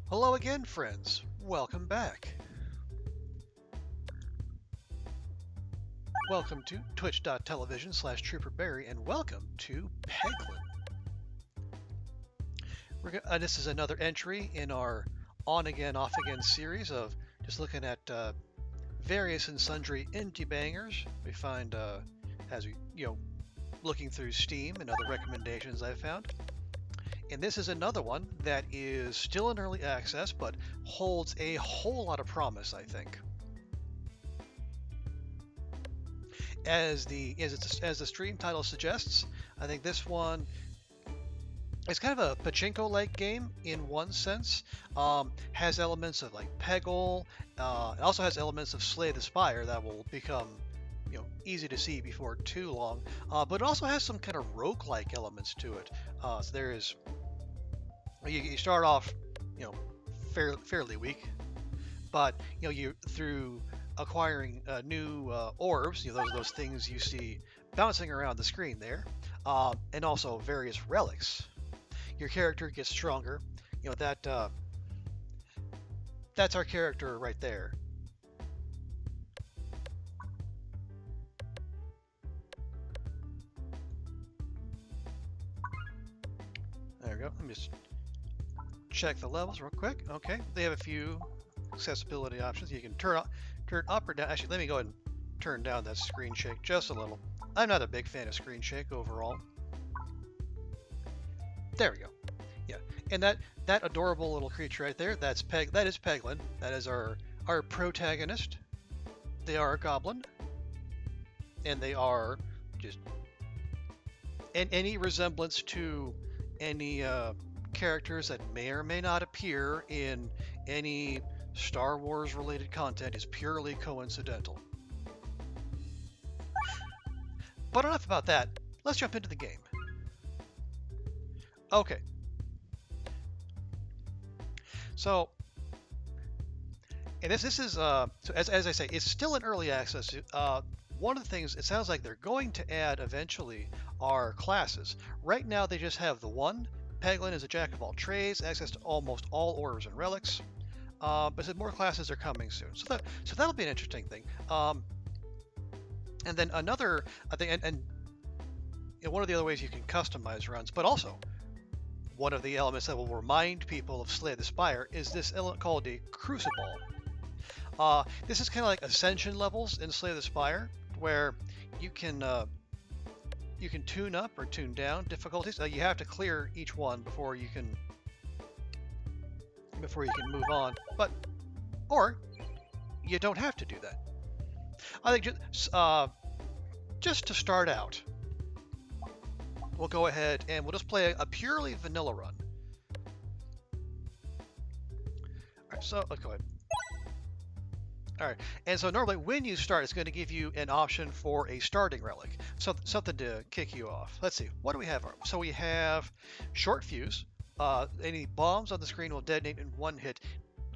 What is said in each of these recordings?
Hello again, friends. Welcome back. Welcome to twitch.tv/TrooperBarry, and welcome to Peglin. This is another entry in our on-again, off-again series of just looking at various and sundry indie bangers we find as we, looking through Steam and other recommendations I've found. And this is another one that is still in early access, but holds a whole lot of promise, I think. As the stream title suggests, I think this one is kind of a Pachinko-like game in one sense. Has elements of like Peggle. It also has elements of Slay the Spire that will become easy to see before too long. But it also has some kind of roguelike elements to it. So there is you start off fairly weak, but you through acquiring new orbs, those things you see bouncing around the screen there, and also various relics. Your character gets stronger. That's our character right there. There we go. Let me just check the levels real quick. Okay, they have a few accessibility options. You can turn up or down. Actually, let me go ahead and turn down that screen shake just a little. I'm not a big fan of screen shake overall. There we go. Yeah, and that adorable little creature right there, that is Peglin. That is our protagonist. They are a goblin, and they are just any resemblance to any characters that may or may not appear in any Star Wars related content is purely coincidental. But enough about that. Let's jump into the game. Okay. So, and this is so as I say, it's still in early access. One of the things it sounds like they're going to add eventually are classes. Right now they just have the one. Peglin is a jack of all trades, access to almost all orbs and relics. But more classes are coming soon, so that'll be an interesting thing. And then another, I think, and one of the other ways you can customize runs, but also one of the elements that will remind people of Slay the Spire is this element called a Crucible. This is kind of like ascension levels in Slay the Spire, where you can tune up or tune down difficulties. You have to clear each one before you can move on, or you don't have to do that. I think just to start out, we'll go ahead and we'll just play a purely vanilla run. All right, so let's go ahead. All right, and so normally when you start, it's going to give you an option for a starting relic, something to kick you off. Let's see, what do we have? So we have short fuse. Any bombs on the screen will detonate in one hit.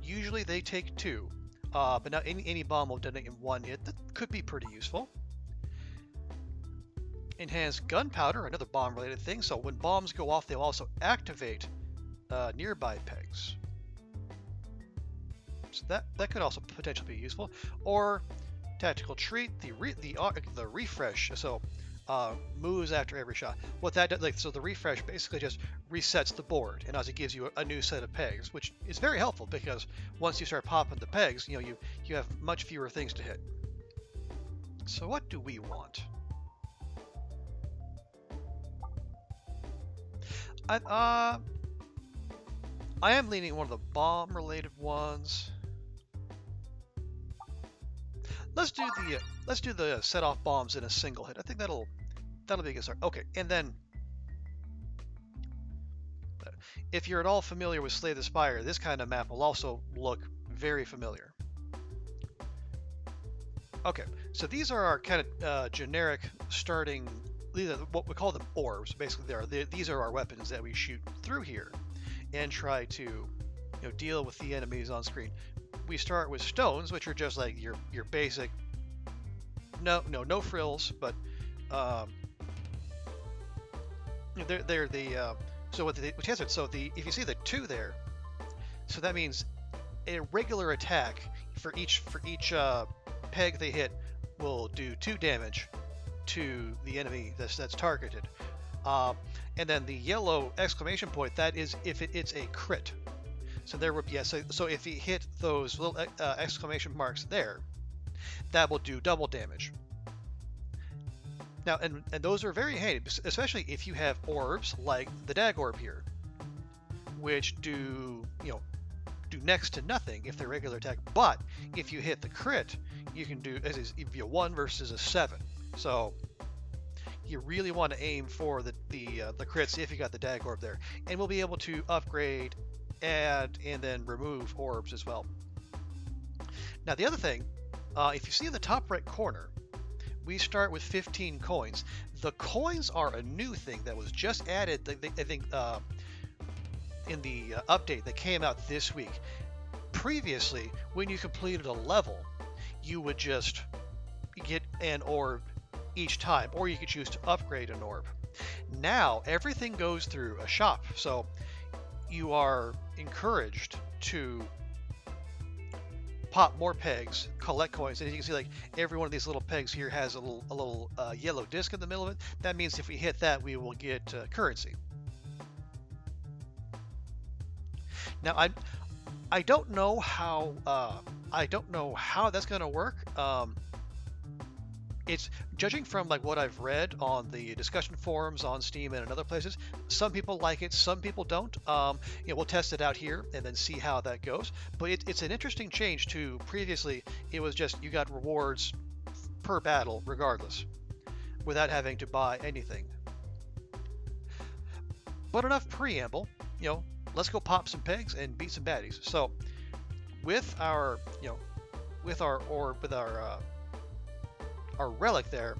Usually they take two, but now any bomb will detonate in one hit. That could be pretty useful. Enhanced gunpowder, another bomb-related thing. So when bombs go off, they'll also activate nearby pegs. So that could also potentially be useful. Or tactical treat, the refresh. So moves after every shot. What that does, so the refresh basically just resets the board, and as it gives you a new set of pegs, which is very helpful because once you start popping the pegs, you have much fewer things to hit. So what do we want? I am leaning one of the bomb-related ones. Let's do the set off bombs in a single hit. I think that'll be a good start. Okay, and then if you're at all familiar with Slay the Spire, this kind of map will also look very familiar. Okay, so these are our kind of generic starting. These are what we call them orbs. Basically, these are our weapons that we shoot through here and try to deal with the enemies on screen. We start with stones, which are just like your basic no frills, but they're the so what the if you see the two there, So that means a regular attack for each peg they hit will do 2 damage to the enemy that's targeted. And then the yellow exclamation point, that is if it's a crit. So there would be, yeah, so if you hit those little exclamation marks there, that will do double damage. Now, and those are very handy, especially if you have orbs like the Dag Orb here, which do next to nothing if they're regular attack. But if you hit the crit, you can do as is 1 versus a 7. So you really want to aim for the crits if you got the Dag Orb there, and we'll be able to upgrade, add, and then remove orbs as well. Now the other thing, if you see in the top right corner, we start with 15 coins. The coins are a new thing that was just added, I think, in the update that came out this week. Previously, when you completed a level, you would just get an orb each time, or you could choose to upgrade an orb. Now, everything goes through a shop, so you are encouraged to pop more pegs, collect coins, and you can see like every one of these little pegs here has a little yellow disc in the middle of it. That means if we hit that, we will get currency. Now I don't know how that's going to work. It's judging from like what I've read on the discussion forums on Steam and in other places. Some people like it, some people don't. We'll test it out here and then see how that goes. But it's an interesting change to previously. It was just you got rewards per battle regardless, without having to buy anything. But enough preamble. Let's go pop some pegs and beat some baddies. So with our our relic there,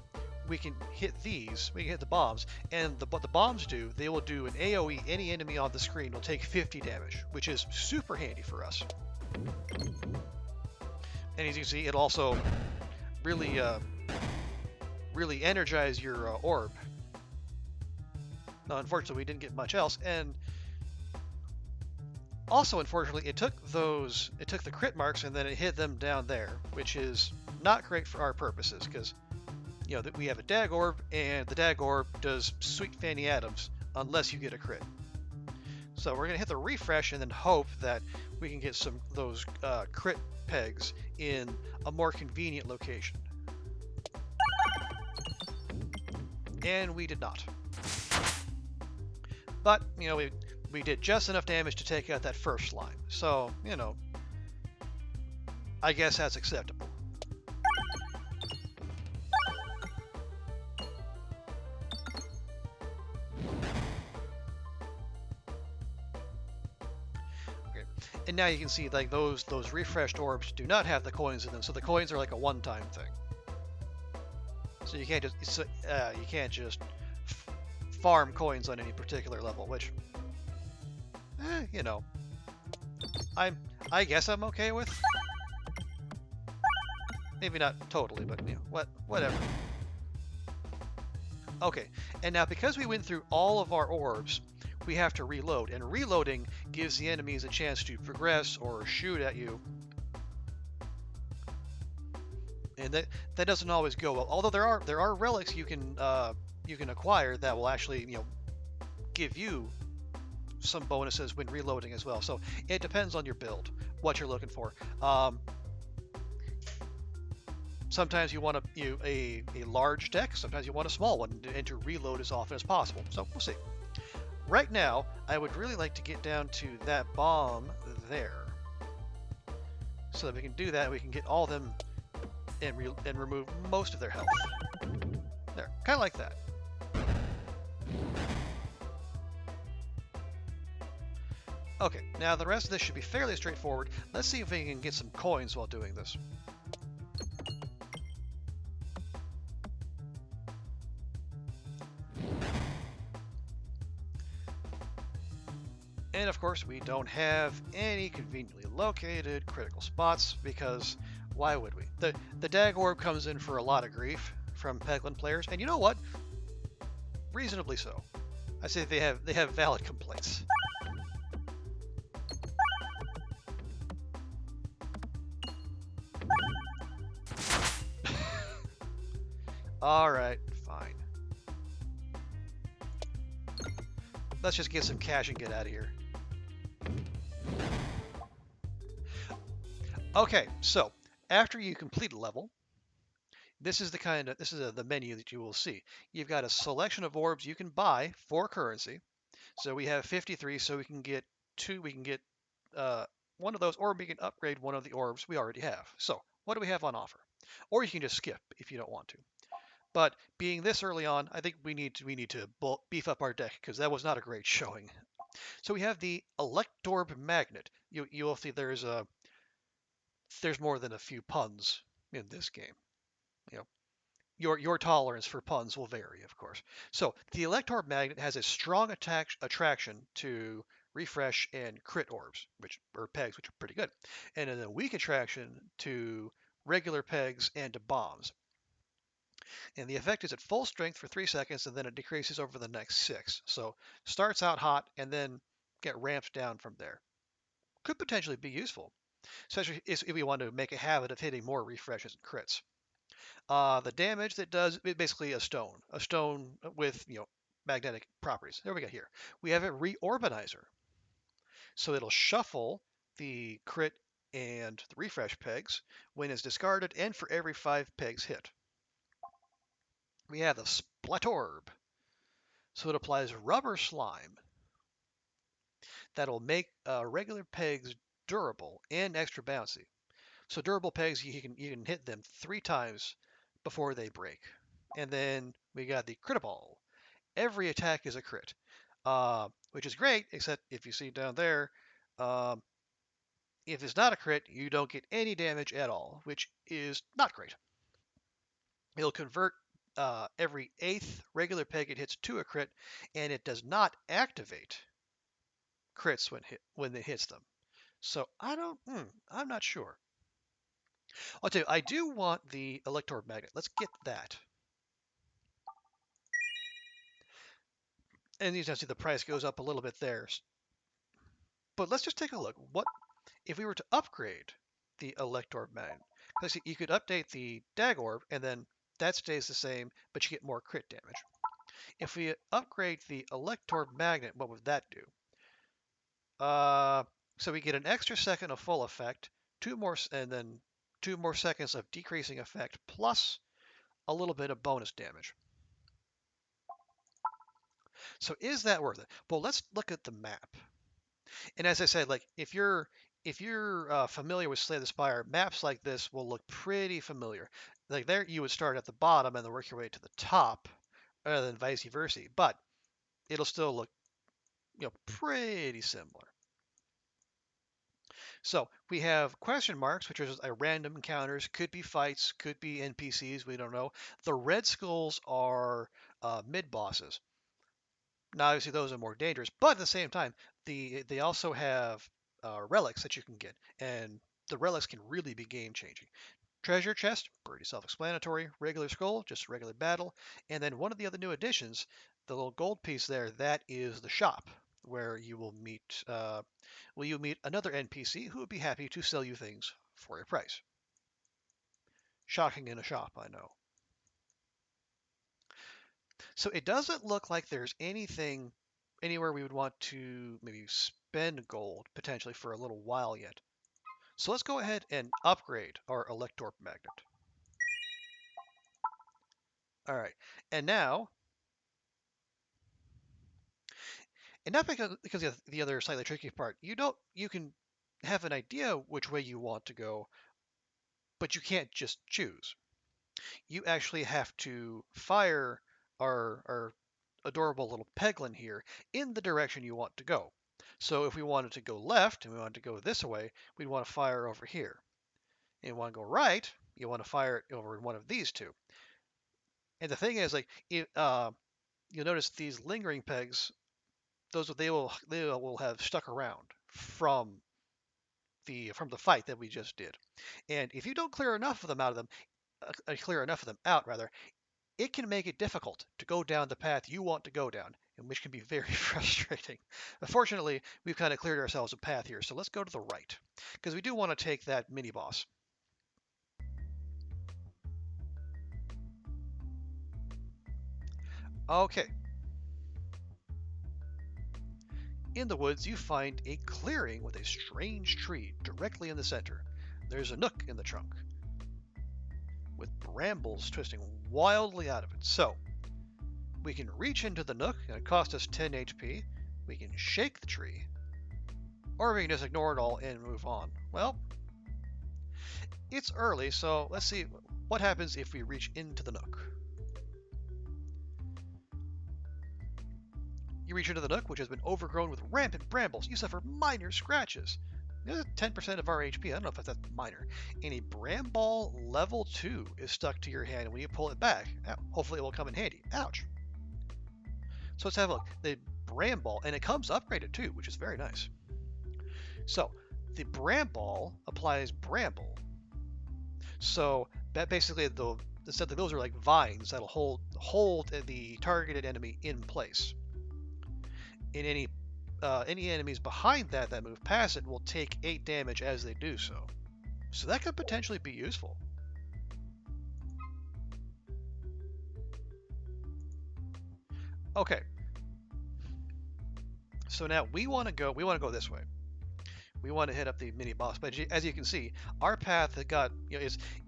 we can hit these, we can hit the bombs, and what the bombs do, they will do an AoE. Any enemy on the screen will take 50 damage, which is super handy for us. And as you can see, it also really energize your orb. Now, unfortunately, we didn't get much else, and also, unfortunately, it took the crit marks and then it hid them down there, which is not great for our purposes, because that we have a Dag Orb, and the Dag Orb does sweet Fanny Adams unless you get a crit. So we're gonna hit the refresh and then hope that we can get some of those crit pegs in a more convenient location. And we did not. But we did just enough damage to take out that first line. So, I guess that's acceptable. Okay. And now you can see like those refreshed orbs do not have the coins in them. So the coins are like a one-time thing. So you can't just farm coins on any particular level, which I guess I'm okay with. Maybe not totally, but whatever. Okay, and now because we went through all of our orbs, we have to reload, and reloading gives the enemies a chance to progress or shoot at you. And that doesn't always go well. Although there are relics you can acquire that will actually give you some bonuses when reloading as well. So it depends on your build, what you're looking for. Sometimes you want a large deck, sometimes you want a small one, and to reload as often as possible. So we'll see. Right now, I would really like to get down to that bomb there, so that we can do that. We can get all of them and remove most of their health. There, kind of like that. Okay, now the rest of this should be fairly straightforward. Let's see if we can get some coins while doing this. And of course, we don't have any conveniently located critical spots, because why would we? The Dag Orb comes in for a lot of grief from Peglin players, and you know what? Reasonably so. I say they have valid complaints. All right, fine. Let's just get some cash and get out of here. Okay, so after you complete a level, this is the menu that you will see. You've got a selection of orbs you can buy for currency. So we have 53, so we can get two. We can get uh, one of those, or we can upgrade one of the orbs we already have. So what do we have on offer? Or you can just skip if you don't want to. But being this early on, I think we need to beef up our deck because that was not a great showing. So we have the Electorb Magnet. You'll see there's more than a few puns in this game. You know, your tolerance for puns will vary, of course. So the Electorb Magnet has a strong attraction to refresh and crit orbs, which or pegs, which are pretty good, and then a weak attraction to regular pegs and to bombs. And the effect is at full strength for 3 seconds, and then it decreases over the next 6. So starts out hot and then get ramped down from there. Could potentially be useful, especially if we want to make a habit of hitting more refreshes and crits. The damage that does basically a stone with magnetic properties. There we go. Here we have a reorbanizer, so it'll shuffle the crit and the refresh pegs when it's discarded, and for every 5 pegs hit. We have the Splatorb, so it applies rubber slime that'll make regular pegs durable and extra bouncy. So durable pegs, you can hit them 3 times before they break. And then we got the Critable. Every attack is a crit, which is great, except if you see down there, um, if it's not a crit, you don't get any damage at all, which is not great. It'll convert every 8th regular peg it hits to a crit, and it does not activate crits when it hits them. So I'm not sure. I'll tell you, I do want the Elector Magnet. Let's get that. And you can see the price goes up a little bit there. But let's just take a look. What if we were to upgrade the Elector Magnet? Because you could update the Dag Orb, and then that stays the same, but you get more crit damage. If we upgrade the Elector Magnet, what would that do? So we get an extra second of full effect, and then 2 more seconds of decreasing effect, plus a little bit of bonus damage. So is that worth it? Well, let's look at the map. And as I said, like if you're familiar with Slay the Spire, maps like this will look pretty familiar. Like there, you would start at the bottom and then work your way to the top, rather than vice versa. But it'll still look, pretty similar. So we have question marks, which are random encounters, could be fights, could be NPCs, we don't know. The red skulls are mid bosses. Now, obviously, those are more dangerous, but at the same time, they also have relics that you can get, and the relics can really be game changing. Treasure chest, pretty self-explanatory. Regular skull, just regular battle, and then one of the other new additions, the little gold piece there, that is the shop where you will meet another NPC who would be happy to sell you things for a price. Shocking in a shop, I know. So it doesn't look like there's anything anywhere we would want to maybe spend gold potentially for a little while yet. So let's go ahead and upgrade our Electorp Magnet. All right, and now, and not because the other slightly tricky part, you can have an idea which way you want to go, but you can't just choose. You actually have to fire our adorable little Peglin here in the direction you want to go. So if we wanted to go left and we wanted to go this way, we'd want to fire over here. And you want to go right, you want to fire it over one of these two. And the thing is, like, you'll notice these lingering pegs, they will have stuck around from the fight that we just did. And if you don't clear enough of them out rather, it can make it difficult to go down the path you want to go down, and which can be very frustrating. But fortunately, we've kind of cleared ourselves a path here, so let's go to the right, because we do want to take that mini boss. Okay. In the woods, you find a clearing with a strange tree directly in the center. There's a nook in the trunk, with brambles twisting wildly out of it. So, we can reach into the nook, and it costs us 10 HP. We can shake the tree, or we can just ignore it all and move on. Well, it's early, so let's see what happens if we reach into the nook. You reach into the nook, which has been overgrown with rampant brambles. You suffer minor scratches. 10% of our HP. I don't know if that's minor. And a Bramball level 2 is stuck to your hand when you pull it back. Hopefully it will come in handy. Ouch. So let's have a look. The Bramball, and it comes upgraded too, which is very nice. So the Bramball applies Bramble. So that basically instead those are like vines that'll hold the targeted enemy in place. And any enemies behind that move past it will take 8 damage as they do so. So that could potentially be useful. Okay. So now we want to go this way. We want to hit up the mini boss, but as you can see, our path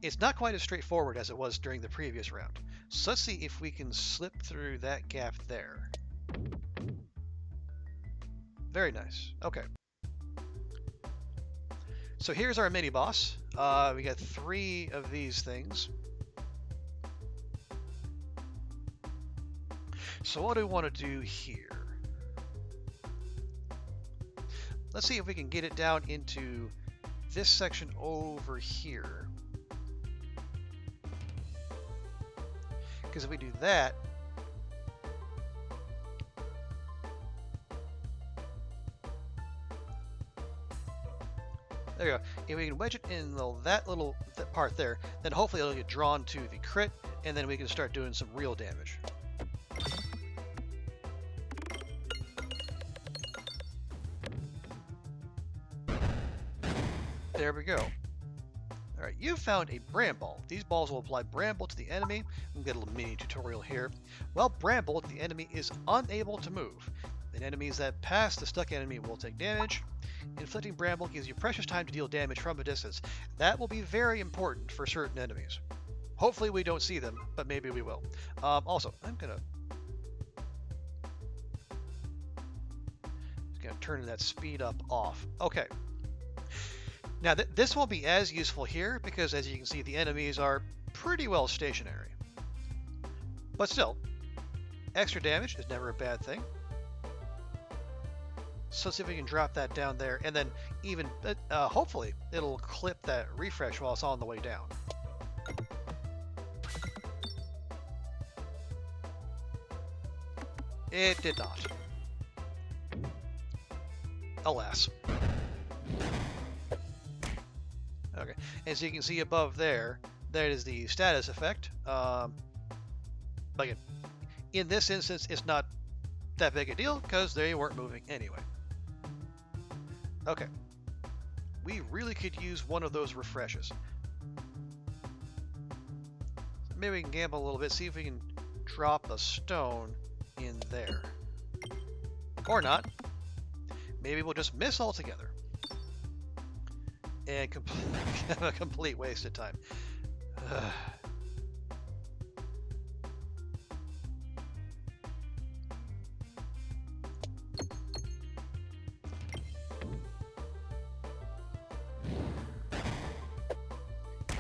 it's not quite as straightforward as it was during the previous round. So let's see if we can slip through that gap there. Very nice. Okay. So here's our mini boss. We got 3 of these things. So what do we want to do here? Let's see if we can get it down into this section over here. Because if we do that, there you go. If we can wedge it in that part there, then hopefully it'll get drawn to the crit, and then we can start doing some real damage. There we go. Alright, you found a Bramble. These balls will apply Bramble to the enemy. We'll get a little mini tutorial here. While Bramble, the enemy is unable to move. And enemies that pass the stuck enemy will take damage. Inflicting Bramble gives you precious time to deal damage from a distance. That will be very important for certain enemies. Hopefully we don't see them, but maybe we will. Also, I'm gonna turn that speed up off. Okay. Now this won't be as useful here because, as you can see, the enemies are pretty well stationary. But still, extra damage is never a bad thing. So let's see if we can drop that down there, and then even hopefully it'll clip that refresh while it's on the way down. It did not. Alas. Okay, as you can see above there, that is the status effect. Again, in this instance, it's not that big a deal because they weren't moving anyway. Okay, we really could use one of those refreshes. Maybe we can gamble a little bit, see if we can drop a stone in there. Or not. Maybe we'll just miss altogether. And have a complete waste of time.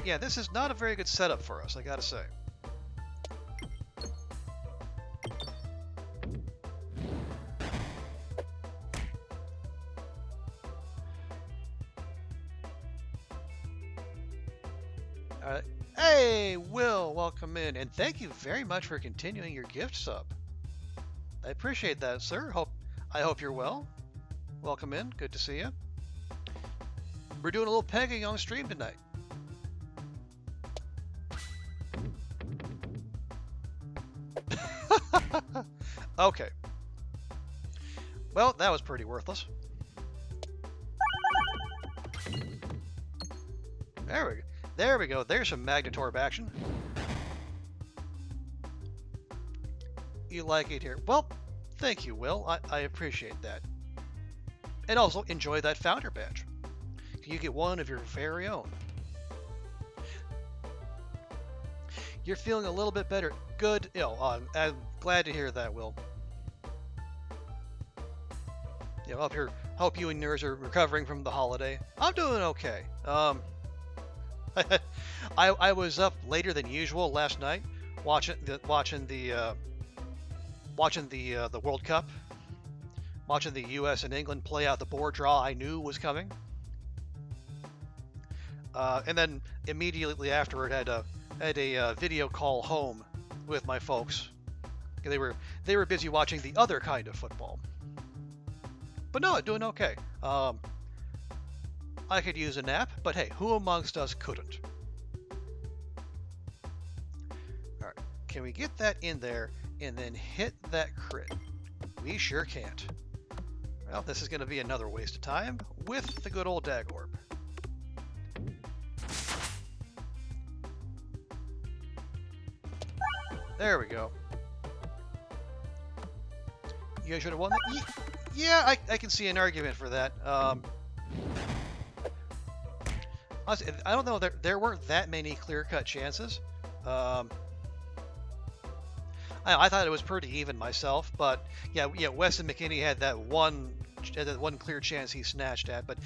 Yeah, this is not a very good setup for us, I gotta say. Hey, Will, welcome in, and thank you very much for continuing your gift sub. I appreciate that, sir. I hope you're well. Welcome in. Good to see you. We're doing a little pegging on stream tonight. Okay. Well, that was pretty worthless. There we go. There we go. There's some Magnetorb action. You like it here. Well, thank you, Will. I appreciate that. And also enjoy that founder badge. You get one of your very own. You're feeling a little bit better. Good. I'm glad to hear that, Will. Hope you and yours are recovering from the holiday. I'm doing okay. I was up later than usual last night, watching the World Cup, watching the U.S. and England play out the board draw I knew was coming, and then immediately afterward had a video call home with my folks. They were busy watching the other kind of football. But no, doing okay. I could use a nap, but hey, who amongst us couldn't? All right, can we get that in there and then hit that crit? We sure can't. Well, this is going to be another waste of time with the good old dag orb. There we go. You guys should have won that. Yeah, I can see an argument for that. Honestly, I don't know. There weren't that many clear-cut chances. I thought it was pretty even myself, but yeah, Weston McKinney had that one clear chance he snatched at, but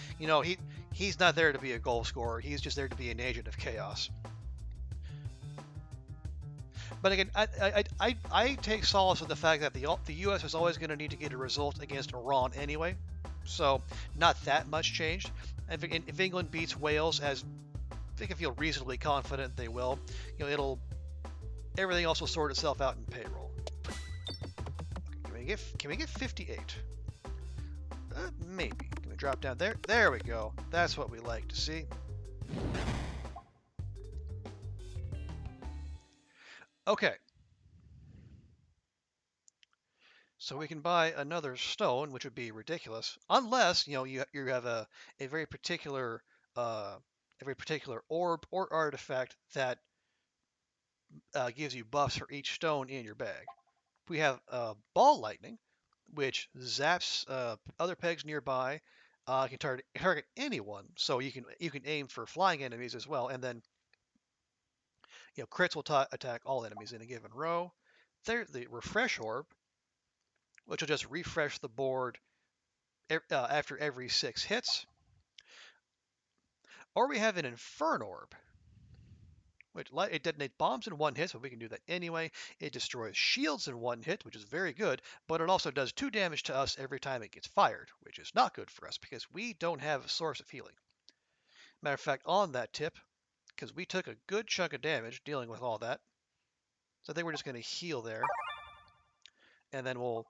he's not there to be a goal scorer. He's just there to be an agent of chaos. But again, I take solace in the fact that the U.S. is always going to need to get a result against Iran anyway, so not that much changed. If England beats Wales, as they can feel reasonably confident they will, everything else will sort itself out in payroll. Can we get 58? Maybe. Can we drop down there? There we go. That's what we like to see. Okay. So we can buy another stone, which would be ridiculous, unless you have a very particular orb or artifact that gives you buffs for each stone in your bag. We have ball lightning, which zaps other pegs nearby. Can target anyone, so you can aim for flying enemies as well, and then crits will attack all enemies in a given row. There's the refresh orb, which will just refresh the board after every 6 hits. Or we have an Inferno orb, which it detonates bombs in 1 hit, so we can do that anyway. It destroys shields in 1 hit, which is very good, but it also does 2 damage to us every time it gets fired, which is not good for us because we don't have a source of healing. Matter of fact, on that tip, because we took a good chunk of damage dealing with all that, so I think we're just going to heal there, and then we'll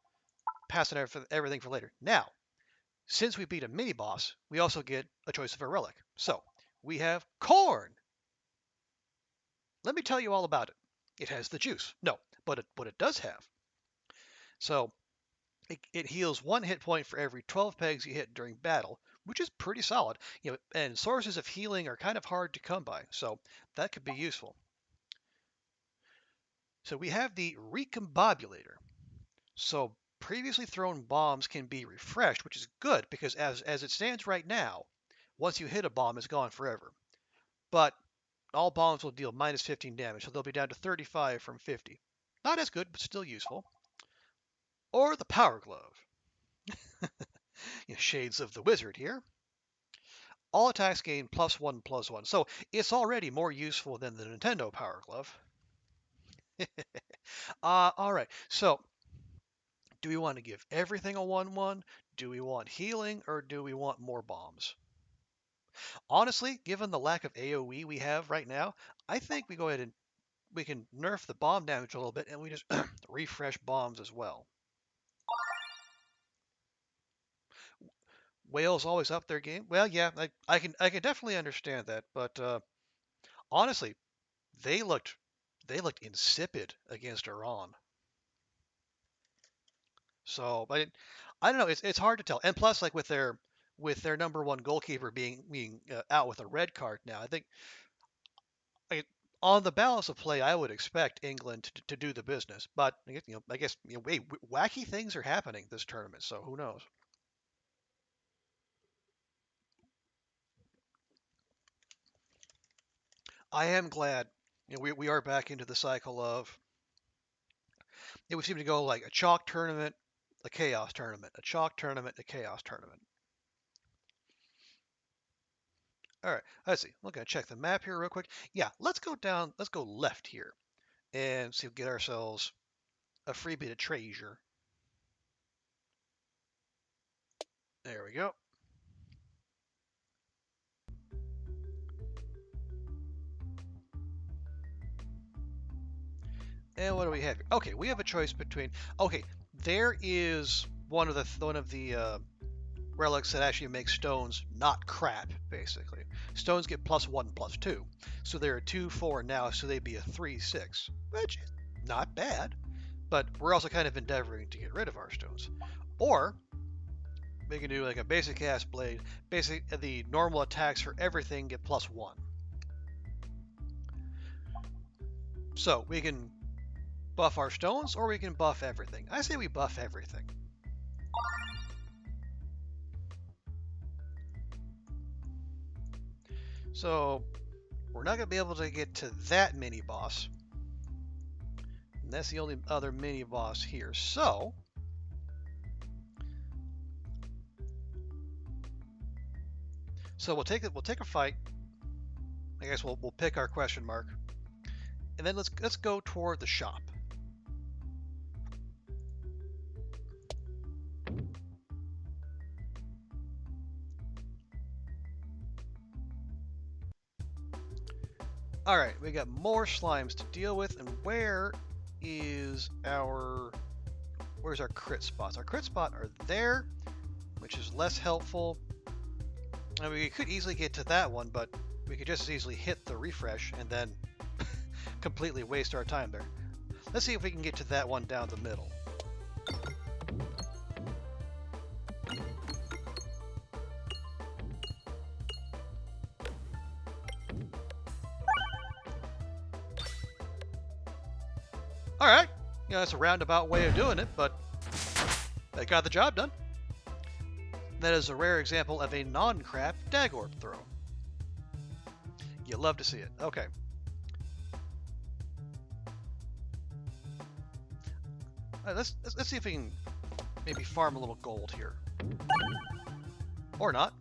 pass it everything for later. Now, since we beat a mini boss, we also get a choice of a relic. So we have corn. Let me tell you all about it. It has the juice. No, but what it does have. So it heals 1 hit point for every 12 pegs you hit during battle, which is pretty solid. And sources of healing are kind of hard to come by, so that could be useful. So we have the Recombobulator. So previously thrown bombs can be refreshed, which is good because as it stands right now, once you hit a bomb, it's gone forever. But all bombs will deal minus 15 damage, so they'll be down to 35 from 50. Not as good, but still useful. Or the Power Glove. Shades of the Wizard here. All attacks gain +1/+1, so it's already more useful than the Nintendo Power Glove. All right, so do we want to give everything a 1/1? Do we want healing, or do we want more bombs? Honestly, given the lack of AoE we have right now, I think we go ahead and we can nerf the bomb damage a little bit, and we just refresh bombs as well. Wales always up their game. Well, yeah, I can definitely understand that, but honestly, they looked insipid against Iran. So, but I don't know. It's hard to tell. And plus, like with their number 1 goalkeeper being out with a red card now, I think On the balance of play, I would expect England to do the business, but I guess wacky things are happening this tournament, so who knows? I am glad we are back into the cycle of we seem to go like a chalk tournament, a chaos tournament, a chalk tournament, a chaos tournament. All right, let's see. We're gonna check the map here real quick. Yeah, let's go down. Let's go left here and see if we get ourselves a free bit of treasure. There we go. And what do we have here? Okay, we have a choice between. Okay, there is one of the relics that actually makes stones not crap. Basically, stones get +1, +2, so they're a 2, 4 now, so they'd be a 3, 6, which is not bad. But we're also kind of endeavoring to get rid of our stones, or we can do like a basic ass blade. Basic, the normal attacks for everything get +1. So we can buff our stones, or we can buff everything. I say we buff everything. So we're not going to be able to get to that mini boss. And that's the only other mini boss here. So we'll take it. We'll take a fight. I guess we'll pick our question mark, and then let's go toward the shop. All right, we got more slimes to deal with, and where's our crit spots? Our crit spot are there, which is less helpful. I mean, we could easily get to that one, but we could just as easily hit the refresh and then completely waste our time there. Let's see if we can get to that one down the middle. All right, that's a roundabout way of doing it, but they got the job done. That is a rare example of a non-crap dag orb throw. You love to see it. Okay. All right, let's see if we can maybe farm a little gold here, or not.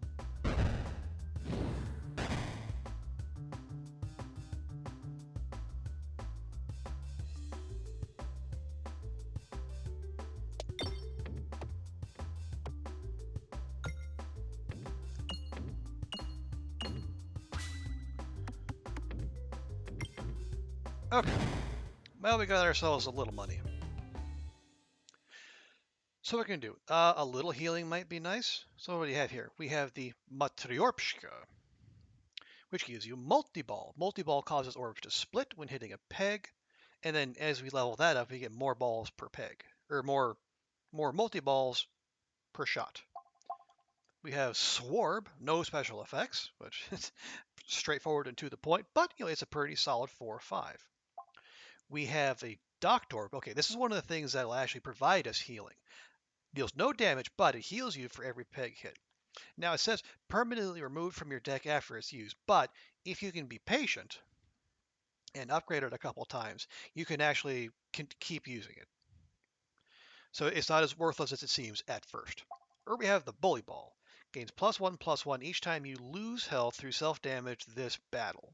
Okay. Well, we got ourselves a little money. So what can we do? A little healing might be nice. So what do you have here? We have the Matryoshka, which gives you multi-ball. Multi-ball causes orbs to split when hitting a peg, and then as we level that up, we get more balls per peg, or more multi-balls per shot. We have Swarb, no special effects, which is straightforward and to the point, but it's a pretty solid 4 or 5. We have a Doctor. Okay, this is one of the things that will actually provide us healing. Deals no damage, but it heals you for every peg hit. Now it says permanently removed from your deck after it's used, but if you can be patient and upgrade it a couple times, you can actually keep using it. So it's not as worthless as it seems at first. Or we have the Bully Ball. Gains +1/+1 each time you lose health through self-damage this battle.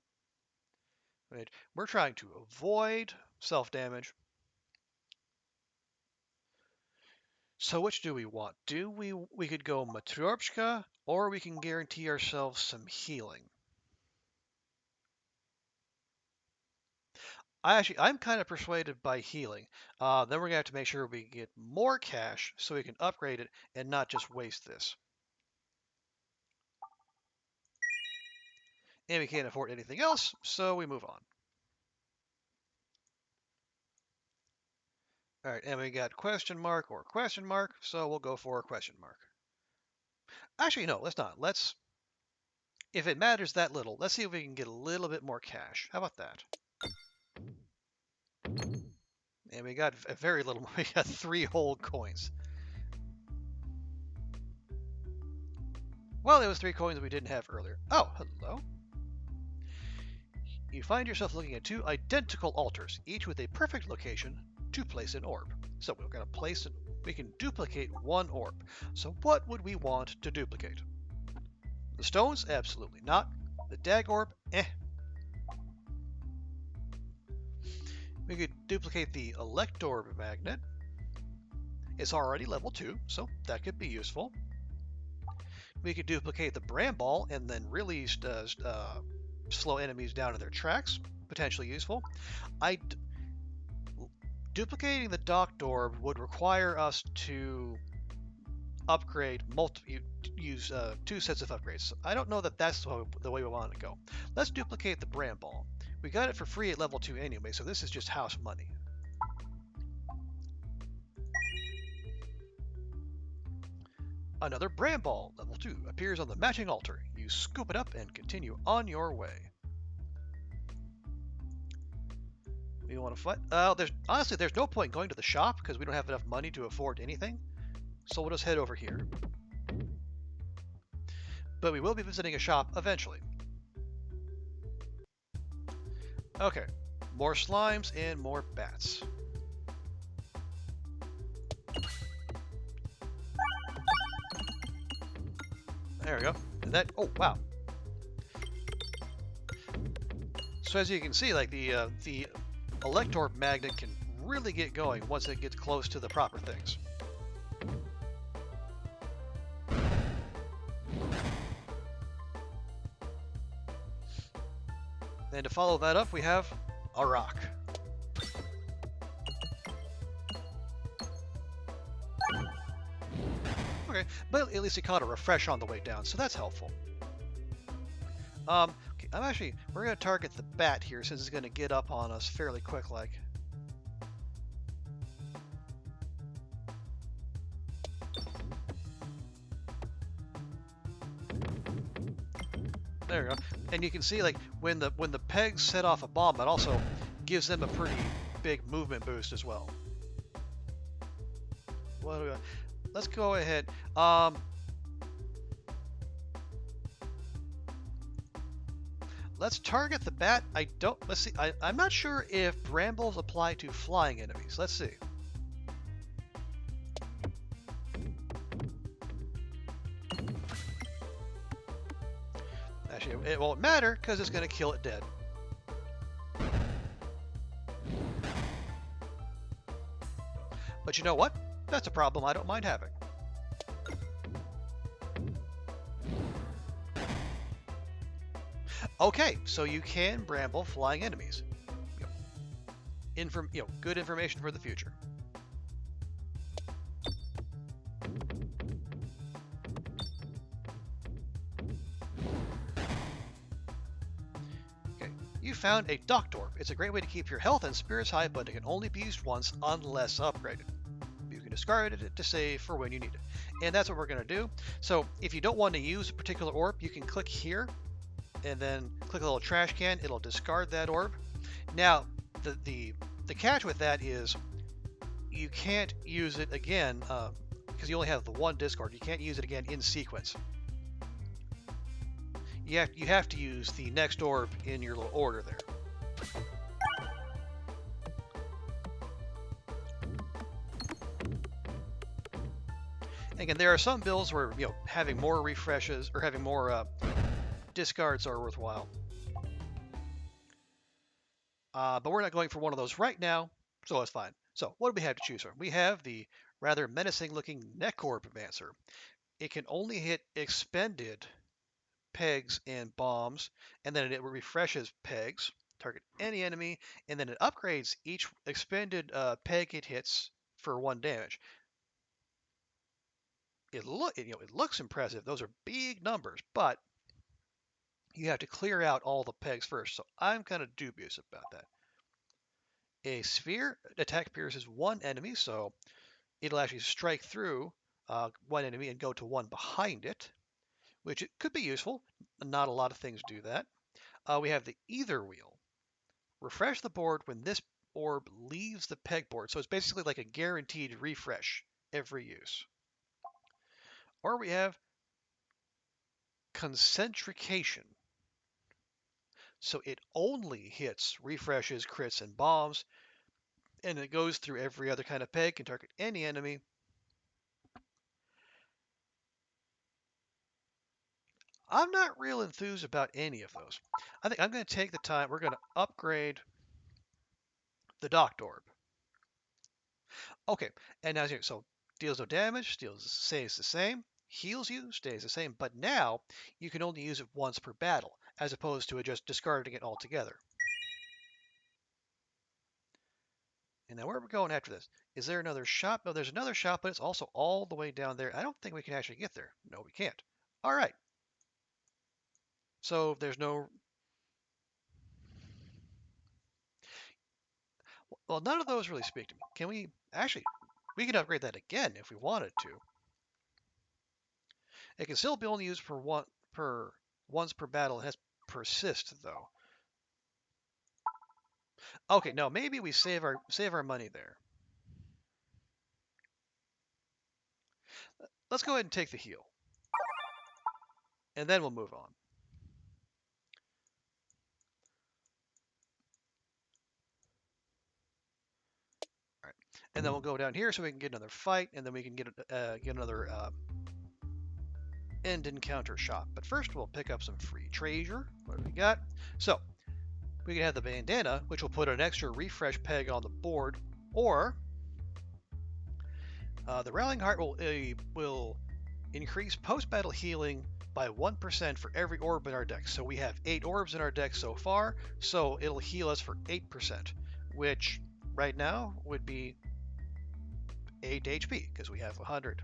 Right? We're trying to avoid self-damage. So which do we want? We could go Matryoshka, or we can guarantee ourselves some healing. I'm kind of persuaded by healing. Then we're gonna have to make sure we get more cash so we can upgrade it and not just waste this. And we can't afford anything else, so we move on. All right, and we got question mark or question mark, so we'll go for a question mark. Actually, no, let's not. If it matters that little, let's see if we can get a little bit more cash. How about that? And we got a very little. We got 3 whole coins. Well, it was 3 coins we didn't have earlier. Oh, hello. You find yourself looking at 2 identical altars, each with a perfect location to place an orb. So we're going to place it. We can duplicate 1 orb. So what would we want to duplicate? The stones? Absolutely not. The dag orb? Eh. We could duplicate the elect orb magnet. It's already level 2, so that could be useful. We could duplicate the Bramball and then really slow enemies down in their tracks. Potentially useful. Duplicating the Docked Orb would require us to upgrade use 2 sets of upgrades. So I don't know that that's the way we want to go. Let's duplicate the Bramball. We got it for free at level 2 anyway, so this is just house money. Another Bramball, level 2, appears on the matching altar. You scoop it up and continue on your way. We want to fight. Honestly, there's no point going to the shop because we don't have enough money to afford anything. So we'll just head over here. But we will be visiting a shop eventually. Okay, more slimes and more bats. There we go. And that. Oh wow. So as you can see, like the Elector magnet can really get going once it gets close to the proper things. And to follow that up, we have a rock. Okay, but at least it caught a refresh on the way down, so that's helpful. Okay, we're going to target the bat here since it's going to get up on us fairly quick like. There we go. And you can see like when the pegs set off a bomb, it also gives them a pretty big movement boost as well. What do we got? Let's go ahead. Let's target the bat. Let's see. I'm not sure if brambles apply to flying enemies. Let's see. Actually, it won't matter because it's going to kill it dead. But you know what? That's a problem I don't mind having. Okay, so you can bramble flying enemies. Good information for the future. Okay, you found a Docked Orb. It's a great way to keep your health and spirits high, but it can only be used once unless upgraded. You can discard it to save for when you need it. And that's what we're going to do. So if you don't want to use a particular orb, you can click here and then click a little trash can. It'll discard that orb. Now, the catch with that is you can't use it again because you only have the one discard. You can't use it again in sequence. You have to use the next orb in your little order there. Again, there are some builds where having more refreshes or having more discards are worthwhile. But we're not going for one of those right now, so that's fine. So what do we have to choose from? We have the rather menacing-looking Neck Orb Advancer. It can only hit expended pegs and bombs, and then it refreshes pegs, target any enemy, and then it upgrades each expended peg it hits for 1 damage. It looks impressive. Those are big numbers, but you have to clear out all the pegs first, so I'm kind of dubious about that. A sphere attack pierces 1 enemy, so it'll actually strike through 1 enemy and go to 1 behind it, which it could be useful. Not a lot of things do that. We have the Either Wheel. Refresh the board when this orb leaves the pegboard. So it's basically like a guaranteed refresh every use. Or we have concentrication. So it only hits refreshes, crits, and bombs, and it goes through every other kind of peg, can target any enemy. I'm not real enthused about any of those. I think I'm going to take the time. We're going to upgrade the docked orb. Okay, and now here, so deals no damage, stays the same, heals you, stays the same, but now you can only use it once per battle, as opposed to just discarding it altogether. And now where are we going after this? Is there another shop? No, there's another shop, but it's also all the way down there. I don't think we can actually get there. No, we can't. All right. So there's no... Well, none of those really speak to me. Can we... Actually, we can upgrade that again if we wanted to. It can still be only used for once per battle. It has persist, though. Okay, no, maybe we save our money there. Let's go ahead and take the heal. And then we'll move on. All right. And then we'll go down here so we can get another fight, and then we can get another end encounter shop. But first we'll pick up some free treasure. What do we got? So, we can have the bandana, which will put an extra refresh peg on the board, or the rallying heart will increase post-battle healing by 1% for every orb in our deck. So we have 8 orbs in our deck so far, so it'll heal us for 8%, which right now would be 8 HP, because we have 100.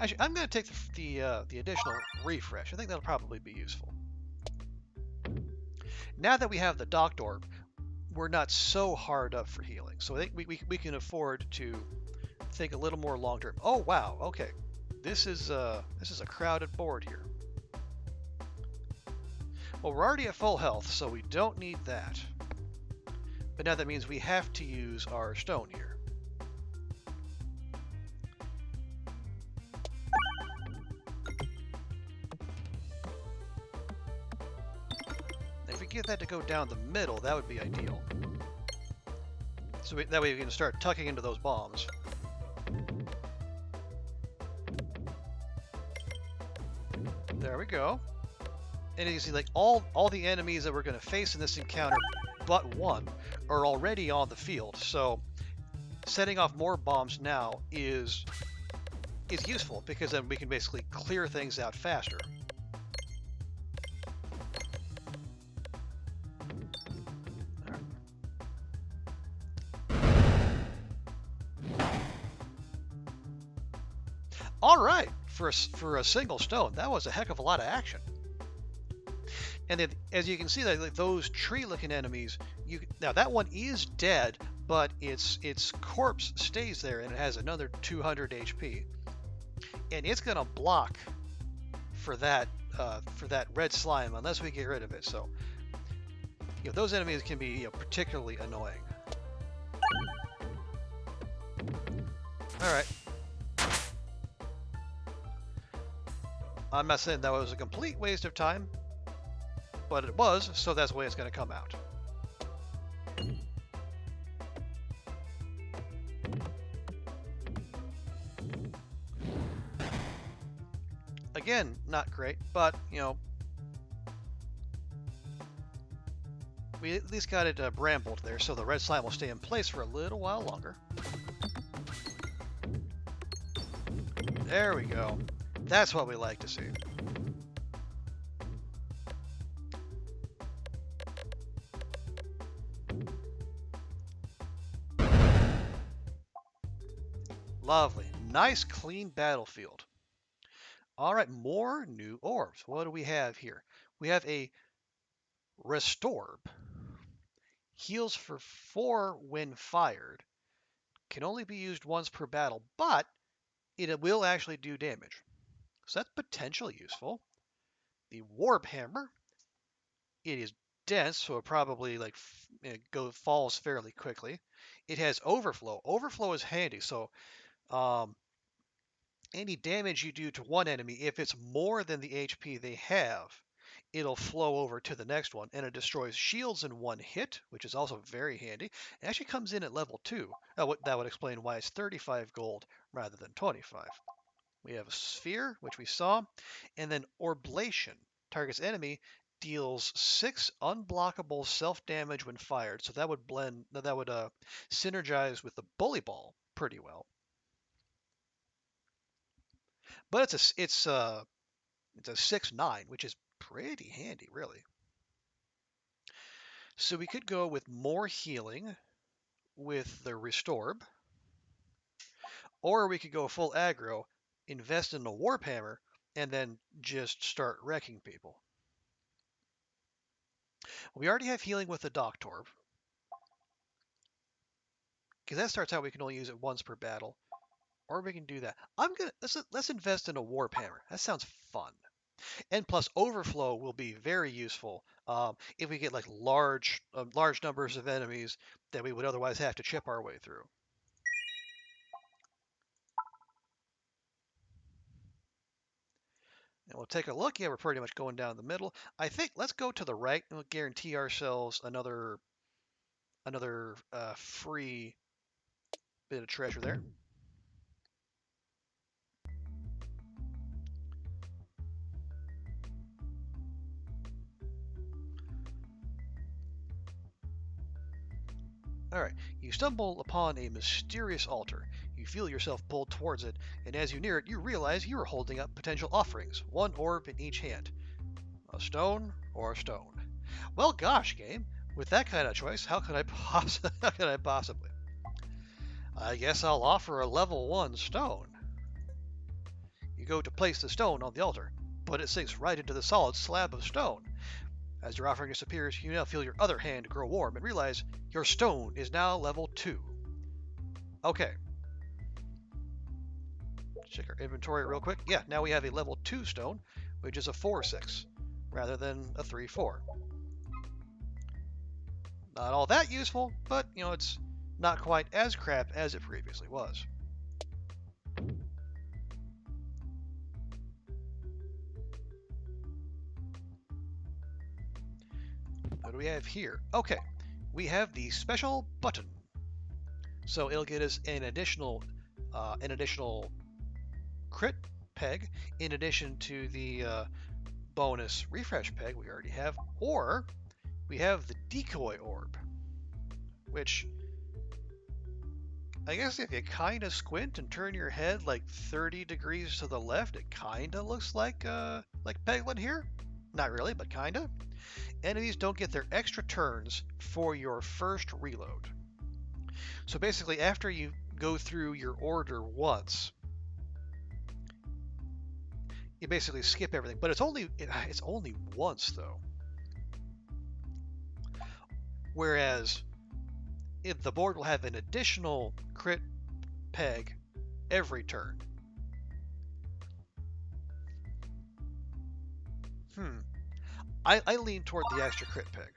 Actually, I'm going to take the additional refresh. I think that'll probably be useful. Now that we have the docked orb, we're not so hard up for healing. So I think we can afford to think a little more long term. Oh wow, okay. This is a crowded board here. Well, we're already at full health, so we don't need that. But now that means we have to use our stone here. If we get that to go down the middle, that would be ideal. So that way we can start tucking into those bombs. There we go. And you can see, like, all the enemies that we're going to face in this encounter, but one, are already on the field. So setting off more bombs now is useful, because then we can basically clear things out faster. All right, for a single stone, that was a heck of a lot of action. And then, as you can see, like those tree-looking enemies, now that one is dead, but its corpse stays there, and it has another 200 HP, and it's gonna block for that red slime unless we get rid of it. So, those enemies can be particularly annoying. All right. I'm not saying that was a complete waste of time, but it was, so that's the way it's going to come out. Again, not great, but, we at least got it brambled there, so the red slime will stay in place for a little while longer. There we go. That's what we like to see. Lovely. Nice, clean battlefield. All right, more new orbs. What do we have here? We have a Restorb. Heals for 4 when fired. Can only be used once per battle, but it will actually do damage. So that's potentially useful. The Warp Hammer. It is dense, so it probably falls fairly quickly. It has Overflow. Overflow is handy, so um, any damage you do to one enemy, if it's more than the HP they have, it'll flow over to the next one, and it destroys shields in one hit, which is also very handy. It actually comes in at level 2. That would explain why it's 35 gold rather than 25. We have a Sphere, which we saw, and then Orblation. Target's enemy deals 6 unblockable self-damage when fired, so that would synergize with the Bully Ball pretty well. But it's a 6/9, which is pretty handy, really. So we could go with more healing with the Restorb, or we could go full aggro, invest in the Warp Hammer, and then just start wrecking people. We already have healing with the Doctorb, because that starts out we can only use it once per battle, or we can do that. Let's invest in a Warp Hammer. That sounds fun. And plus, overflow will be very useful if we get like large numbers of enemies that we would otherwise have to chip our way through. And we'll take a look. Yeah, we're pretty much going down the middle. I think let's go to the right and we'll guarantee ourselves another free bit of treasure there. Alright, you stumble upon a mysterious altar. You feel yourself pulled towards it, and as you near it, you realize you are holding up potential offerings, one orb in each hand. A stone or a stone. Well, gosh, game, with that kind of choice, how could I possibly? I guess I'll offer a level 1 stone. You go to place the stone on the altar, but it sinks right into the solid slab of stone. As your offering disappears, you now feel your other hand grow warm and realize your stone is now level 2. Okay. Check our inventory real quick. Yeah, now we have a level 2 stone, which is a 4/6, rather than a 3/4. Not all that useful, but, it's not quite as crap as it previously was. What do we have here? Okay, we have the special button. So it'll get us an additional crit peg in addition to the bonus refresh peg we already have, or we have the decoy orb, which I guess if you kind of squint and turn your head like 30 degrees to the left, it kind of looks like Peglin here. Not really, but kind of. Enemies don't get their extra turns for your first reload. So basically, after you go through your order once, you basically skip everything. But it's only once though. Whereas the board will have an additional crit peg every turn. I lean toward the extra crit peg.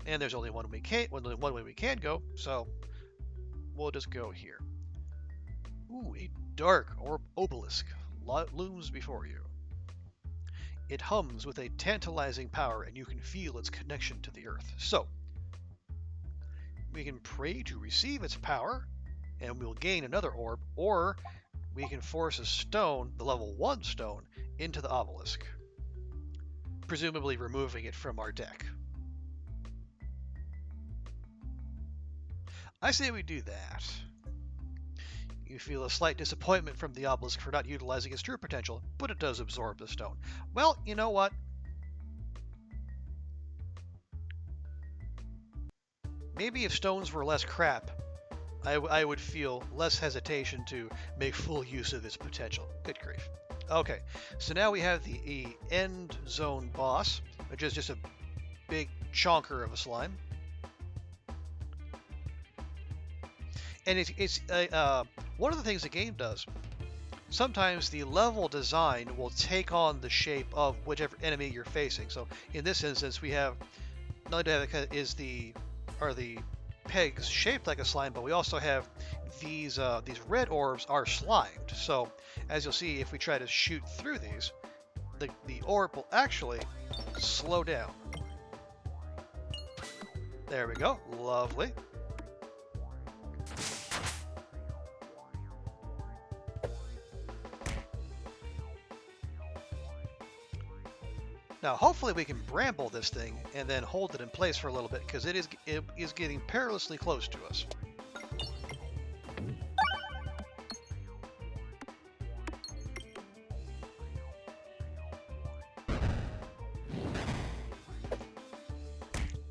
And there's only one way we can go, so we'll just go here. Ooh, a dark obelisk looms before you. It hums with a tantalizing power, and you can feel its connection to the earth. So, we can pray to receive its power, and we'll gain another orb, or we can force a stone, the level 1 stone, into the obelisk, presumably removing it from our deck. I say we do that. You feel a slight disappointment from the obelisk for not utilizing its true potential, but it does absorb the stone. Well, you know what? Maybe if stones were less crap, I would feel less hesitation to make full use of its potential. Good grief. Okay, so now we have the end zone boss, which is just a big chonker of a slime. And it's one of the things the game does sometimes the level design will take on the shape of whichever enemy you're facing. So in this instance, we have not only is the are the pegs shaped like a slime, but we also have these red orbs are slimed. So as you'll see, if we try to shoot through these, the orb will actually slow down. There we go. Lovely. Now, hopefully we can bramble this thing and then hold it in place for a little bit, because it is getting perilously close to us.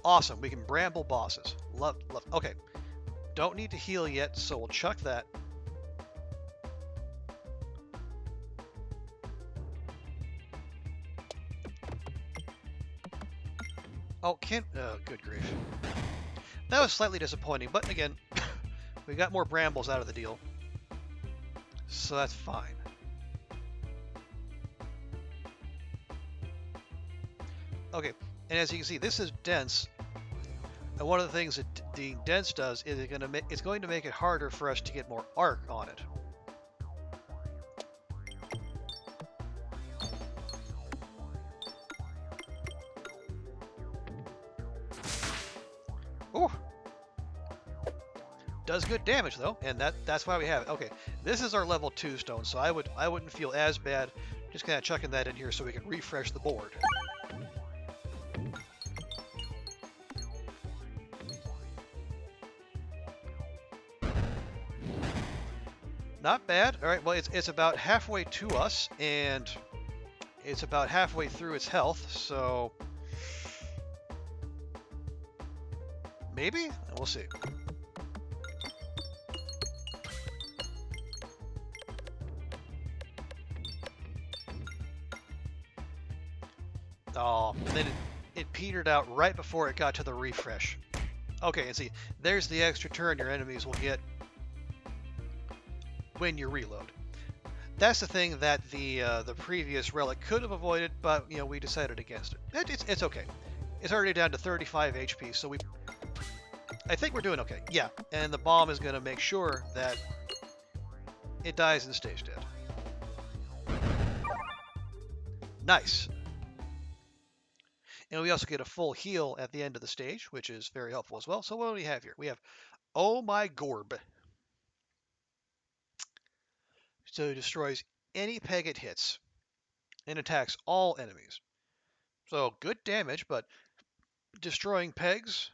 Awesome. We can bramble bosses. Love. Okay. Don't need to heal yet, so we'll chuck that. Oh, good grief. That was slightly disappointing, but again, we got more brambles out of the deal, so that's fine. Okay, and as you can see, this is dense, and one of the things that being dense does is it's going to make it harder for us to get more arc on it. Ooh. Does good damage though, and that's why we have it. Okay, this is our level 2 stone, so I wouldn't feel as bad just kind of chucking that in here so we can refresh the board. Not bad. All right, well it's about halfway to us, and it's about halfway through its health, so maybe? We'll see. Oh, then it petered out right before it got to the refresh. Okay, and see, there's the extra turn your enemies will get when you reload. That's the thing that the previous relic could have avoided, but we decided against it. It's okay. It's already down to 35 HP, so I think we're doing okay. Yeah, and the bomb is going to make sure that it dies and stays dead. Nice. And we also get a full heal at the end of the stage, which is very helpful as well. So what do we have here? We have Oh My Gorb. So it destroys any peg it hits and attacks all enemies. So good damage, but destroying pegs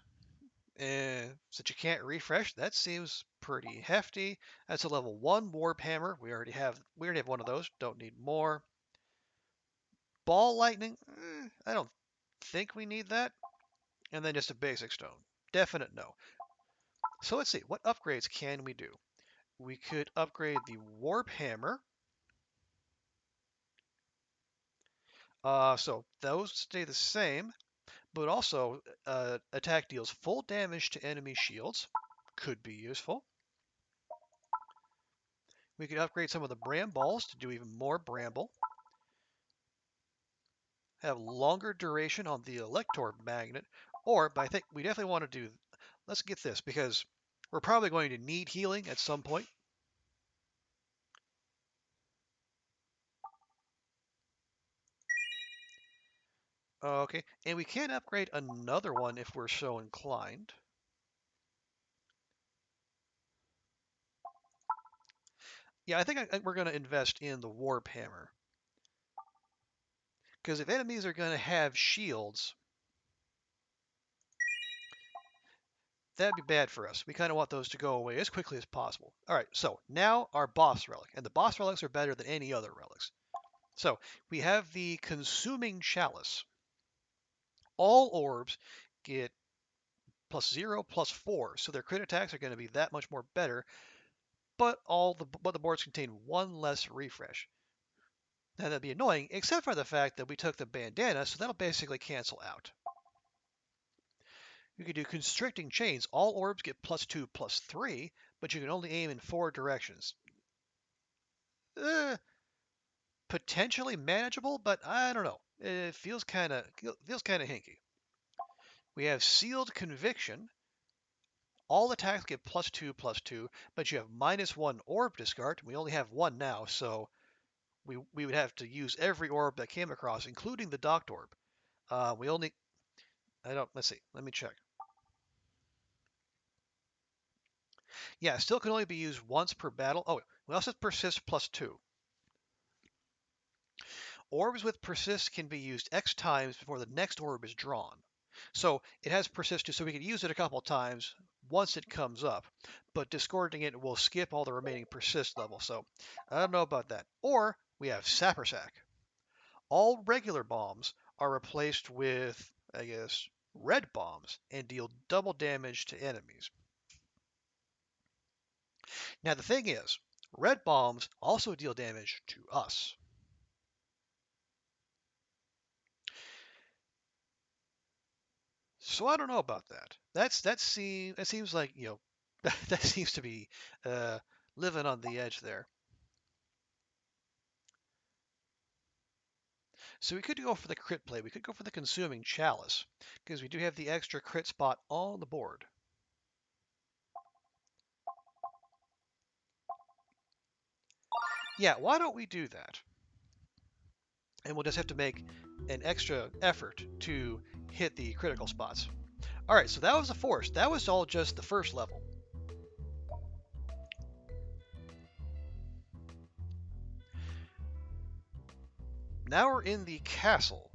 that you can't refresh, that seems pretty hefty. That's a level 1 warp hammer. We already have one of those. Don't need more. Ball lightning. I don't think we need that. And then just a basic stone. Definite no. So let's see, what upgrades can we do? We could upgrade the warp hammer. So those stay the same, but also attack deals full damage to enemy shields. Could be useful. We could upgrade some of the bramballs to do even more bramble. Have longer duration on the elector magnet, but I think we definitely want to do, let's get this, because we're probably going to need healing at some point. Okay, and we can upgrade another one if we're so inclined. Yeah, I think we're going to invest in the warp hammer. Because if enemies are going to have shields, that'd be bad for us. We kind of want those to go away as quickly as possible. All right, so now our boss relic. And the boss relics are better than any other relics. So we have the consuming chalice. All orbs get +0, +4, so their crit attacks are going to be that much more better. But the boards contain one less refresh. Now that'd be annoying, except for the fact that we took the bandana, so that'll basically cancel out. You can do constricting chains. All orbs get +2, +3, but you can only aim in 4 directions. potentially manageable, but I don't know. It feels kind of hinky. We have Sealed Conviction. All attacks get +2/+2, but you have -1 orb discard. We only have one now, so we would have to use every orb that came across, including the docked orb. We only I don't let's see. Let me check. Yeah, still can only be used once per battle. Oh, we also have persist +2. Orbs with persist can be used X times before the next orb is drawn. So it has persist too, so we can use it a couple times once it comes up, but discarding it will skip all the remaining persist levels. So I don't know about that. Or we have Sapper Sack. All regular bombs are replaced with, I guess, red bombs and deal double damage to enemies. Now the thing is, red bombs also deal damage to us. So I don't know about that. That seems like that seems to be uh, living on the edge there. So we could go for the crit play. We could go for the consuming chalice because we do have the extra crit spot on the board. Yeah, why don't we do that? And we'll just have to make an extra effort to hit the critical spots. All right, so that was a force. That was all just the first level. Now we're in the castle.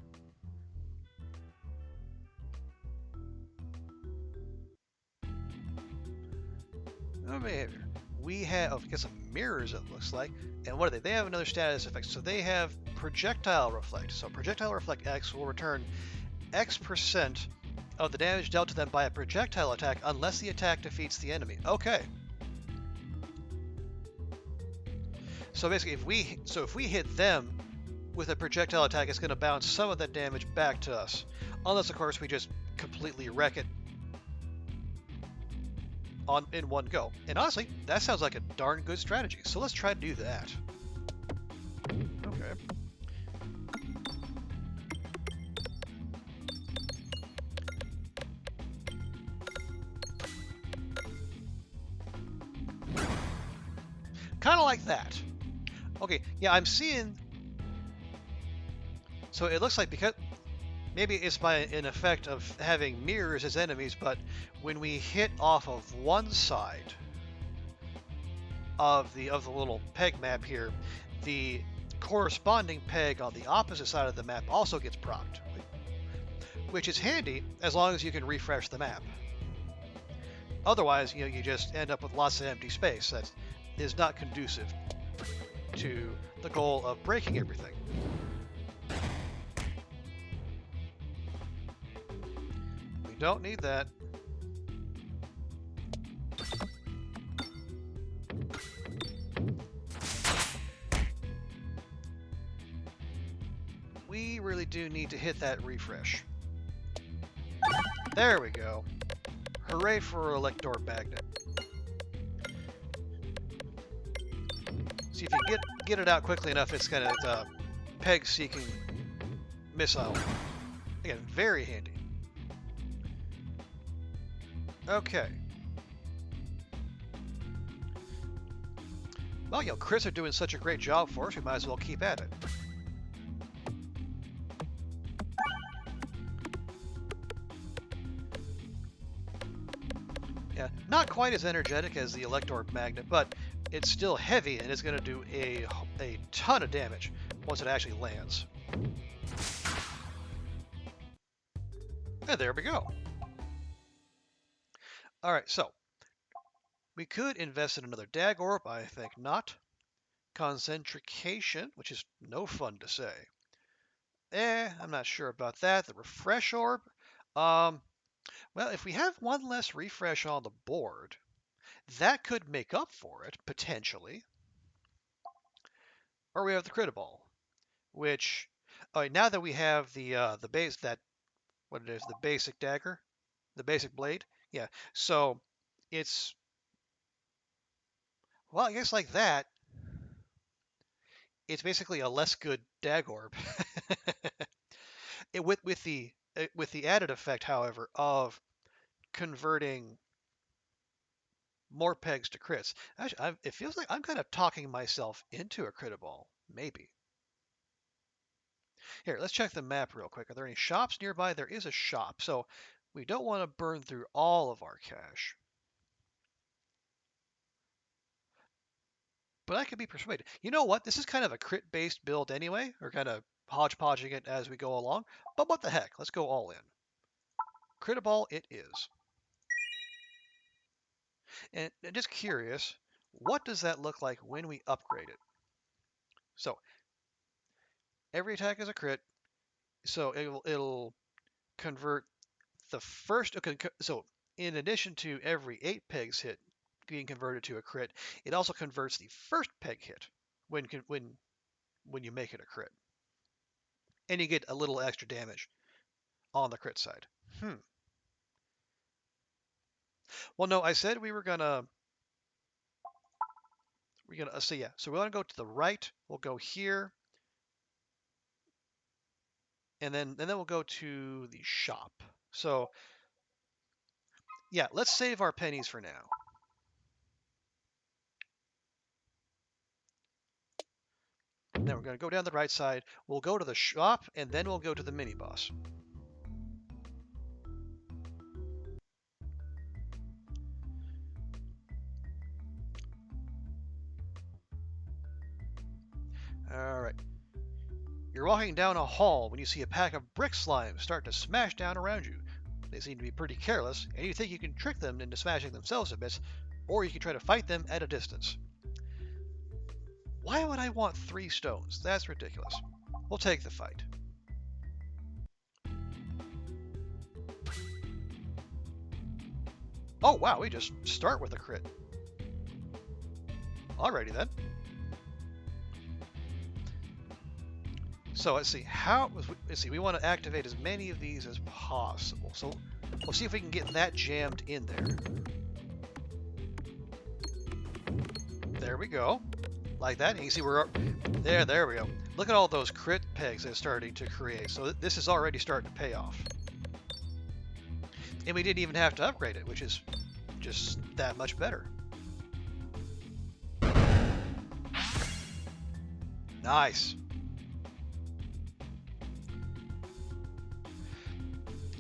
Oh, behavior. We have get some mirrors, it looks like. And what are they? They have another status effect. So they have projectile reflect. So projectile reflect X will return X% of the damage dealt to them by a projectile attack unless the attack defeats the enemy. Okay. So basically, if we hit them with a projectile attack, it's going to bounce some of that damage back to us, unless of course we just completely wreck it in one go. And honestly, that sounds like a darn good strategy. So let's try to do that. Okay. Kind of like that. Okay, yeah, I'm seeing. So it looks like because maybe it's by an effect of having mirrors as enemies, but when we hit off of one side of the little peg map here, the corresponding peg on the opposite side of the map also gets procced, which is handy as long as you can refresh the map. Otherwise, you just end up with lots of empty space. That is not conducive to the goal of breaking everything. We don't need that. We really do need to hit that refresh. There we go. Hooray for Elector Magnet. See if you get it out quickly enough, it's kind of peg-seeking missile. Again, very handy. Okay. Well, crits are doing such a great job for us, we might as well keep at it. Yeah, not quite as energetic as the Elector Magnet, but it's still heavy and it's going to do a ton of damage once it actually lands. And there we go. All right, so we could invest in another Dag Orb. I think not. Concentrication, which is no fun to say. I'm not sure about that. The Refresh Orb. Well, if we have one less refresh on the board, that could make up for it, potentially. Or we have the Crit Ball, which, now that we have the base, what it is, the basic dagger, the basic blade, yeah. So it's, well, I guess like that. it's basically a less good dag orb. With the added effect, however, of converting more pegs to crits. Actually, it feels like I'm kind of talking myself into a crit ball. Maybe. Here, let's check the map real quick. Are there any shops nearby? There is a shop, so we don't want to burn through all of our cash. But I could be persuaded. You know what? This is kind of a crit-based build anyway. We're kind of hodgepodging it as we go along. But what the heck? Let's go all in. Crit ball it is. And just curious, what does that look like when we upgrade it? So every attack is a crit, so it'll convert the first. Okay, so in addition to every 8 pegs hit being converted to a crit, it also converts the first peg hit when you make it a crit, and you get a little extra damage on the crit side. Well, no, I said we're gonna so yeah. So we want to go to the right. We'll go here, and then we'll go to the shop. So yeah, let's save our pennies for now. Then we're going to go down the right side. We'll go to the shop, and then we'll go to the mini boss. All right. You're walking down a hall when you see a pack of brick slimes start to smash down around you. They seem to be pretty careless, and you think you can trick them into smashing themselves a bit, or you can try to fight them at a distance. Why would I want 3 stones? That's ridiculous. We'll take the fight. Oh wow, we just start with a crit. Alrighty then. So let's see we want to activate as many of these as possible. So we'll see if we can get that jammed in there. There we go. Like that. And you see we're there we go. Look at all those crit pegs it's starting to create. So this is already starting to pay off. And we didn't even have to upgrade it, which is just that much better. Nice.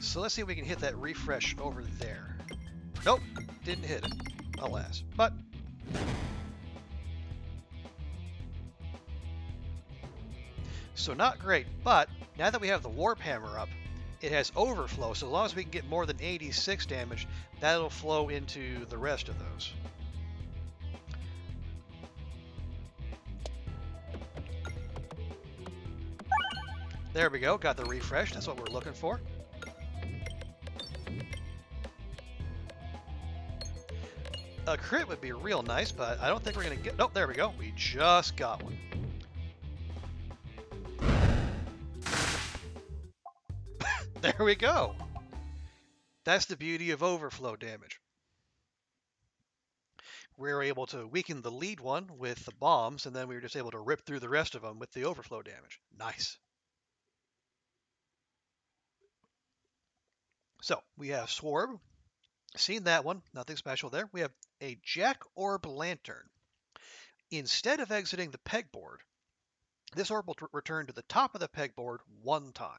So let's see if we can hit that refresh over there. Nope, didn't hit it, alas. But so not great, but now that we have the warp hammer up, it has overflow, so as long as we can get more than 86 damage, that'll flow into the rest of those. There we go, got the refresh, that's what we're looking for. A crit would be real nice, but I don't think we're going to get... Oh, there we go. We just got one. There we go. That's the beauty of overflow damage. We were able to weaken the lead one with the bombs, and then we were just able to rip through the rest of them with the overflow damage. Nice. So, we have Swarb. Seen that one. Nothing special there. We have a Jack Orb Lantern. Instead of exiting the pegboard, this orb will return to the top of the pegboard 1 time.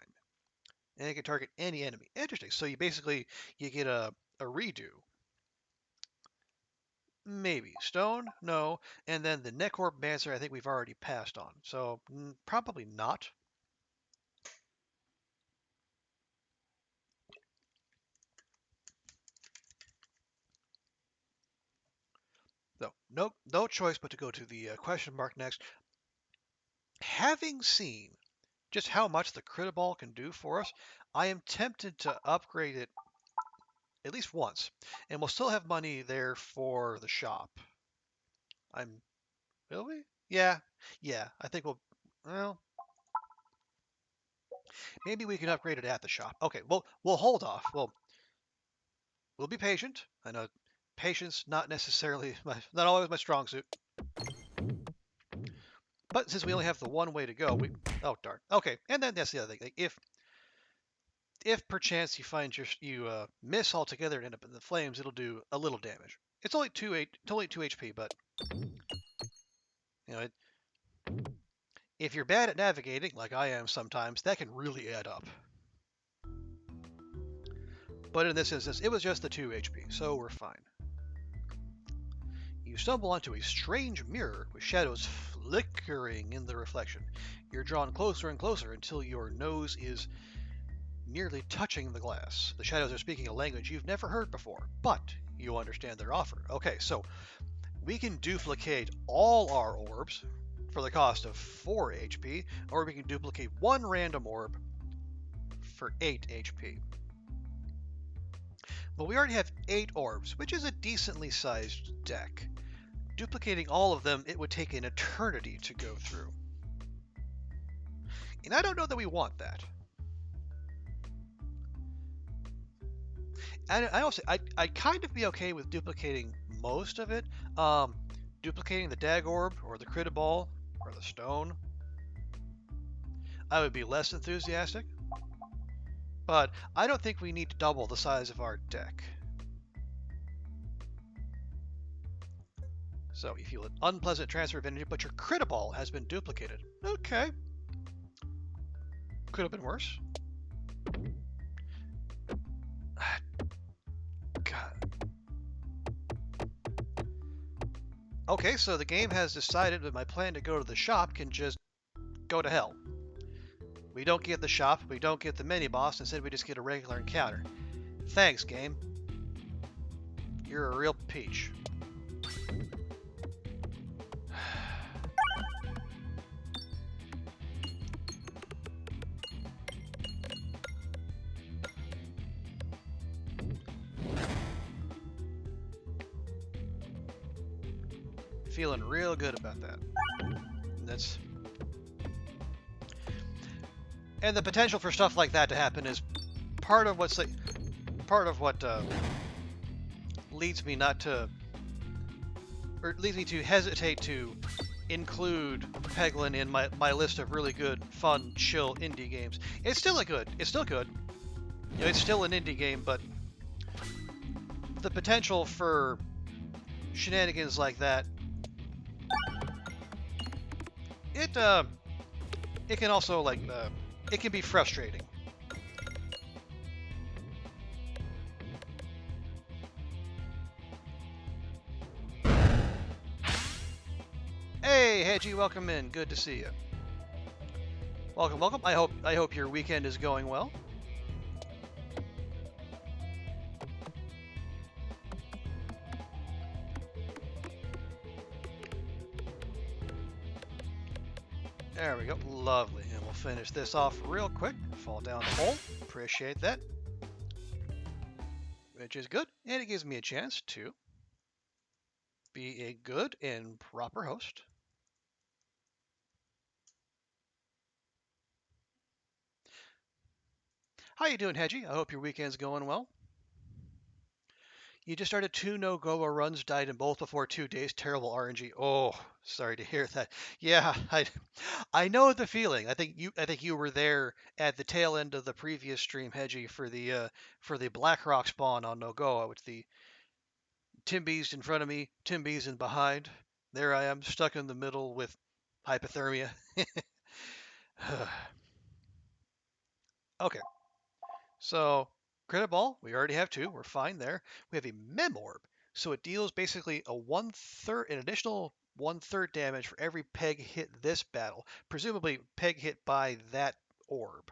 And it can target any enemy. Interesting. So you get a redo. Maybe. Stone? No. And then the Neck Orb Mancer I think we've already passed on. So probably not. So no choice but to go to the question mark next. Having seen just how much the crit ball can do for us, I am tempted to upgrade it at least once, and we'll still have money there for the shop. Will we? Yeah. I think well, maybe we can upgrade it at the shop. Okay, we'll hold off. We'll be patient. I know patience not necessarily not always my strong suit. But since we only have the one way to go, we oh darn. Okay, and then that's the other thing. Like if perchance you find you miss altogether and end up in the flames, it'll do a little damage. It's only it's only 2 HP, but you know, if you're bad at navigating, like I am sometimes, that can really add up. But in this instance, it was just the 2 HP, so we're fine. You stumble onto a strange mirror with shadows flickering in the reflection. You're drawn closer and closer until your nose is nearly touching the glass. The shadows are speaking a language you've never heard before, but you understand their offer. Okay, so we can duplicate all our orbs for the cost of 4 HP, or we can duplicate one random orb for 8 HP. But we already have 8 orbs, which is a decently sized deck. Duplicating all of them, it would take an eternity to go through. And I don't know that we want that. And I'd kind of be okay with duplicating most of it. Duplicating the dag orb or the crit ball or the stone, I would be less enthusiastic. But I don't think we need to double the size of our deck. So you feel an unpleasant transfer of energy, but your crit ball has been duplicated. Okay. Could have been worse. God. Okay, so the game has decided that my plan to go to the shop can just go to hell. We don't get the shop, we don't get the mini-boss, instead we just get a regular encounter. Thanks, game. You're a real peach. Feeling real good about that. And the potential for stuff like that to happen is part of what leads me leads me to hesitate to include Peglin in my list of really good, fun, chill indie games. It's still good. You know, it's still an indie game, but the potential for shenanigans like that, it can also it can be frustrating. Hey, Hedgie, welcome in. Good to see you. Welcome, welcome. I hope your weekend is going well. There we go. Lovely. And we'll finish this off real quick. Fall down the hole. Appreciate that. Which is good. And it gives me a chance to be a good and proper host. How you doing, Hedgie? I hope your weekend's going well. You just started 2 no-go runs, died in both before 2 days. Terrible RNG. Oh, sorry to hear that. Yeah, I know the feeling. I think you were there at the tail end of the previous stream, Hedgie, for the Blackrock spawn on no-go, with the Timbies in front of me, Timbies in behind. There I am, stuck in the middle with hypothermia. Okay, so credit ball, we already have 2. We're fine there. We have a mem orb, so it deals basically an additional 1/3 damage for every peg hit this battle, presumably peg hit by that orb.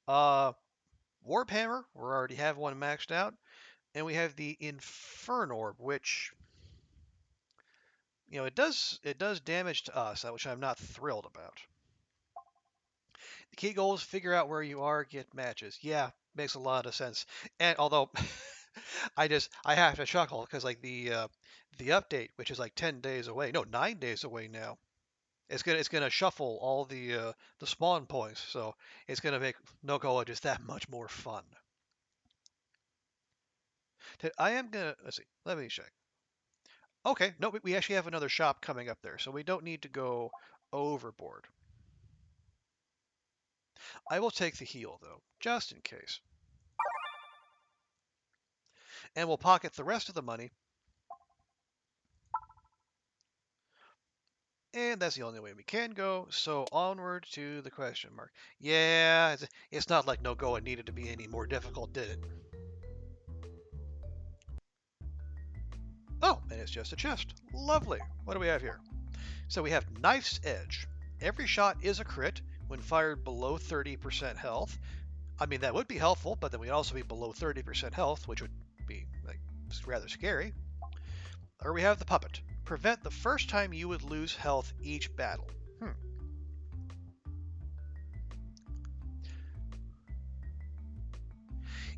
Warp hammer, we already have one maxed out, and we have the Infern orb, which, you know, it does damage to us, which I'm not thrilled about. The key goal is figure out where you are, get matches. Yeah, makes a lot of sense. And although I have to chuckle because like the update, which is like 10 days away, no, 9 days away now, it's gonna shuffle all the spawn points, so it's gonna make no-go just that much more fun. I am gonna, let's see, let me check. Okay, no, we actually have another shop coming up there, so we don't need to go overboard. I will take the heal, though, just in case. And we'll pocket the rest of the money. And that's the only way we can go, so onward to the question mark. Yeah, it's not like Nogoa needed to be any more difficult, did it? Oh, and it's just a chest. Lovely. What do we have here? So we have Knife's Edge. Every shot is a crit when fired below 30% health. I mean, that would be helpful, but then we'd also be below 30% health, which would be like rather scary. Or we have the Puppet. Prevent the first time you would lose health each battle.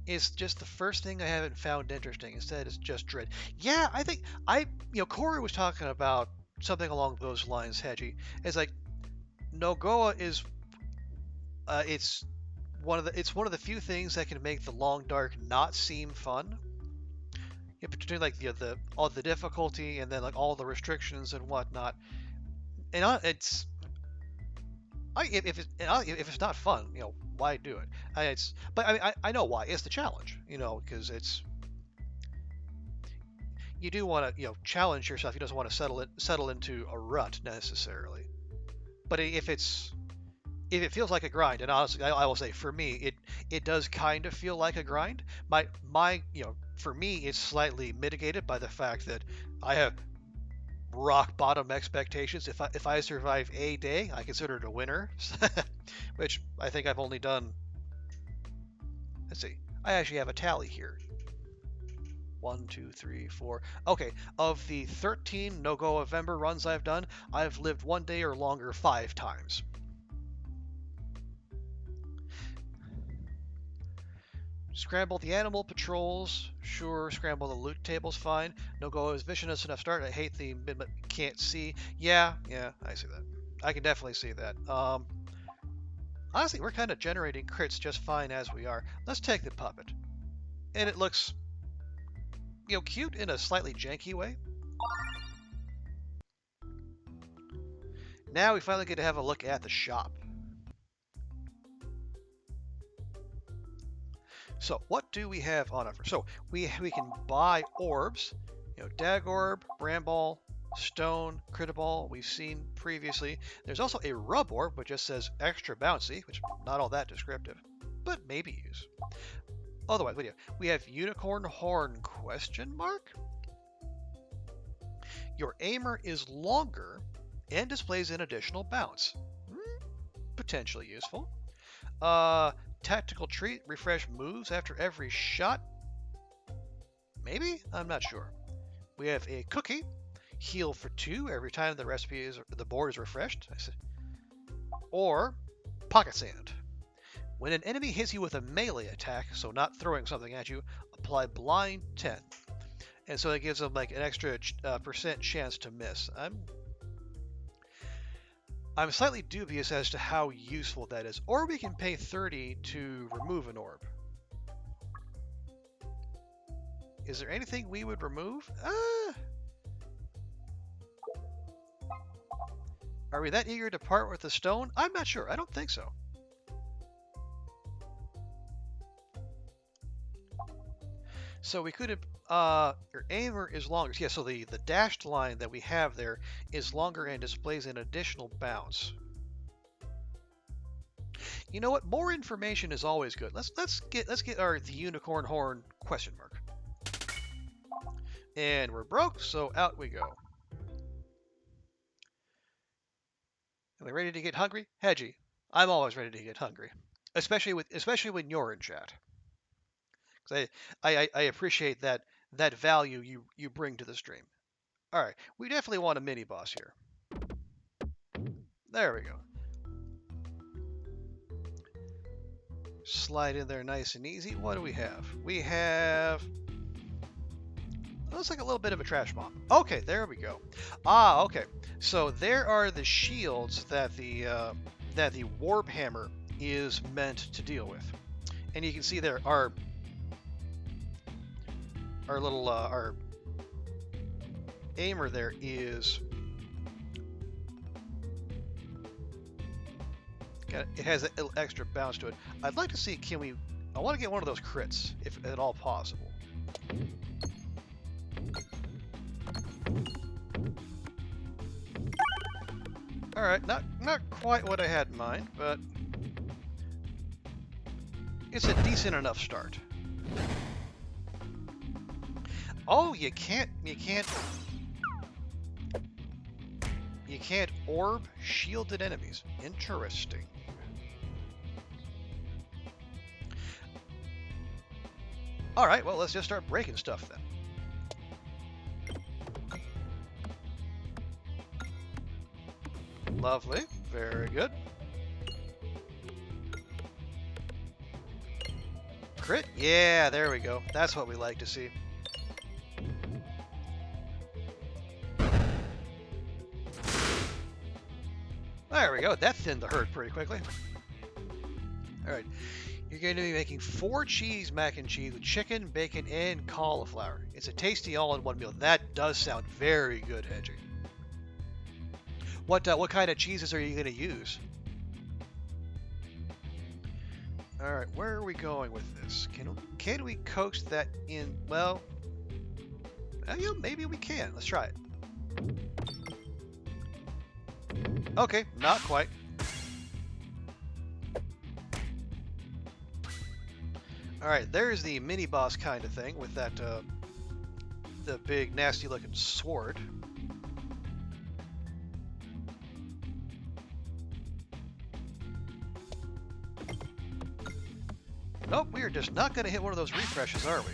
It's just the first thing I haven't found interesting. Instead, it's just dread. Yeah, I think Corey was talking about something along those lines, Hedgie. It's like Nogoa is, it's one of the few things that can make the long dark not seem fun. Between like the all the difficulty and then like all the restrictions and whatnot. And it's if it's not fun, why do it? But I mean, I know why. It's the challenge, because you do want to challenge yourself. You don't want to settle into a rut necessarily. But if it feels like a grind, and honestly, I will say for me, it does kind of feel like a grind. My for me, it's slightly mitigated by the fact that I have rock bottom expectations. If I survive a day, I consider it a winner, which I think I've only done. Let's see. I actually have a tally here. 1, 2, 3, 4. Okay, of the 13 No-Go November runs I've done, I've lived 1 day or longer 5 times. Scramble the animal patrols. Sure, scramble the loot tables, fine. No-Go is vicious enough start. I hate the can't see. Yeah, I see that. I can definitely see that. Honestly, we're kind of generating crits just fine as we are. Let's take the puppet. And it looks, cute in a slightly janky way. Now we finally get to have a look at the shop. So what do we have on offer? So we can buy orbs, Dag Orb, Bramball, Stone, Critaball, we've seen previously. There's also a Rub Orb, which just says extra bouncy, which not all that descriptive, but maybe use. Otherwise, we have Unicorn Horn ? Your aimer is longer and displays an additional bounce. Potentially useful. Tactical treat, refresh moves after every shot. Maybe? I'm not sure. We have a cookie, heal for 2 every time the board is refreshed. Or pocket sand. When an enemy hits you with a melee attack, so not throwing something at you, apply blind 10. And so it gives them like an extra % chance to miss. I'm slightly dubious as to how useful that is. Or we can pay 30 to remove an orb. Is there anything we would remove? Are we that eager to part with the stone? I'm not sure. I don't think so. So we could have, your aimer is longer. Yeah, so the dashed line that we have there is longer and displays an additional bounce. You know what? More information is always good. Let's get the Unicorn Horn ? And we're broke, so out we go. Are we ready to get hungry? Hedgie, I'm always ready to get hungry, especially when you're in chat. Because I appreciate that value you bring to the stream. All right, we definitely want a mini boss here. There we go. Slide in there nice and easy. What do we have? We have, looks like a little bit of a trash bomb. Okay, there we go. Okay. So there are the shields that the warp hammer is meant to deal with, and you can see there our little aimer there is... It has a little extra bounce to it. I'd like to see, can we... I want to get one of those crits, if at all possible. Alright, not quite what I had in mind, but... it's a decent enough start. Oh, you can't orb shielded enemies. Interesting. Alright, well, let's just start breaking stuff then. Lovely. Very good. Crit? Yeah, there we go. That's what we like to see. There we go. That thinned the herd pretty quickly. Alright. You're going to be making 4 cheese mac and cheese with chicken, bacon, and cauliflower. It's a tasty all-in-one meal. That does sound very good, Hedgie. What kind of cheeses are you going to use? Alright, where are we going with this? Can we coax that in? Well, yeah, maybe we can. Let's try it. Okay, not quite. Alright, there's the mini-boss kind of thing with that, the big, nasty-looking sword. Nope, we are just not going to hit one of those refreshes, are we?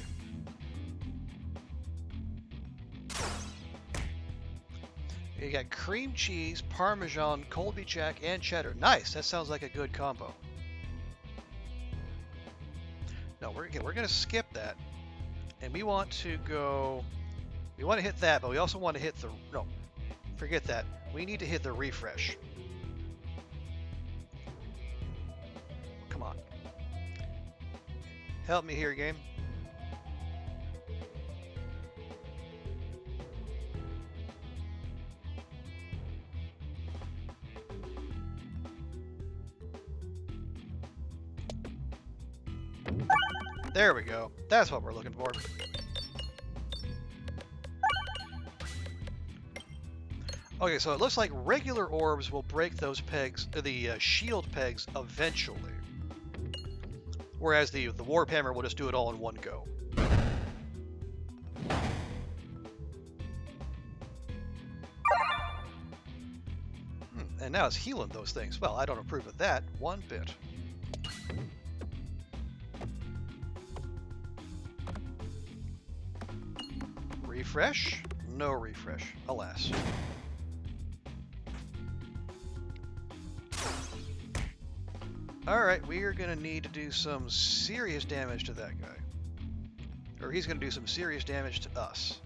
You got cream cheese, Parmesan, Colby Jack, and cheddar. Nice, that sounds like a good combo. No, we're going to skip that. And we want to go... we want to hit that, but we also want to hit the... no, forget that. We need to hit the refresh. Come on. Help me here, game. There we go. That's what we're looking for. Okay, so it looks like regular orbs will break those pegs, the shield pegs, eventually. Whereas the warp hammer will just do it all in one go. And now it's healing those things. Well, I don't approve of that one bit. Refresh? No refresh, alas. Alright, we are going to need to do some serious damage to that guy. Or he's going to do some serious damage to us.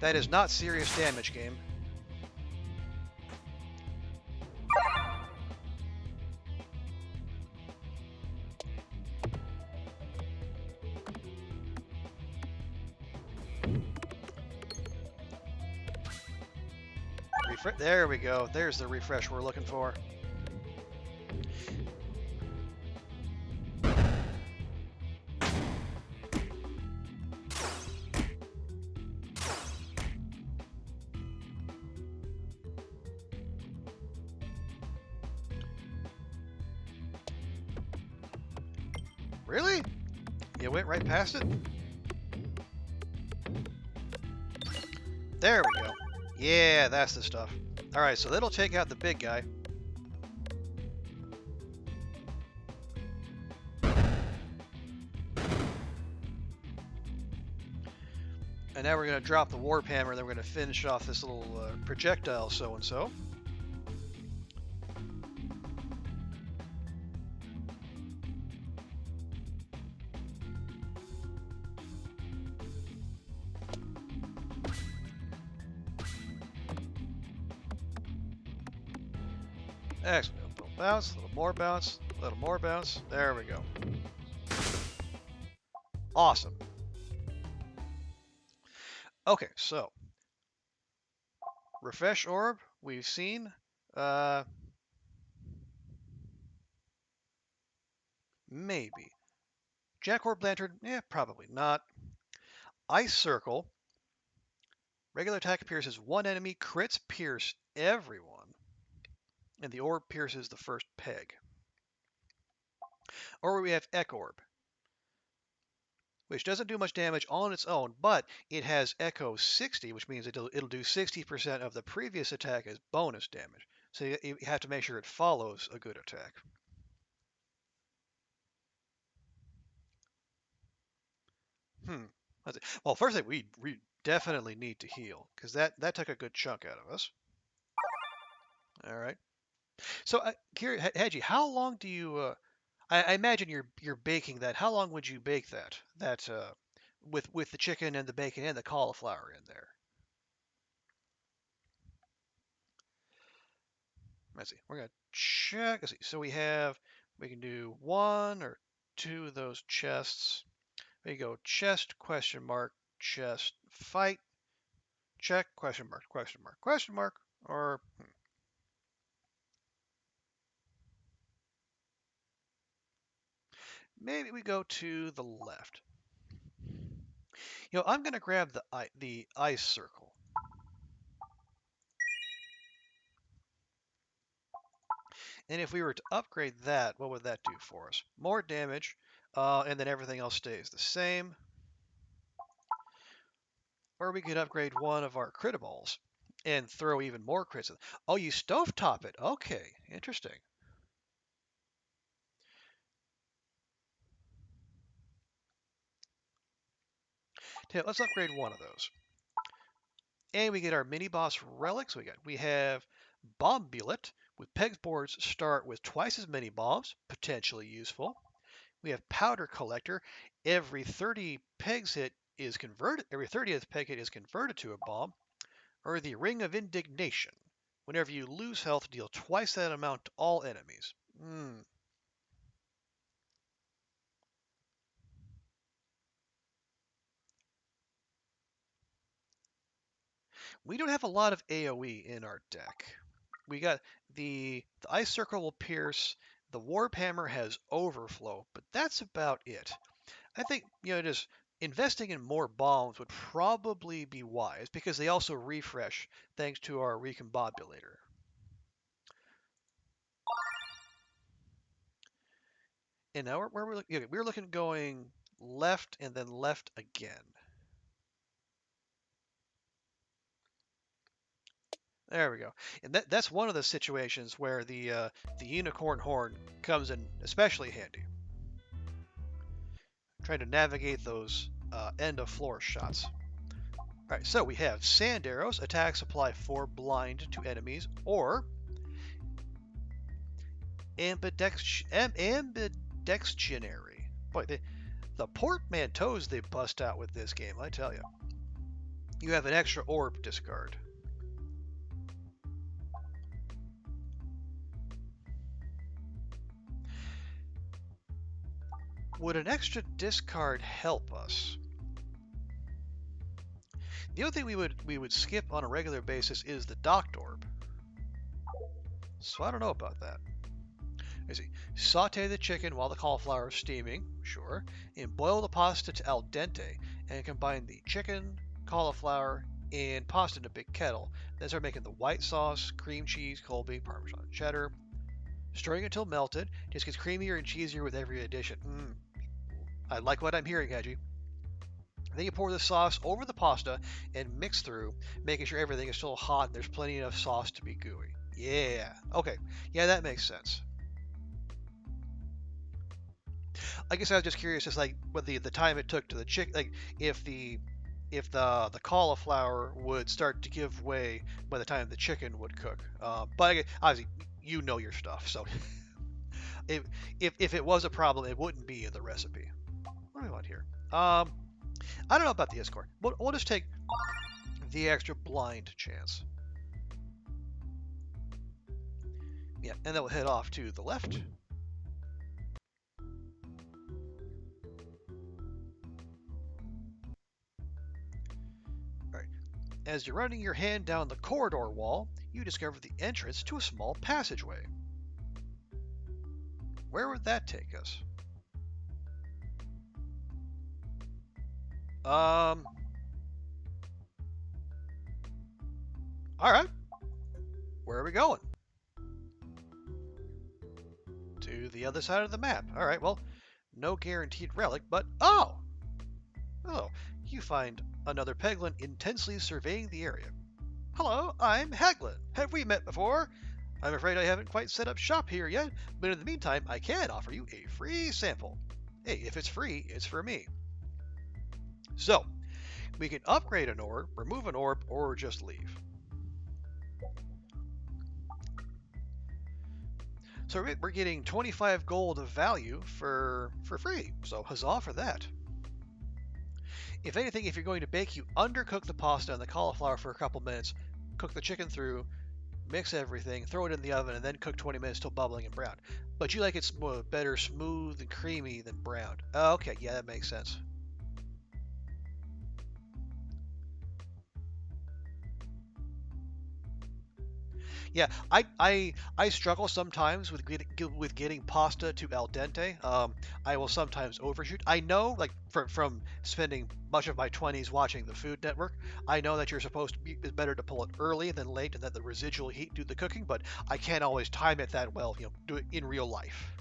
That is not serious damage, game. There we go. There's the refresh we're looking for. Really? You went right past it? There we go. Yeah, that's the stuff. Alright, so that'll take out the big guy. And now we're going to drop the warp hammer, and then we're going to finish off this little projectile so-and-so. Excellent. A little bounce, a little more bounce, a little more bounce. There we go. Awesome. Okay, so refresh orb we've seen. Maybe. Jack Orb Lantern, probably not. Ice Circle, regular attack pierces one enemy, crits pierce everyone, and the orb pierces the first peg. Or we have Echo Orb, which doesn't do much damage on its own, but it has Echo 60, which means it'll do 60% of the previous attack as bonus damage. So you have to make sure it follows a good attack. Let's see. Well, first thing, we definitely need to heal, because that took a good chunk out of us. All right. So, Hedgie, how long do you? I imagine you're baking that. How long would you bake that? With the chicken and the bacon and the cauliflower in there. Let's see. We're gonna check. Let's see. So we can do one or two of those chests. There you go. Chest question mark chest fight check question mark question mark question mark or maybe we go to the left. I'm gonna grab the ice circle. And if we were to upgrade that, what would that do for us? More damage, and then everything else stays the same. Or we could upgrade one of our critiballs and throw even more crits. Oh, you stovetop it. Okay, interesting. Okay, let's upgrade one of those. And we get our mini boss relics. We have bomb bullet with peg boards start with twice as many bombs, potentially useful. We have powder collector. Every 30 pegs hit is converted. Every 30th peg hit is converted to a bomb. Or the ring of indignation. Whenever you lose health, deal twice that amount to all enemies. We don't have a lot of AoE in our deck. We got the ice circle will pierce. The warp hammer has overflow, but that's about it. I think just investing in more bombs would probably be wise because they also refresh thanks to our recombobulator. And now we're looking going left and then left again. There we go. And that's one of the situations where the unicorn horn comes in especially handy. Trying to navigate those end of floor shots. All right, so we have sand arrows. Attacks apply 4 blind to enemies, or ambidextionary. Boy, the portmanteaus they bust out with this game, I tell you. You have an extra orb discard. Would an extra discard help us? The other thing we would skip on a regular basis is the docked orb. So I don't know about that. Let's see. Saute the chicken while the cauliflower is steaming, sure, and boil the pasta to al dente, and combine the chicken, cauliflower, and pasta in a big kettle. Then start making the white sauce, cream cheese, Colby, Parmesan, cheddar, stirring until melted. Just gets creamier and cheesier with every addition. I like what I'm hearing, Hedgie. Then you pour the sauce over the pasta and mix through, making sure everything is still hot and there's plenty enough sauce to be gooey. Yeah. Okay. Yeah, that makes sense. I guess I was just curious, just like what the time it took to the chick, like if the cauliflower would start to give way by the time the chicken would cook. But obviously, you know your stuff, so if if it was a problem, it wouldn't be in the recipe. What do we want here? I don't know about the escort. We'll just take the extra blind chance. Yeah, and then we'll head off to the left. As you're running your hand down the corridor wall, you discover the entrance to a small passageway. Where would that take us? Alright. Where are we going? To the other side of the map. Alright, well, no guaranteed relic, but oh! Oh, you find another Peglin intensely surveying the area. Hello, I'm Peglin. Have we met before? I'm afraid I haven't quite set up shop here yet, but in the meantime, I can offer you a free sample. Hey, if it's free, it's for me. So, we can upgrade an orb, remove an orb, or just leave. So we're getting 25 gold of value for free, so huzzah for that. If anything, if you're going to bake, you undercook the pasta and the cauliflower for a couple minutes, cook the chicken through, mix everything, throw it in the oven, and then cook 20 minutes till bubbling and brown. But you like it better smooth and creamy than brown. Okay, yeah, that makes sense. Yeah, I struggle sometimes with getting pasta to al dente. I will sometimes overshoot. I know, like from spending much of my 20s watching the Food Network, I know that you're supposed to be it's better to pull it early than late, and that the residual heat do the cooking. But I can't always time it that well. Do it in real life.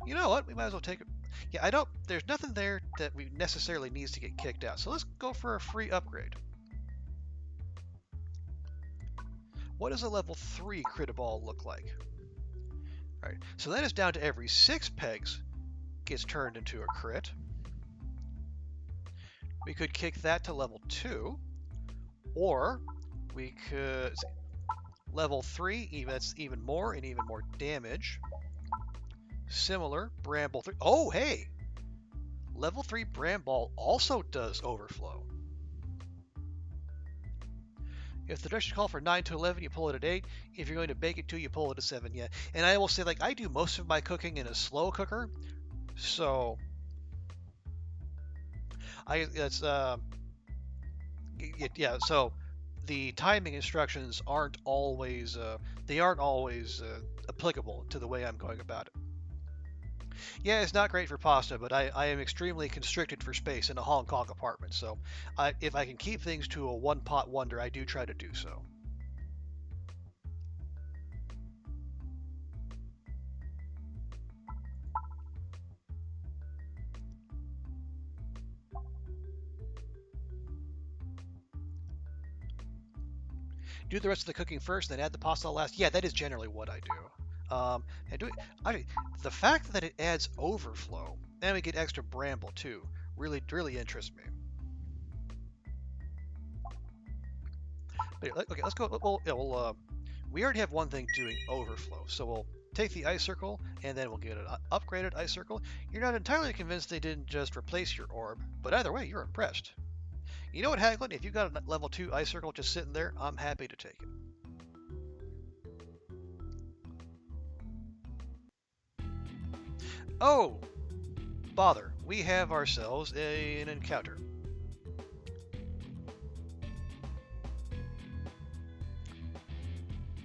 You know what? We might as well take it. Yeah, I don't. There's nothing there that we necessarily needs to get kicked out. So let's go for a free upgrade. What does a level 3 crit ball look like? All right, so that is down to every 6 pegs gets turned into a crit. We could kick that to level 2, or we could level 3, that's even more and even more damage. Similar, Bramble 3. Oh, hey! Level 3 Bramble also does overflow. If the directions call for 9 to 11, you pull it at 8. If you're going to bake it 2, you pull it at 7. Yeah, and I will say, like, I do most of my cooking in a slow cooker, so yeah. So the timing instructions aren't always applicable to the way I'm going about it. Yeah, it's not great for pasta, but I am extremely constricted for space in a Hong Kong apartment, so if I can keep things to a one-pot wonder, I do try to do so. Do the rest of the cooking first, then add the pasta last. Yeah, that is generally what I do. The fact that it adds overflow, and we get extra bramble too, really interests me. But okay, let's go. We already have one thing doing overflow, so we'll take the ice circle, and then we'll get an upgraded ice circle. You're not entirely convinced they didn't just replace your orb, but either way, you're impressed. You know what, Haglin? If you got a level 2 ice circle just sitting there, I'm happy to take it. Oh, bother. We have ourselves an encounter.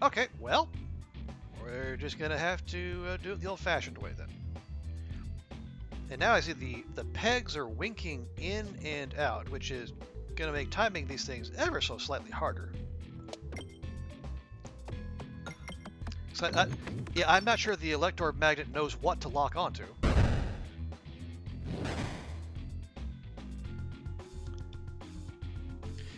Okay, well, we're just going to have to do it the old-fashioned way then. And now I see the pegs are winking in and out, which is going to make timing these things ever so slightly harder. So yeah, I'm not sure the Elector Magnet knows what to lock onto.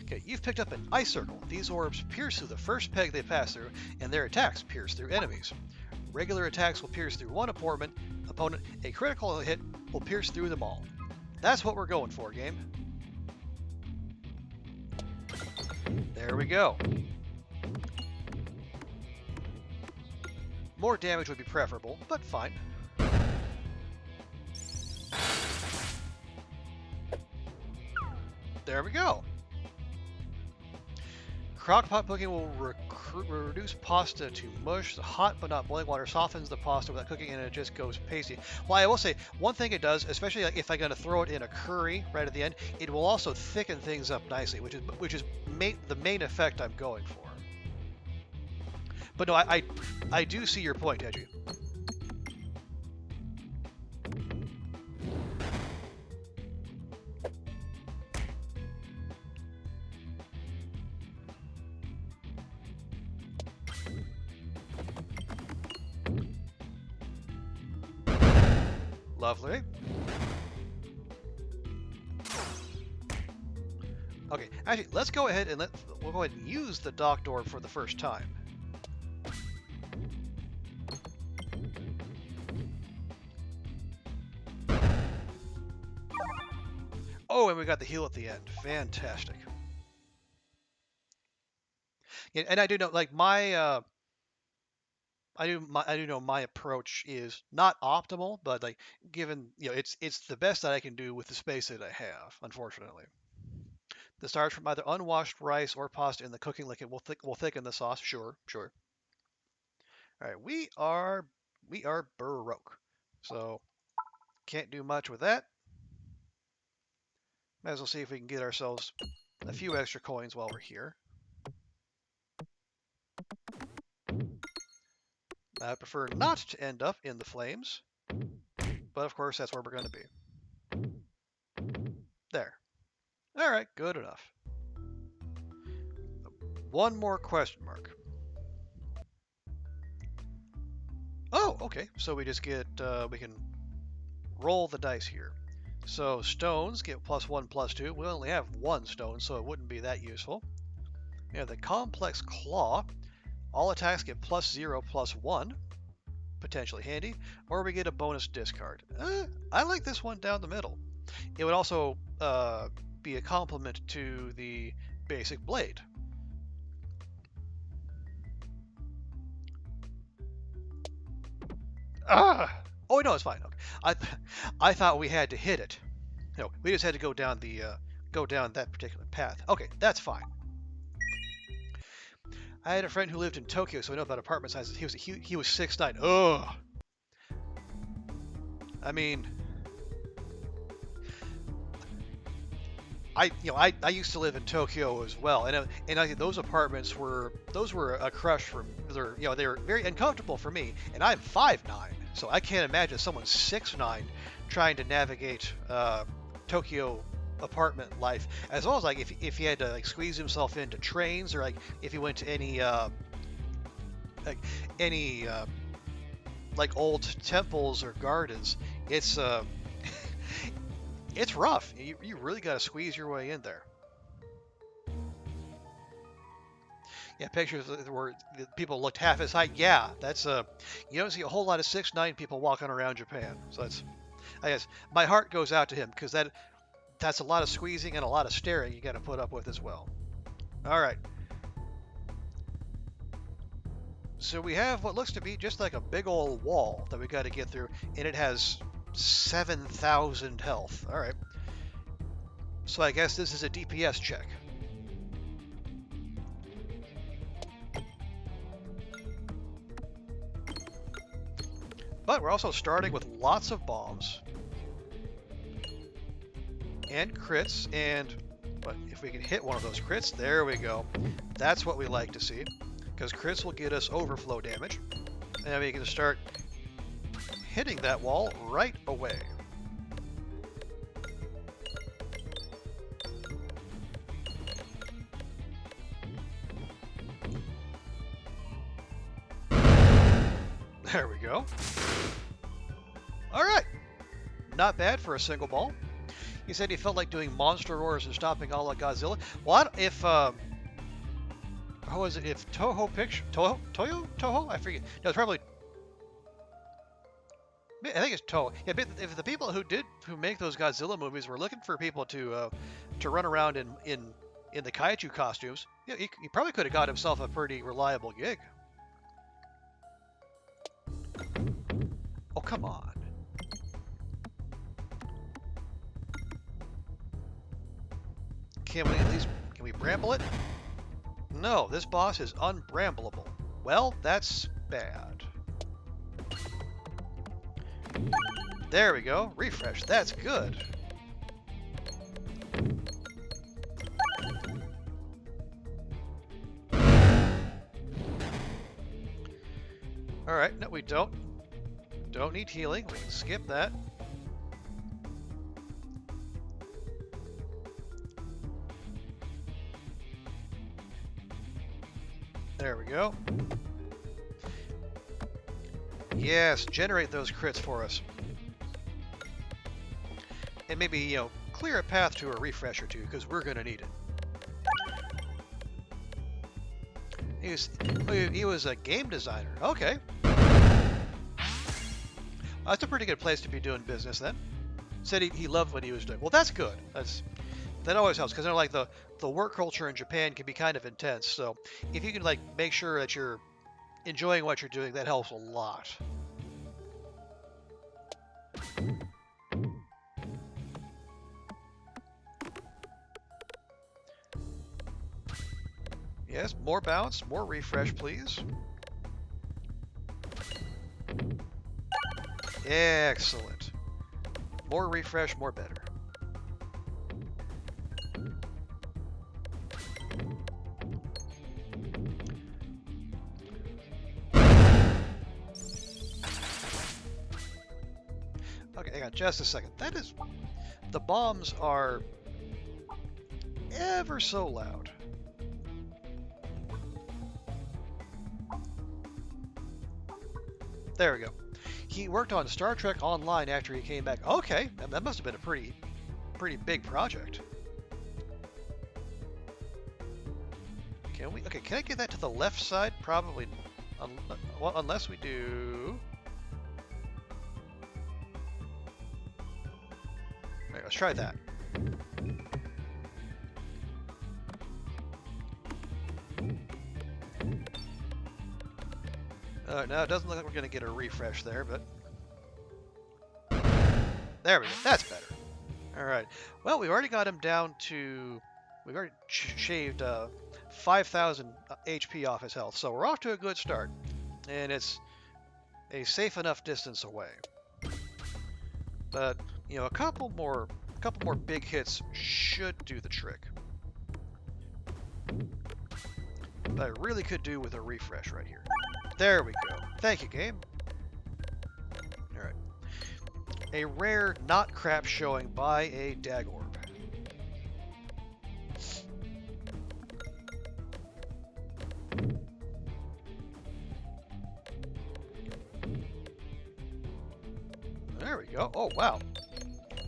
Okay, you've picked up an ice circle. These orbs pierce through the first peg they pass through, and their attacks pierce through enemies. Regular attacks will pierce through one opponent. A critical hit will pierce through them all. That's what we're going for, game. There we go. More damage would be preferable, but fine. There we go. Crockpot cooking will reduce pasta to mush. The hot but not boiling water softens the pasta without cooking, and it just goes pasty. Well, I will say one thing it does, especially like if I'm going to throw it in a curry right at the end, it will also thicken things up nicely, which is the main effect I'm going for. But no, I do see your point, Edgy. Lovely. Okay, actually, let's go ahead and we'll go ahead and use the dock door for the first time. Oh, and we got the heal at the end. Fantastic. Yeah, and I do know, like I do know my approach is not optimal, but like given it's the best that I can do with the space that I have, unfortunately. The starch from either unwashed rice or pasta in the cooking liquid will thicken the sauce. Sure, sure. All right, we are Baroque, so can't do much with that. Might as well see if we can get ourselves a few extra coins while we're here. I prefer not to end up in the flames, but of course that's where we're going to be. There. All right, good enough. One more question mark. Oh, okay. So we just get, we can roll the dice here. So stones get +1, +2. We only have one stone, so it wouldn't be that useful. We have the complex claw. All attacks get +0, +1. Potentially handy. Or we get a bonus discard. I like this one down the middle. It would also be a complement to the basic blade. Oh no, it's fine. Okay. I thought we had to hit it. No, we just had to go down that particular path. Okay, that's fine. I had a friend who lived in Tokyo, so I know about apartment sizes. He was 6'9". Ugh. I mean, I used to live in Tokyo as well, and I think those apartments were a crush for they were very uncomfortable for me, and I'm 5'9", so I can't imagine someone 6'9" trying to navigate Tokyo apartment life, as well as like if he had to like squeeze himself into trains, or like if he went to any like old temples or gardens. It's it's rough. You really got to squeeze your way in there. Yeah, pictures where people looked half his height. Yeah, that's you don't see a whole lot of 6'9" people walking around Japan. So that's, I guess, my heart goes out to him, because that's a lot of squeezing and a lot of staring you got to put up with as well. All right. So we have what looks to be just like a big old wall that we got to get through, and it has 7,000 health. All right. So I guess this is a DPS check. But we're also starting with lots of bombs and crits, but if we can hit one of those crits, there we go. That's what we like to see, because crits will get us overflow damage, and we can start hitting that wall right away. There we go. All right. Not bad for a single ball. He said he felt like doing monster roars and stopping all of Godzilla. Well, if how was it? If Toho I forget. No, it's probably. I think it's Toho. Yeah, if the people who make those Godzilla movies were looking for people to run around in the kaiju costumes, yeah, he probably could have got himself a pretty reliable gig. Oh, come on. Can we bramble it? no, this boss is unbrambleable. Well, that's bad. There we go. Refresh. That's good. Alright, no, we don't. Don't need healing. We can skip that. There we go. Yes, generate those crits for us. And maybe, you know, clear a path to a refresh or two, because we're going to need it. He was a game designer. Okay. That's a pretty good place to be doing business then. Said he loved what he was doing. Well, that's good. That always helps, because like the work culture in Japan can be kind of intense. So if you can like make sure that you're enjoying what you're doing, that helps a lot. Yes, more bounce, more refresh, please. Excellent. More refresh, more better. Okay, hang on just a second. That is... The bombs are ever so loud. There we go. He worked on Star Trek Online after he came back. Okay, that must have been a pretty big project. Can we? Okay, can I get that to the left side? Probably, unless we do. All right, let's try that. No, it doesn't look like we're going to get a refresh there, but... There we go. That's better. All right. Well, we already got him down to... We've already shaved 5,000 HP off his health, so we're off to a good start. And it's a safe enough distance away. But, you know, a couple more big hits should do the trick. But I really could do with a refresh right here. There we go. Thank you, game. Alright. A rare not crap showing by a dag orb. There we go. Oh, wow.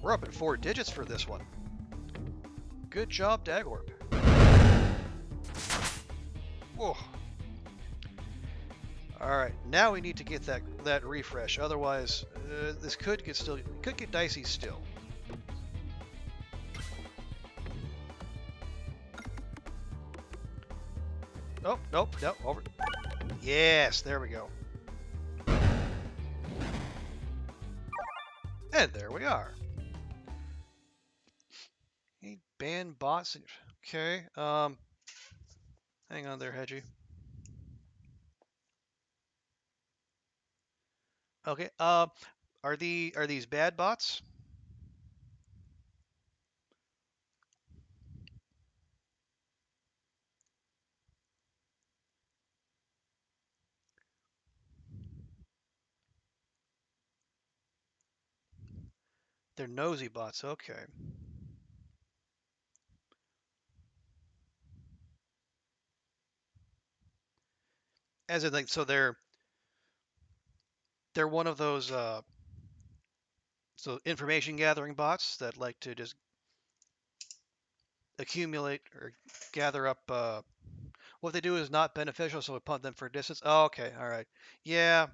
We're up in 4 digits for this one. Good job, dag orb. Whoa. All right, now we need to get that refresh. Otherwise, this could get dicey still. Oh, nope, over. Yes, there we go. And there we are. He banned bots. Okay. Hang on there, Hedgie. Okay. Are these bad bots? They're nosy bots. Okay. As in, like, so they're one of those so information gathering bots that like to just accumulate or gather up what they do is not beneficial, so we punt them for distance. Oh, okay, all right. Yeah.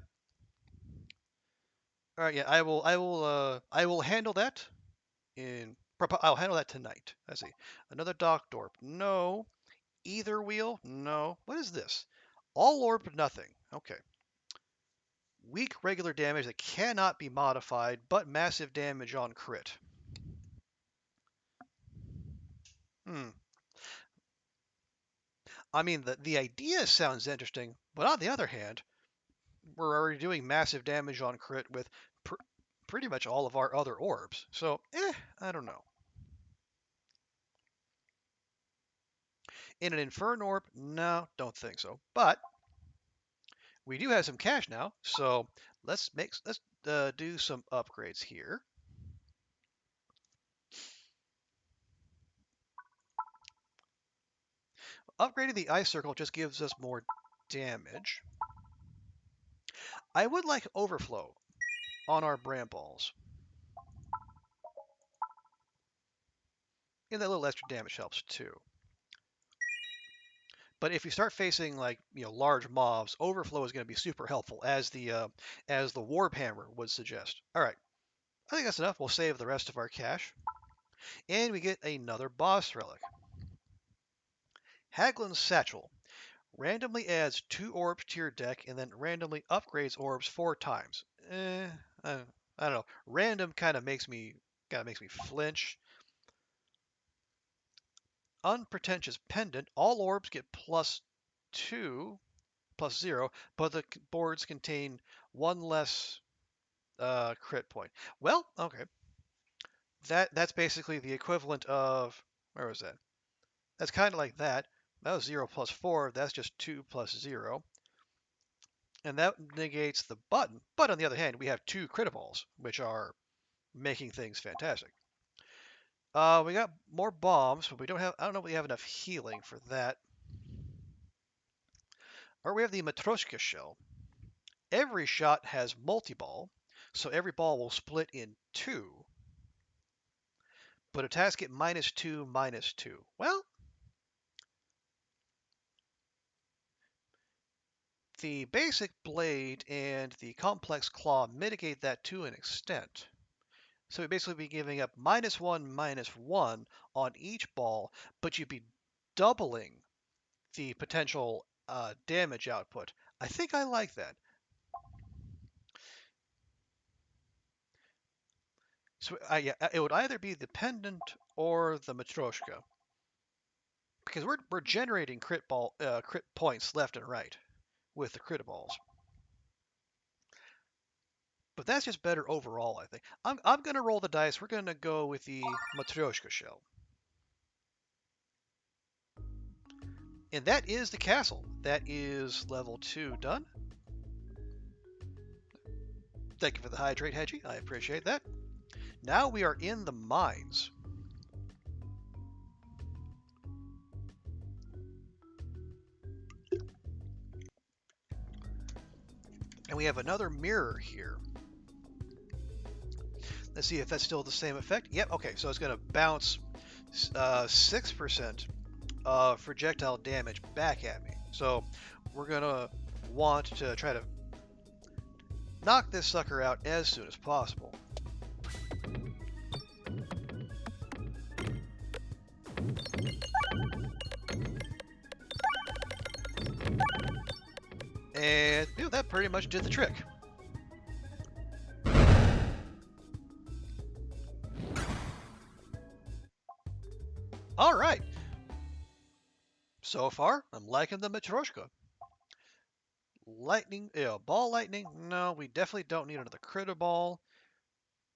All right, yeah, I will handle that I'll handle that tonight. Let's see. Another dock dorp. No. Either wheel? No. What is this? All orb, nothing. Okay. Weak regular damage that cannot be modified, but massive damage on crit. Hmm. I mean, the idea sounds interesting, but on the other hand, we're already doing massive damage on crit with pr pretty much all of our other orbs. So, I don't know. In an Inferno orb, no, don't think so. But we do have some cash now, so let's do some upgrades here. Upgrading the ice circle just gives us more damage. I would like overflow on our brand balls. And that little extra damage helps too. But if you start facing like large mobs, overflow is going to be super helpful, as the warp hammer would suggest. All right, I think that's enough. We'll save the rest of our cash, and we get another boss relic. Haglin's Satchel randomly adds 2 orbs to your deck, and then randomly upgrades orbs 4 times. I don't know. Random kind of makes me flinch. Unpretentious Pendant. All orbs get +2, +0, but the boards contain one less crit point. Well, okay. That's basically the equivalent of, where was that? That's kind of like that. That was 0 + 4. That's just 2 + 0. And that negates the button. But on the other hand, we have 2 critiballs, which are making things fantastic. We got more bombs, but I don't know if we have enough healing for that. Or we have the Matryoshka shell. Every shot has multi-ball, so every ball will split in 2. But attacks get -2, -2. Well, the basic blade and the complex claw mitigate that to an extent. So we'd basically be giving up -1, -1 on each ball, but you'd be doubling the potential damage output. I think I like that. So yeah, it would either be the pendant or the Matryoshka, because we're generating crit points left and right with the crit balls. But that's just better overall, I think. I'm gonna roll the dice. We're gonna go with the Matryoshka shell. And that is the castle. That is level 2 done. Thank you for the hydrate, Hedgie. I appreciate that. Now we are in the mines. And we have another mirror here. Let's see if that's still the same effect. Yep, okay, so it's going to bounce 6% of projectile damage back at me. So we're going to want to try to knock this sucker out as soon as possible. And that pretty much did the trick. All right. So far, I'm liking the Matryoshka. Lightning, ball lightning. No, we definitely don't need another critter ball.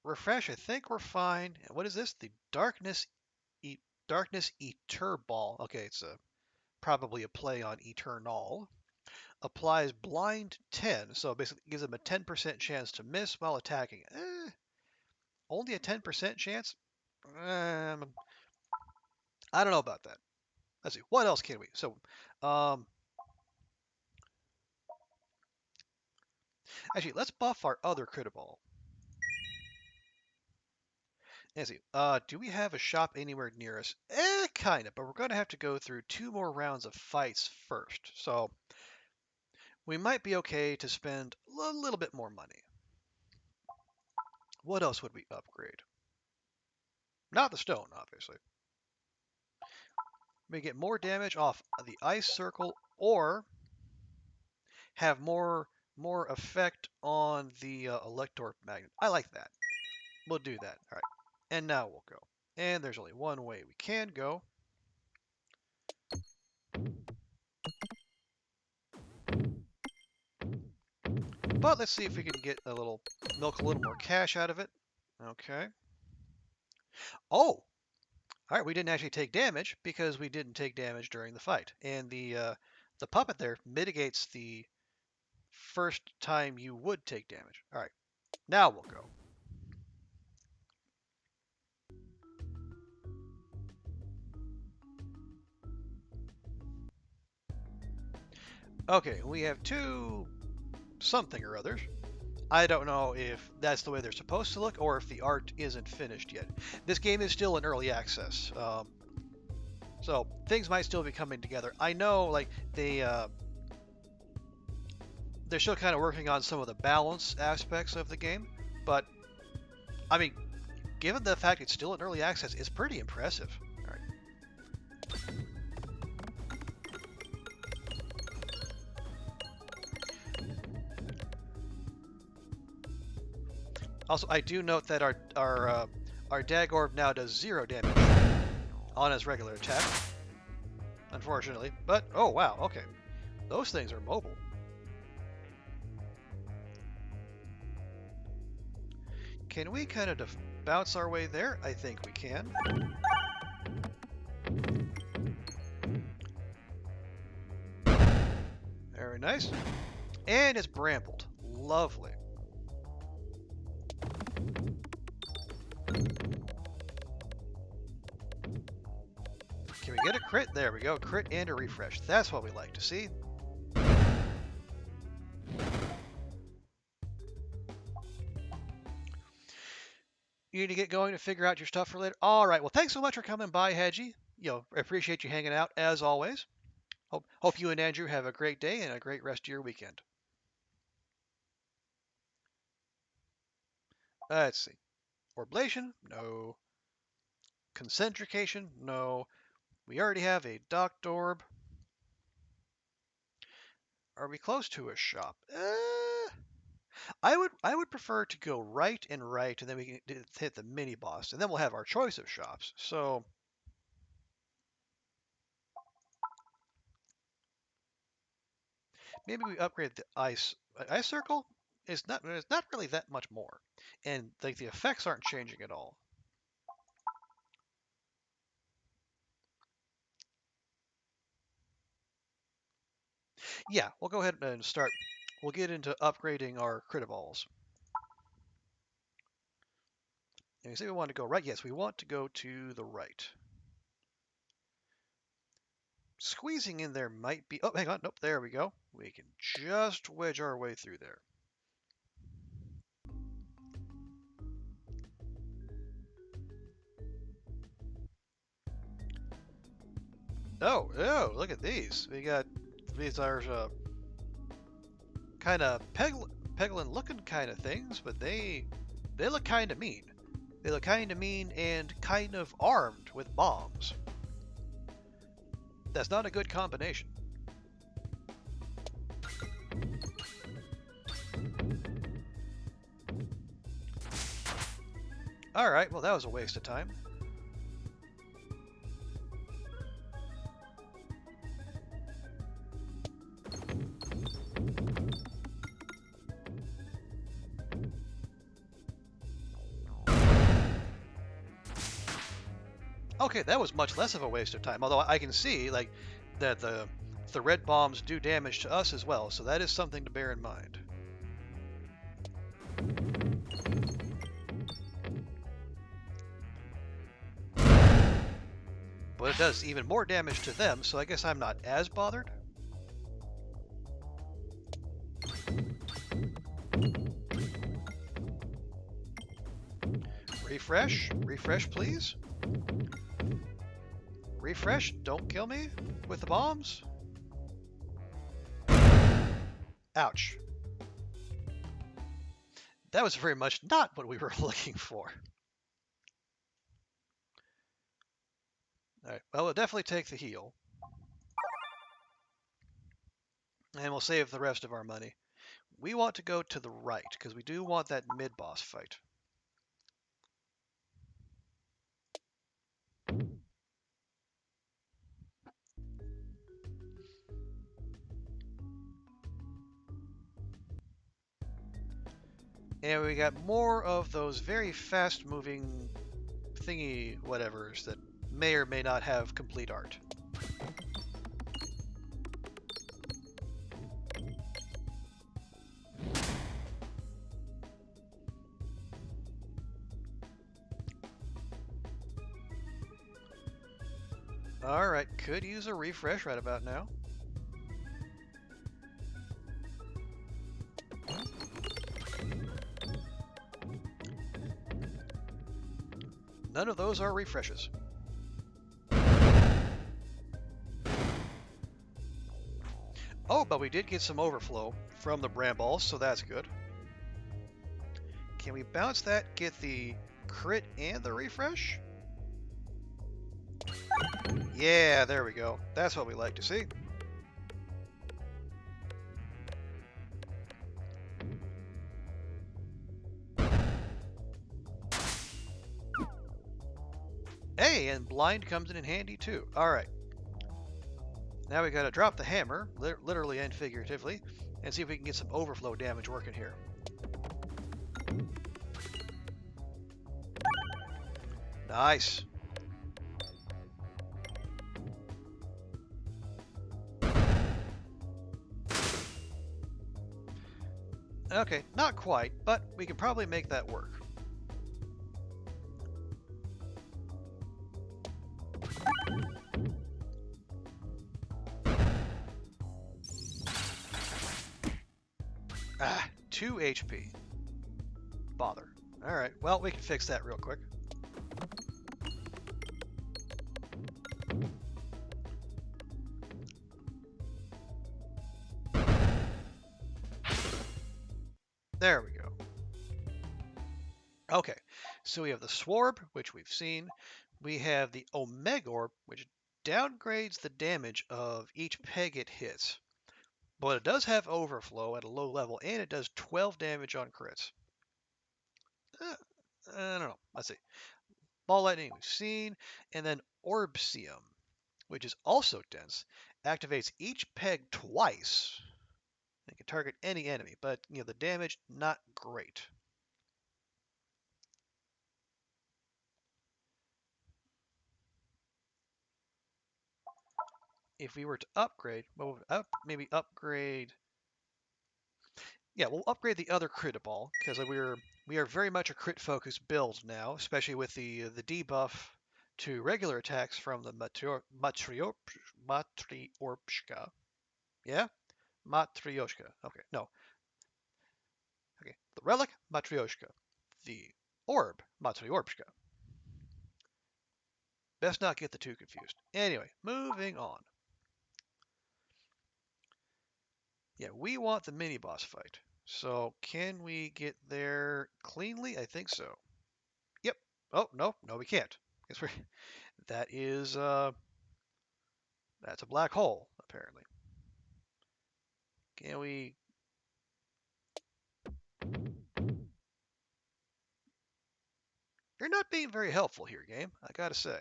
Refresh, I think we're fine. And what is this? The darkness eter ball. Okay, it's probably a play on eternal. Applies blind 10, so basically gives him a 10% chance to miss while attacking. Only a 10% chance? I don't know about that. Let's see. What else can we? So, actually, let's buff our other critter ball. Let's see. Do we have a shop anywhere near us? Kind of, but we're going to have to go through 2 more rounds of fights first. So, we might be okay to spend a little bit more money. What else would we upgrade? Not the stone, obviously. We get more damage off the ice circle, or have more effect on the elector magnet. I like that. We'll do that. All right. And now we'll go. And there's only one way we can go. But let's see if we can get a little milk a little more cash out of it. Okay. Oh, all right. We didn't actually take damage because we didn't take damage during the fight, and the puppet there mitigates the first time you would take damage. All right. Now we'll go. Okay, we have two something or others. I don't know if that's the way they're supposed to look or if the art isn't finished yet. This game is still in early access, so things might still be coming together. I know, like they're still kind of working on some of the balance aspects of the game, but I mean, given the fact it's still in early access, it's pretty impressive. All right. Also, I do note that our Dag Orb now does 0 damage on his regular attack, unfortunately. But oh wow, okay, those things are mobile. Can we kind of bounce our way there? I think we can. Very nice. And it's brambled. Lovely. Can we get a crit? There we go. Crit and a refresh. That's what we like to see. You need to get going to figure out your stuff for later. All right. Well, thanks so much for coming by, Hedgie. I appreciate you hanging out as always. Hope you and Andrew have a great day and a great rest of your weekend. Let's see. Orblation? No. Concentrication? No. We already have a docked orb. Are we close to a shop? I would prefer to go right, and then we can hit the mini boss, and then we'll have our choice of shops. So maybe we upgrade the ice circle. It's not really that much more, and like the effects aren't changing at all. Yeah, we'll go ahead and start. We'll get into upgrading our critiballs. And we say we want to go right. Yes, we want to go to the right. Squeezing in there might be... Oh, hang on. Nope, there we go. We can just wedge our way through there. Oh, look at these. We got... These are kind of Peglin looking kind of things, but they look kind of mean. They look kind of mean and kind of armed with bombs. That's not a good combination. Alright, well that was a waste of time. Okay, that was much less of a waste of time, although I can see like that the red bombs do damage to us as well, so that is something to bear in mind. But it does even more damage to them, so I guess I'm not as bothered. Refresh please. Refresh, don't kill me with the bombs. Ouch. That was very much not what we were looking for. Alright, well, we'll definitely take the heal. And we'll save the rest of our money. We want to go to the right, because we do want that mid-boss fight. And we got more of those very fast-moving thingy whatevers that may or may not have complete art. Alright, could use a refresh right about now. None of those are refreshes. Oh, but we did get some overflow from the Bramballs, so that's good. Can we bounce that, get the crit and the refresh? Yeah, there we go. That's what we like to see. Hey, and blind comes in handy too. Alright. Now we gotta drop the hammer, literally and figuratively, and see if we can get some overflow damage working here. Nice. Okay, not quite, but we can probably make that work. Ah, 2 HP. Bother. Alright, well, we can fix that real quick. There we go. Okay, so we have the Swarb, which we've seen. We have the Omega Orb, which downgrades the damage of each peg it hits. But it does have overflow at a low level, and it does 12 damage on crits. I don't know. Let's see. Ball Lightning we've seen, and then Orbsium, which is also dense, activates each peg twice. It can target any enemy, but the damage not great. If we were to upgrade, well, maybe upgrade. Yeah, we'll upgrade the other crit ball because we are very much a crit focused build now, especially with the debuff to regular attacks from the Matryoshka. Yeah, Matryoshka. Okay, no. Okay, the relic Matryoshka, the orb Matryoshka. Best not get the two confused. Anyway, moving on. Yeah, we want the mini boss fight. So can we get there cleanly? I think so. Yep. Oh, no, we can't. Guess we're, that is, that's a black hole, apparently. Can we? You're not being very helpful here, game, I gotta say.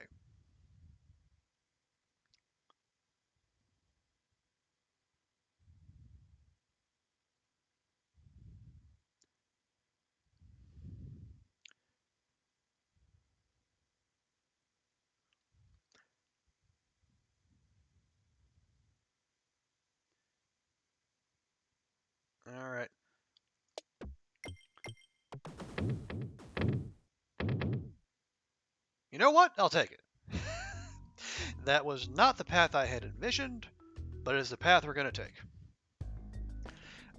All right. You know what? I'll take it. That was not the path I had envisioned, but it is the path we're going to take.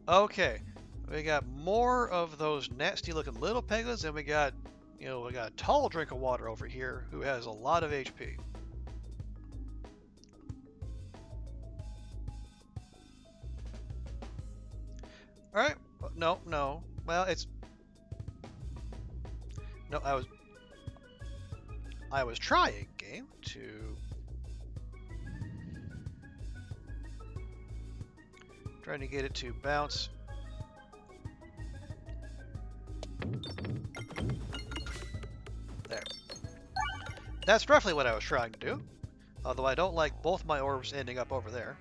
Okay, we got more of those nasty looking little Peglins, and we got a tall drink of water over here who has a lot of HP. All right, no. Well, it's no. I was trying, game, to trying to get it to bounce. There. That's roughly what I was trying to do. Although I don't like both my orbs ending up over there.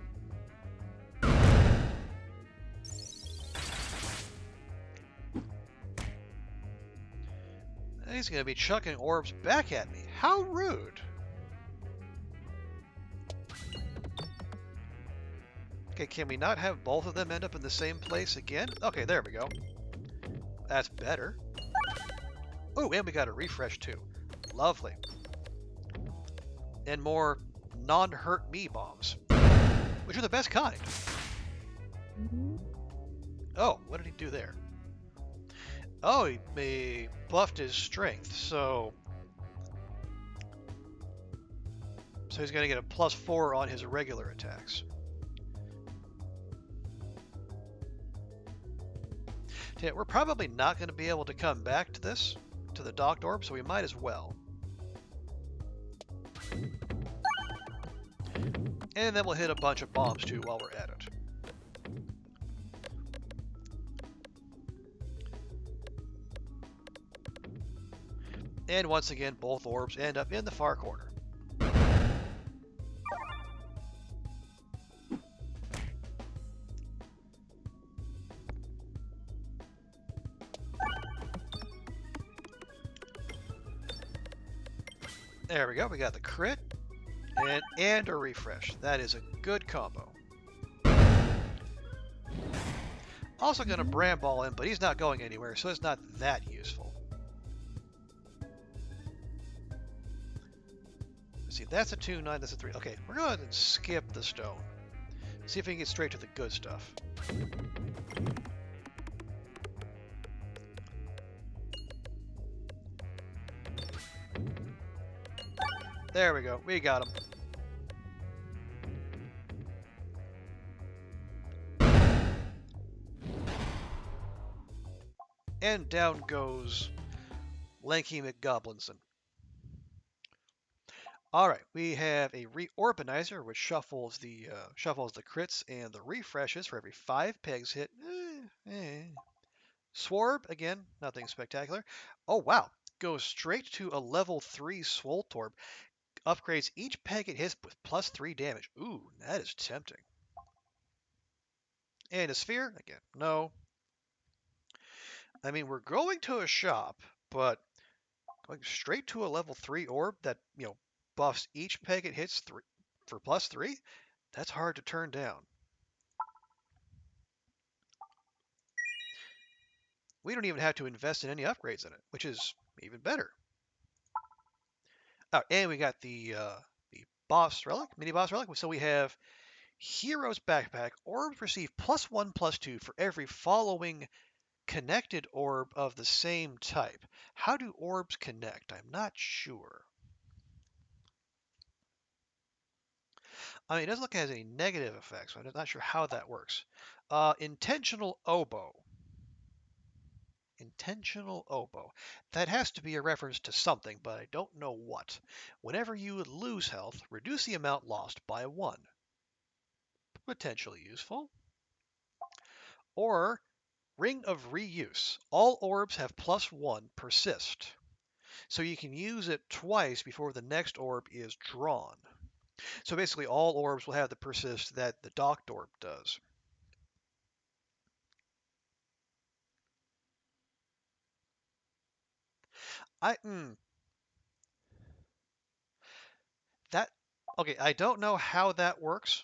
He's going to be chucking orbs back at me. How rude. Okay, can we not have both of them end up in the same place again? Okay, there we go. That's better. Oh, and we got a refresh too. Lovely. And more non-hurt me bombs, which are the best kind. Oh, what did he do there? Oh, he buffed his strength, so he's going to get a +4 on his regular attacks. Yeah, we're probably not going to be able to come back to this, to the docked orb, so we might as well. And then we'll hit a bunch of bombs too while we're at it. And once again, both orbs end up in the far corner. There we go, we got the crit and a refresh. That is a good combo. Also going to Bram Ball him, but he's not going anywhere, so it's not that useful. Let's see, that's a 2, 9, that's a 3. Okay, we're going to skip the stone. See if we can get straight to the good stuff. There we go. We got him. And down goes Lanky McGoblinson. All right, we have a Reorbanizer, which shuffles the crits and the refreshes for every 5 pegs hit. Swarb, again, nothing spectacular. Oh, wow. Goes straight to a level 3 Swoltorb. Upgrades each peg it hits with +3 damage. Ooh, that is tempting. And a sphere? Again, no. I mean, we're going to a shop, but going straight to a level 3 orb that, buffs each peg it hits for +3? That's hard to turn down. We don't even have to invest in any upgrades in it, which is even better. Oh, and we got the boss relic, mini boss relic. So we have Hero's Backpack. Orbs receive +1/+2 for every following connected orb of the same type. How do orbs connect? I'm not sure. I mean, it doesn't look like it has any negative effects, so I'm not sure how that works. Intentional oboe. Intentional oboe. That has to be a reference to something, but I don't know what. Whenever you lose health, reduce the amount lost by 1. Potentially useful. Or Ring of Reuse. All orbs have +1 persist. So you can use it twice before the next orb is drawn. So basically all orbs will have the persist that the docked orb does. Okay, I don't know how that works.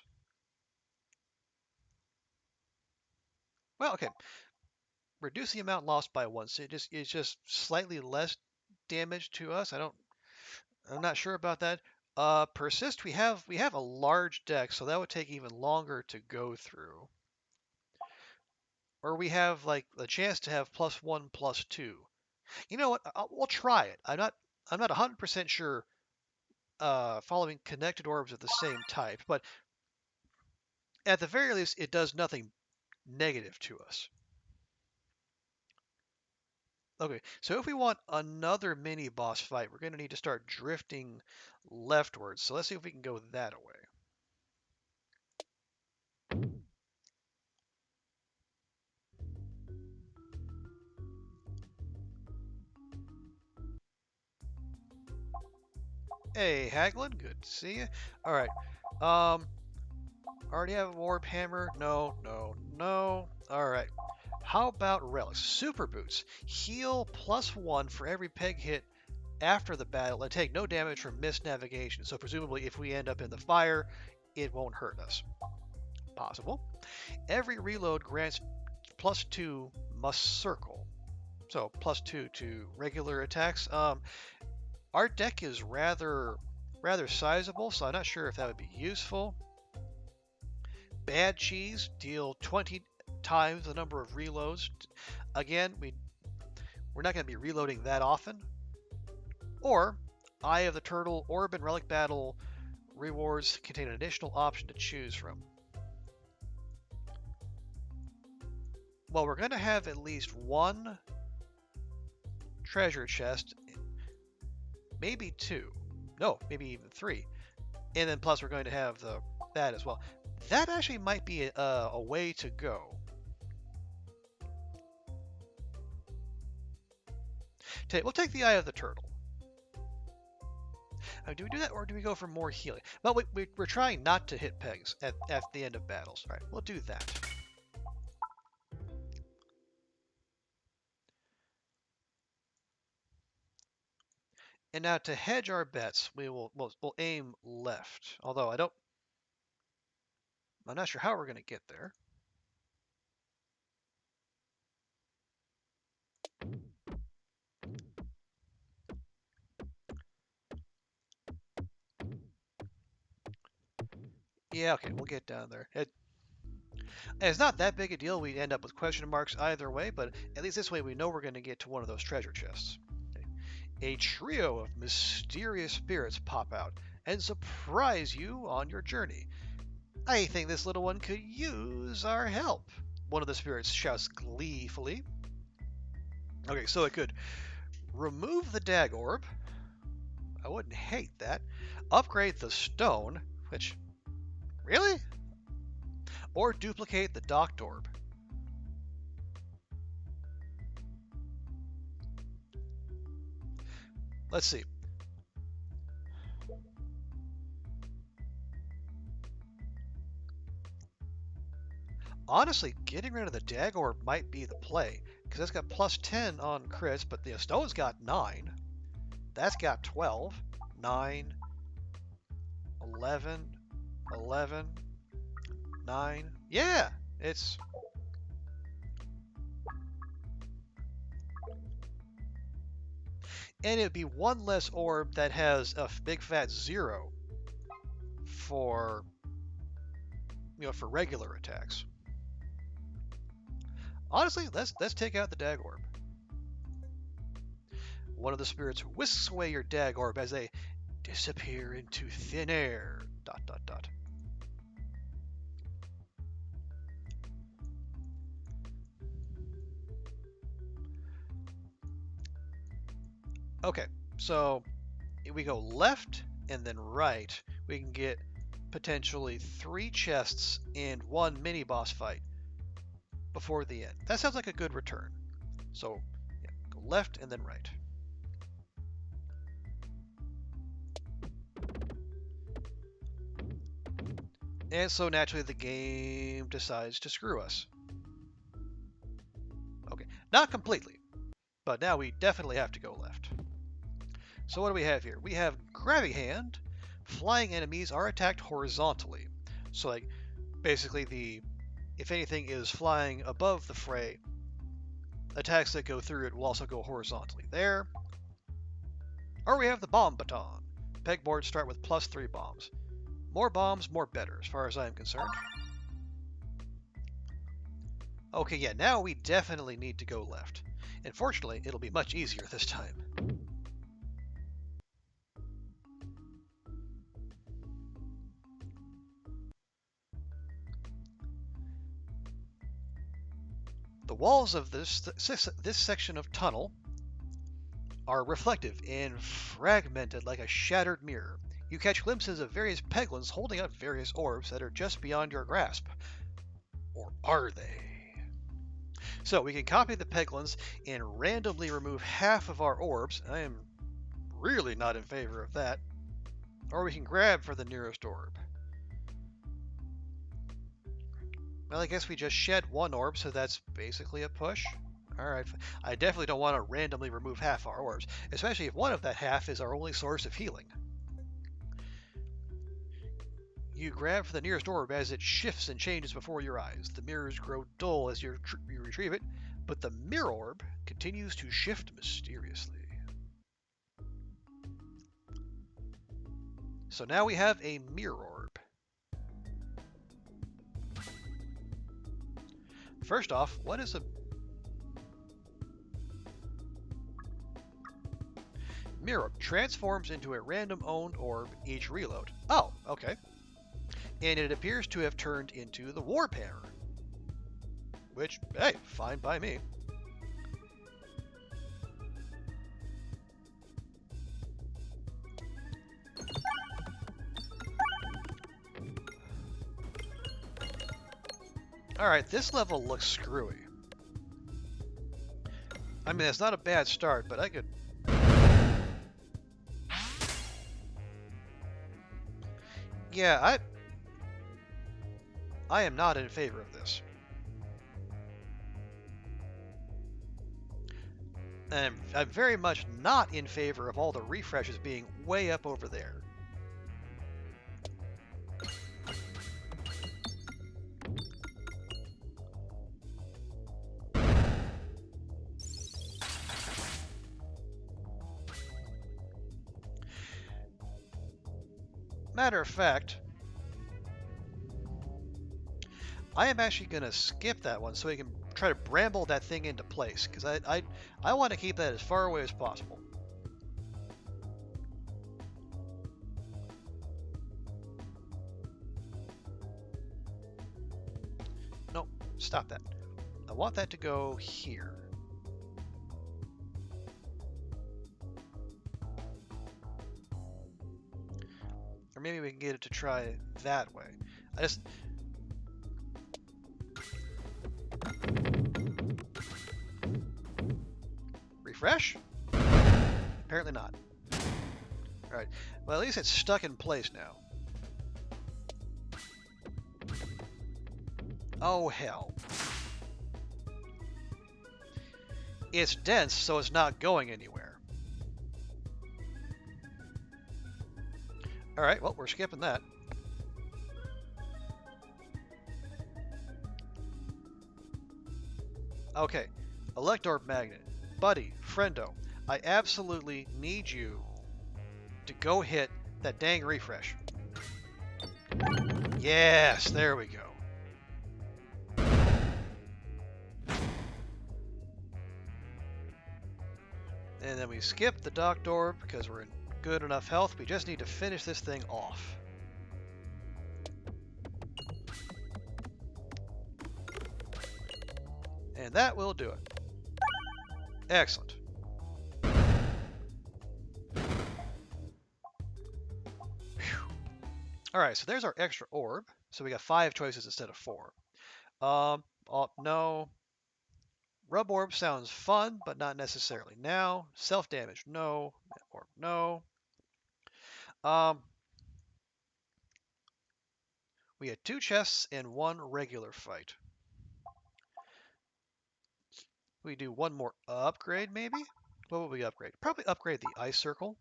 Well, okay. Reduce the amount lost by 1. So it's just slightly less damage to us. I'm not sure about that. Persist, we have a large deck, so that would take even longer to go through. Or we have like a chance to have +1/+2. You know what? We'll try it. I'm not 100% sure following connected orbs of the same type, but at the very least, it does nothing negative to us. Okay, so if we want another mini boss fight, we're going to need to start drifting leftwards. So let's see if we can go that way. Hey, Haglin, good to see you. All right. Already have a warp hammer? No. All right. How about relics? Super boots. Heal +1 for every peg hit after the battle and take no damage from missed navigation. So presumably if we end up in the fire, it won't hurt us. Possible. Every reload grants +2 must circle. So +2 to regular attacks. Our deck is rather sizable, so I'm not sure if that would be useful. Bad cheese, deal 20 times the number of reloads. Again, we're not going to be reloading that often. Or Eye of the Turtle, Orb and Relic Battle rewards contain an additional option to choose from. Well, we're going to have at least one treasure chest, maybe two. No, maybe even three. And then plus we're going to have that as well. That actually might be a way to go. We'll take the Eye of the Turtle. Do we do that, or do we go for more healing? Well, we're trying not to hit pegs at the end of battles. All right, we'll do that. And now to hedge our bets, we'll aim left. Although I'm not sure how we're going to get there. Yeah, okay, we'll get down there. It's not that big a deal. We end up with question marks either way, but at least this way we know we're going to get to one of those treasure chests. Okay. A trio of mysterious spirits pop out and surprise you on your journey. I think this little one could use our help, one of the spirits shouts gleefully. Okay, so it could remove the dag orb. I wouldn't hate that. Upgrade the stone, which, really? Or duplicate the docked orb. Let's see. Honestly, getting rid of the dag orb might be the play, because that's got +10 on crits, but the stone's got 9. That's got 12, 9, 11, 11, 9. Yeah, it's... And it'd be one less orb that has a big fat 0 for, for regular attacks. Honestly, let's take out the dag orb. One of the spirits whisks away your dag orb as they disappear into thin air. ... Okay, so if we go left and then right, we can get potentially 3 chests and 1 mini boss fight before the end. That sounds like a good return. So yeah, go left and then right. And so naturally the game decides to screw us. Okay, not completely, but now we definitely have to go left. So what do we have here? We have Grabby Hand. Flying enemies are attacked horizontally. So like basically if anything is flying above the fray, attacks that go through it will also go horizontally there. Or we have the Bomb Baton. Pegboards start with +3 bombs. More bombs, more better, as far as I am concerned. Okay, yeah, now we definitely need to go left. And fortunately, it'll be much easier this time. The walls of this section of tunnel are reflective and fragmented like a shattered mirror. You catch glimpses of various Peglins holding up various orbs that are just beyond your grasp. Or are they? So we can copy the Peglins and randomly remove half of our orbs. I am really not in favor of that. Or we can grab for the nearest orb. Well, I guess we just shed one orb, so that's basically a push. Alright, I definitely don't want to randomly remove half our orbs, especially if one of that half is our only source of healing. You grab for the nearest orb as it shifts and changes before your eyes. The mirrors grow dull as you retrieve it, but the mirror orb continues to shift mysteriously. So now we have a mirror orb. First off, what is a mirror orb? Transforms into a random owned orb each reload. Oh, okay. And it appears to have turned into the Warhammer. Which, hey, fine by me. Alright, this level looks screwy. I mean, it's not a bad start, but I could... Yeah, I am not in favor of this. And I'm very much not in favor of all the refreshes being way up over there. Matter of fact, I am actually going to skip that one so we can try to bramble that thing into place, because I want to keep that as far away as possible. No, stop that. I want that to go here. Or maybe we can get it to try that way. I just... Refresh? Apparently not. Alright, well at least it's stuck in place now. Oh hell. It's dense, so it's not going anywhere. Alright, well we're skipping that. Okay, Elector Magnet. Buddy, friendo, I absolutely need you to go hit that dang refresh. Yes, there we go. And then we skip the Docked Orb because we're in good enough health. We just need to finish this thing off. And that will do it. Excellent. Alright, so there's our extra orb. So we got 5 choices instead of 4. No. Rub orb sounds fun, but not necessarily now. Self-damage, no. Orb, no. We had 2 chests and 1 regular fight. We do 1 more upgrade, maybe? What would we upgrade? Probably upgrade the ice circle.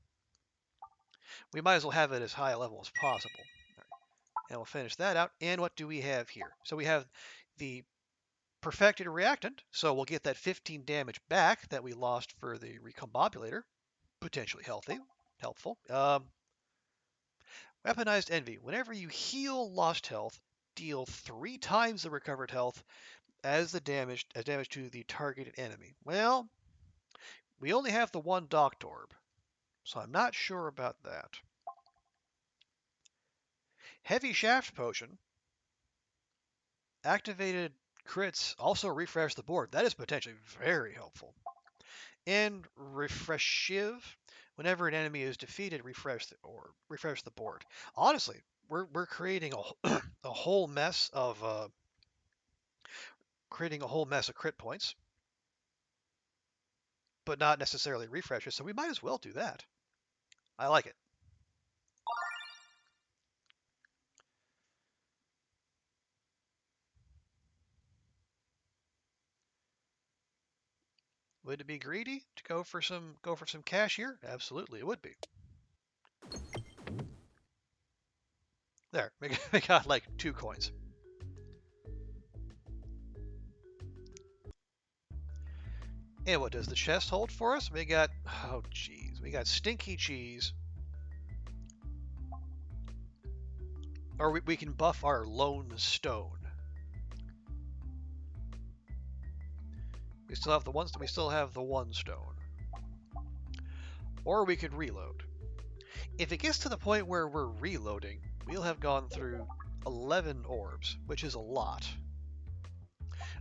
We might as well have it as high a level as possible. Right. And we'll finish that out. And what do we have here? So we have the perfected reactant. So we'll get that 15 damage back that we lost for the recombobulator. Potentially helpful. Weaponized envy. Whenever you heal lost health, deal 3 times the recovered health as damage to the targeted enemy. Well, we only have the 1 Docked Orb, so I'm not sure about that. Heavy Shaft Potion. Activated crits also refresh the board. That is potentially very helpful. And Refresh Shiv. Whenever an enemy is defeated, refresh the board. Honestly, we're creating a whole mess of crit points, but not necessarily refreshes. So we might as well do that. I like it. Would it be greedy to go for some cash here? Absolutely, it would be. There, we got like 2 coins. And what does the chest hold for us? We got, oh geez, we got stinky cheese. Or we can buff our lone stone. We still have the 1 stone. Or we could reload. If it gets to the point where we're reloading, we'll have gone through 11 orbs, which is a lot.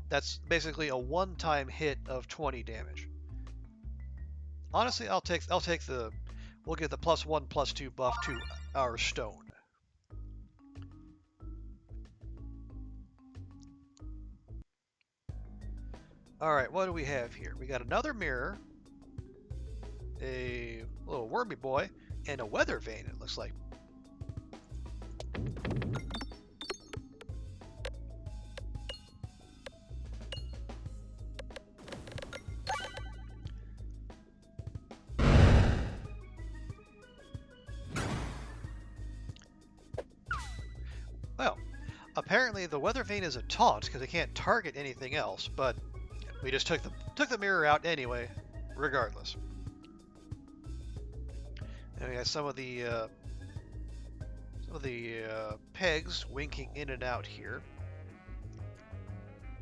That's basically a one-time hit of 20 damage. Honestly, we'll give the +1/+2 buff to our stone. Alright, what do we have here? We got another mirror, a little wormy boy, and a weather vane, it looks like. Well, apparently the weather vane is a taunt because it can't target anything else, but we just took the mirror out anyway, regardless. And we got some of the pegs winking in and out here,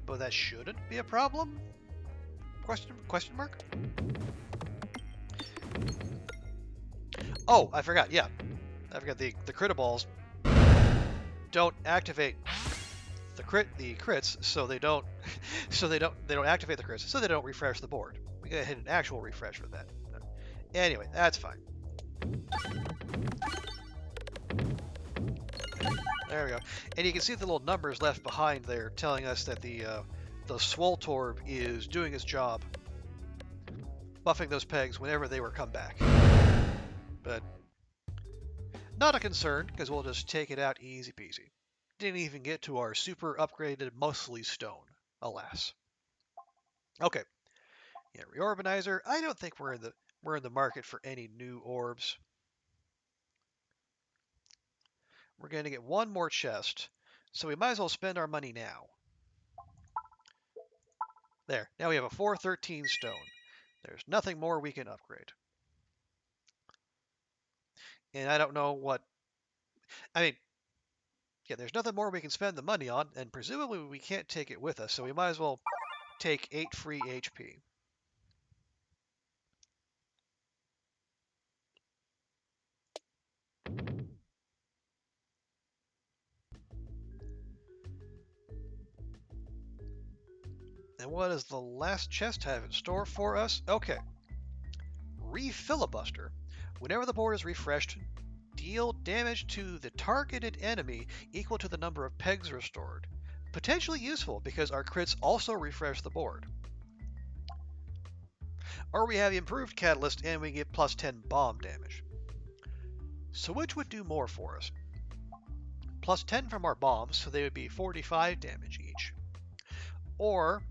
but that shouldn't be a problem? Question mark? Oh, I forgot. Yeah, I forgot the critiballs don't activate the crits, so they don't activate the crits, so they don't refresh the board. We gotta hit an actual refresh for that. Anyway, that's fine. There we go. And you can see the little numbers left behind there telling us that the Swoltorb is doing its job, buffing those pegs whenever they were come back. But not a concern, because we'll just take it out easy peasy. Didn't even get to our super upgraded muscly stone, alas. Okay. Yeah, Reorbanizer. I don't think we're in the market for any new orbs. We're going to get 1 more chest, so we might as well spend our money now. There. Now we have a 413 stone. There's nothing more we can upgrade. And I don't know what... I mean, yeah, there's nothing more we can spend the money on, and presumably we can't take it with us, so we might as well take 8 free HP. And what does the last chest have in store for us? Okay. Refilibuster. Whenever the board is refreshed, deal damage to the targeted enemy equal to the number of pegs restored. Potentially useful because our crits also refresh the board. Or we have the improved catalyst and we get +10 bomb damage. So which would do more for us? +10 from our bombs, so they would be 45 damage each. Or,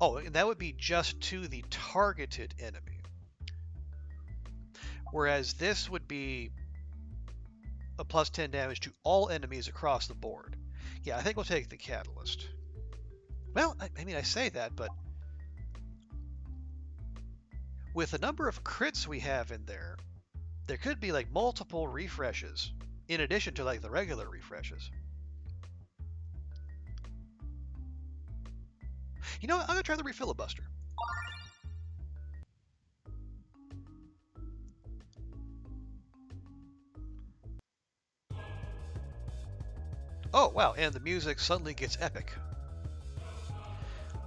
oh, and that would be just to the targeted enemy. Whereas this would be a +10 damage to all enemies across the board. Yeah, I think we'll take the catalyst. Well, I mean, I say that, but with the number of crits we have in there, there could be like multiple refreshes in addition to like the regular refreshes. You know what? I'm gonna try the Refilibuster. Oh wow! And the music suddenly gets epic.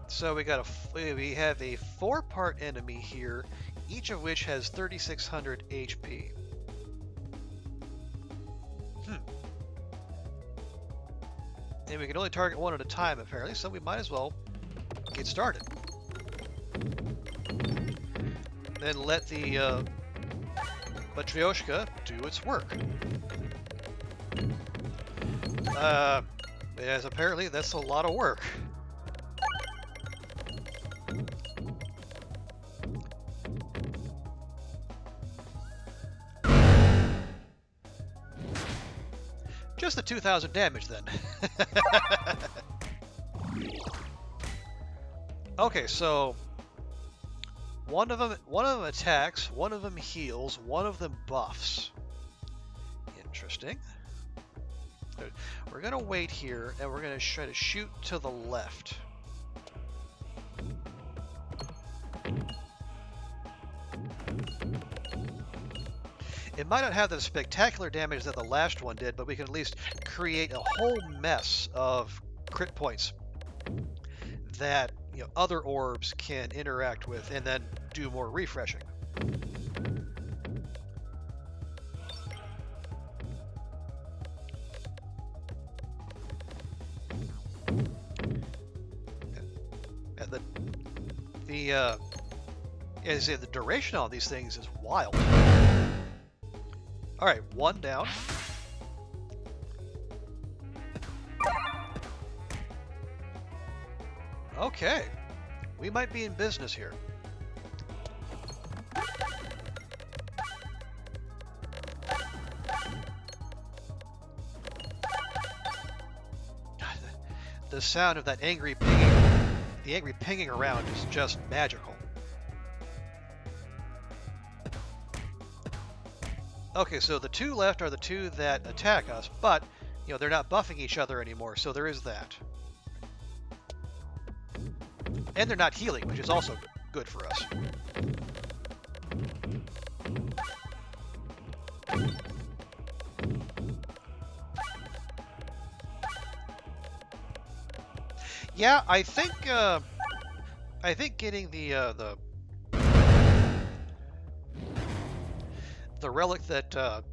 So we have a 4-part enemy here, each of which has 3,600 HP. And we can only target one at a time apparently, so we might as well get started. Then let the Matryoshka do its work. As apparently that's a lot of work. Just the 2,000 damage then. Okay, so one of them attacks, one of them heals, one of them buffs. Interesting. We're gonna wait here, and we're gonna try to shoot to the left. It might not have the spectacular damage that the last one did, but we can at least create a whole mess of crit points that other orbs can interact with and then do more refreshing. And the duration on these things is wild. All right, one down. Okay, we might be in business here. The sound of that angry pinging, the angry pinging around is just magical. Okay, so the two left are the two that attack us, but they're not buffing each other anymore, so there is that. And they're not healing, which is also good for us. Yeah, I think getting the relic that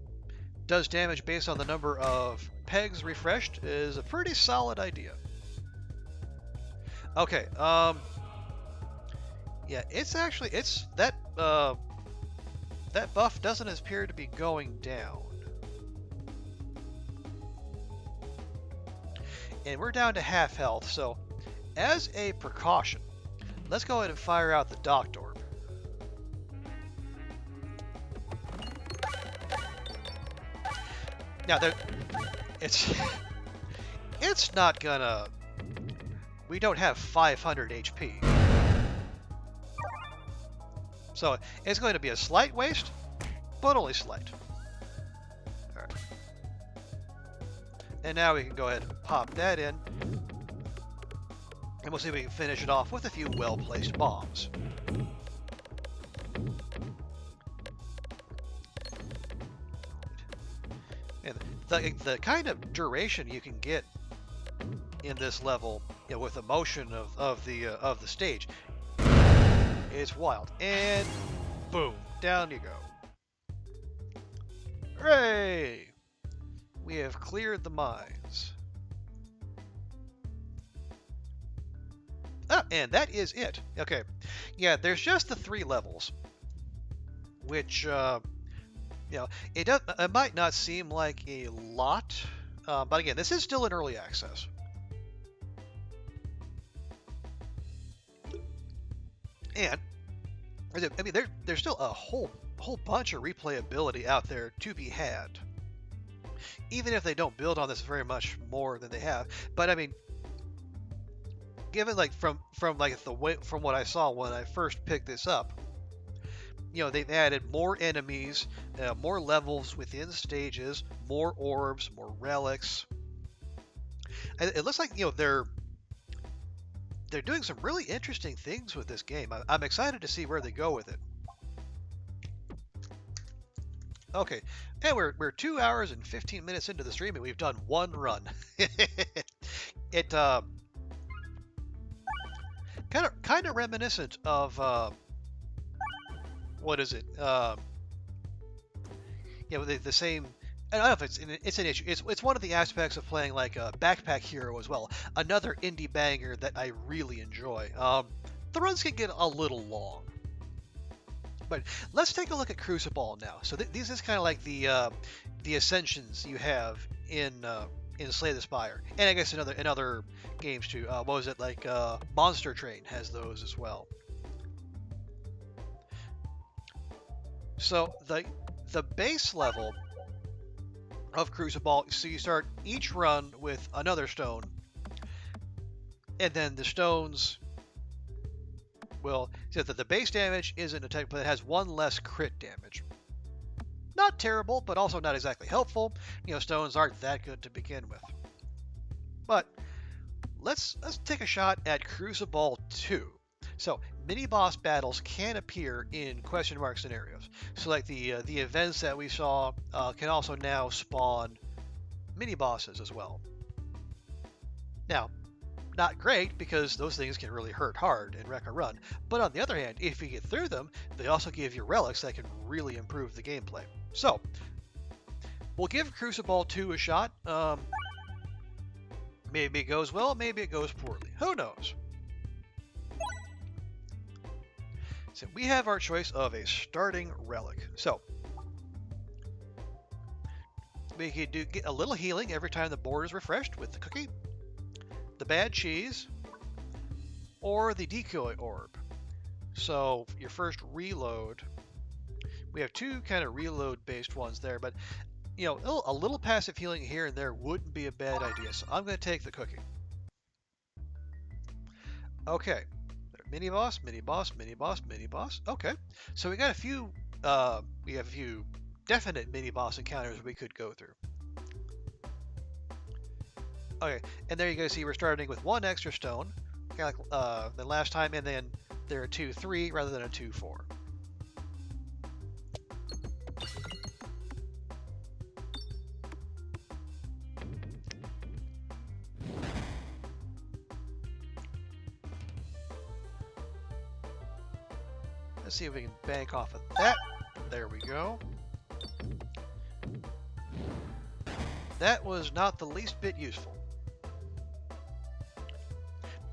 does damage based on the number of pegs refreshed is a pretty solid idea. Okay, yeah, it's that that buff doesn't appear to be going down. And we're down to half health, so as a precaution, let's go ahead and fire out the Docked Orb. Now, it's not gonna... We don't have 500 HP. So it's going to be a slight waste, but only slight. All right. And now we can go ahead and pop that in. And we'll see if we can finish it off with a few well-placed bombs. And the kind of duration you can get in this level, with the motion of the stage, is wild. And boom, down you go. Hooray! We have cleared the mines. Ah, and that is it. Okay, yeah, there's just the 3 levels, which it might not seem like a lot, but again, this is still in early access. And I mean, there's still a whole bunch of replayability out there to be had, even if they don't build on this very much more than they have. But I mean, given from what I saw when I first picked this up, they've added more enemies, more levels within stages, more orbs, more relics. It looks like they're doing some really interesting things with this game. I'm excited to see where they go with it. Okay, and we're 2 hours and 15 minutes into the stream, and we've done one run. It kind of reminiscent of what is it? The same. I don't know if it's an issue. It's one of the aspects of playing like a Backpack Hero as well. Another indie banger that I really enjoy. The runs can get a little long, but let's take a look at Crucible now. So this is kind of like the ascensions you have in Slay the Spire, and I guess in other games too. What was it like? Monster Train has those as well. So the base level of Crucible. So you start each run with another stone, and then the stones will, so that the base damage isn't attack, but it has one less crit damage. Not terrible, but also not exactly helpful. You know, stones aren't that good to begin with. But let's take a shot at Crucible 2. So mini boss battles can appear in question mark scenarios. So like the events that we saw can also now spawn mini bosses as well. Now, not great because those things can really hurt hard and wreck a run. But on the other hand, if you get through them, they also give you relics that can really improve the gameplay. So we'll give Crucible 2 a shot. Maybe it goes well, maybe it goes poorly. Who knows? So we have our choice of a starting relic. So we could get a little healing every time the board is refreshed with the cookie, the bad cheese, or the decoy orb. So your first reload, we have two kind of reload based ones there, but you know, a little passive healing here and there wouldn't be a bad idea. So I'm going to take the cookie. Okay. Mini boss, mini boss, mini boss, mini boss. Okay. So we got a few we have a few definite mini boss encounters we could go through. Okay, and there you go. See, we're starting with one extra stone, kind of like the last time, and then there are 2-3 rather than a 2-4. Let's see if we can bank off of that. There we go. That was not the least bit useful.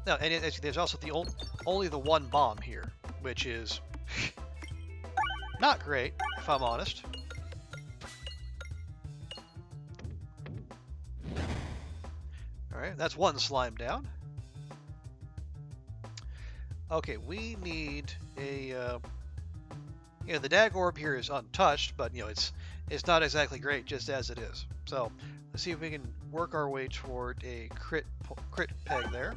No, and there's also only the one bomb here, which is not great, if I'm honest. Alright, that's one slime down. Okay, we need a... you know, the dag orb here is untouched, but you know, it's not exactly great just as it is. So, let's see if we can work our way toward a crit peg there.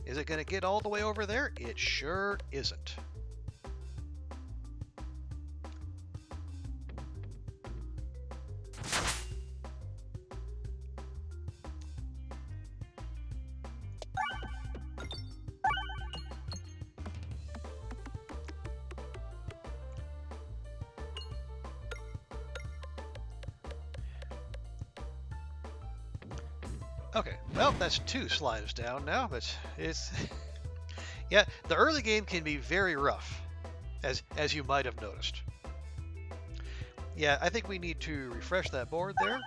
Is it going to get all the way over there? It sure isn't. Okay, well, that's two slimes down now, but it's... yeah, the early game can be very rough, as you might have noticed. Yeah, I think we need to refresh that board there.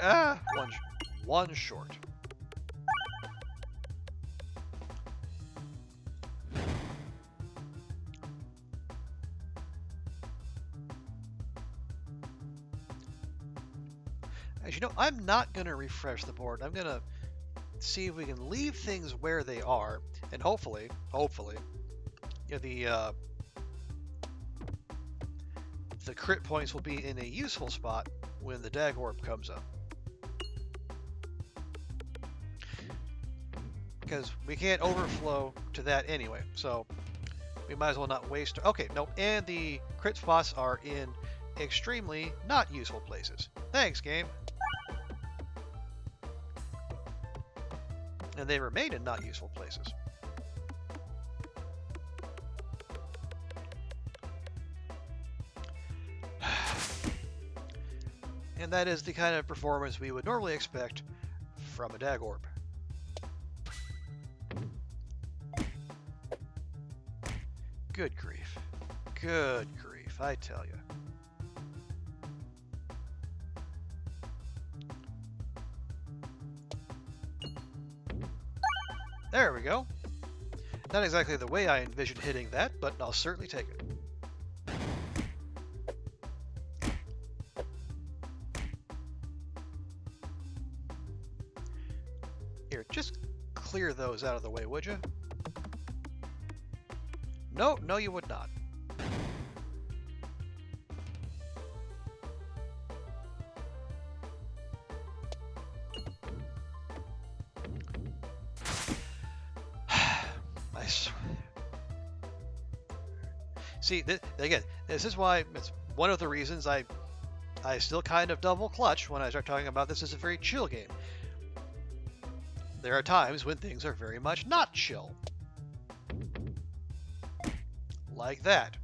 Ah, one short. As you know, I'm not going to refresh the board. I'm going to see if we can leave things where they are, and hopefully, you know, the crit points will be in a useful spot when the dag orb comes up. Because we can't overflow to that anyway, so we might as well not waste... Okay, nope, and the crit spots are in extremely not useful places. Thanks, game. And they remain in not useful places. And that is the kind of performance we would normally expect from a dag orb. Good grief. Good grief, I tell you. There we go. Not exactly the way I envisioned hitting that, but I'll certainly take it. Here, just clear those out of the way, would you? No, no, you would not. See, again, this is why it's one of the reasons I still kind of double clutch when I start talking about this as a very chill game. There are times when things are very much not chill. Like that.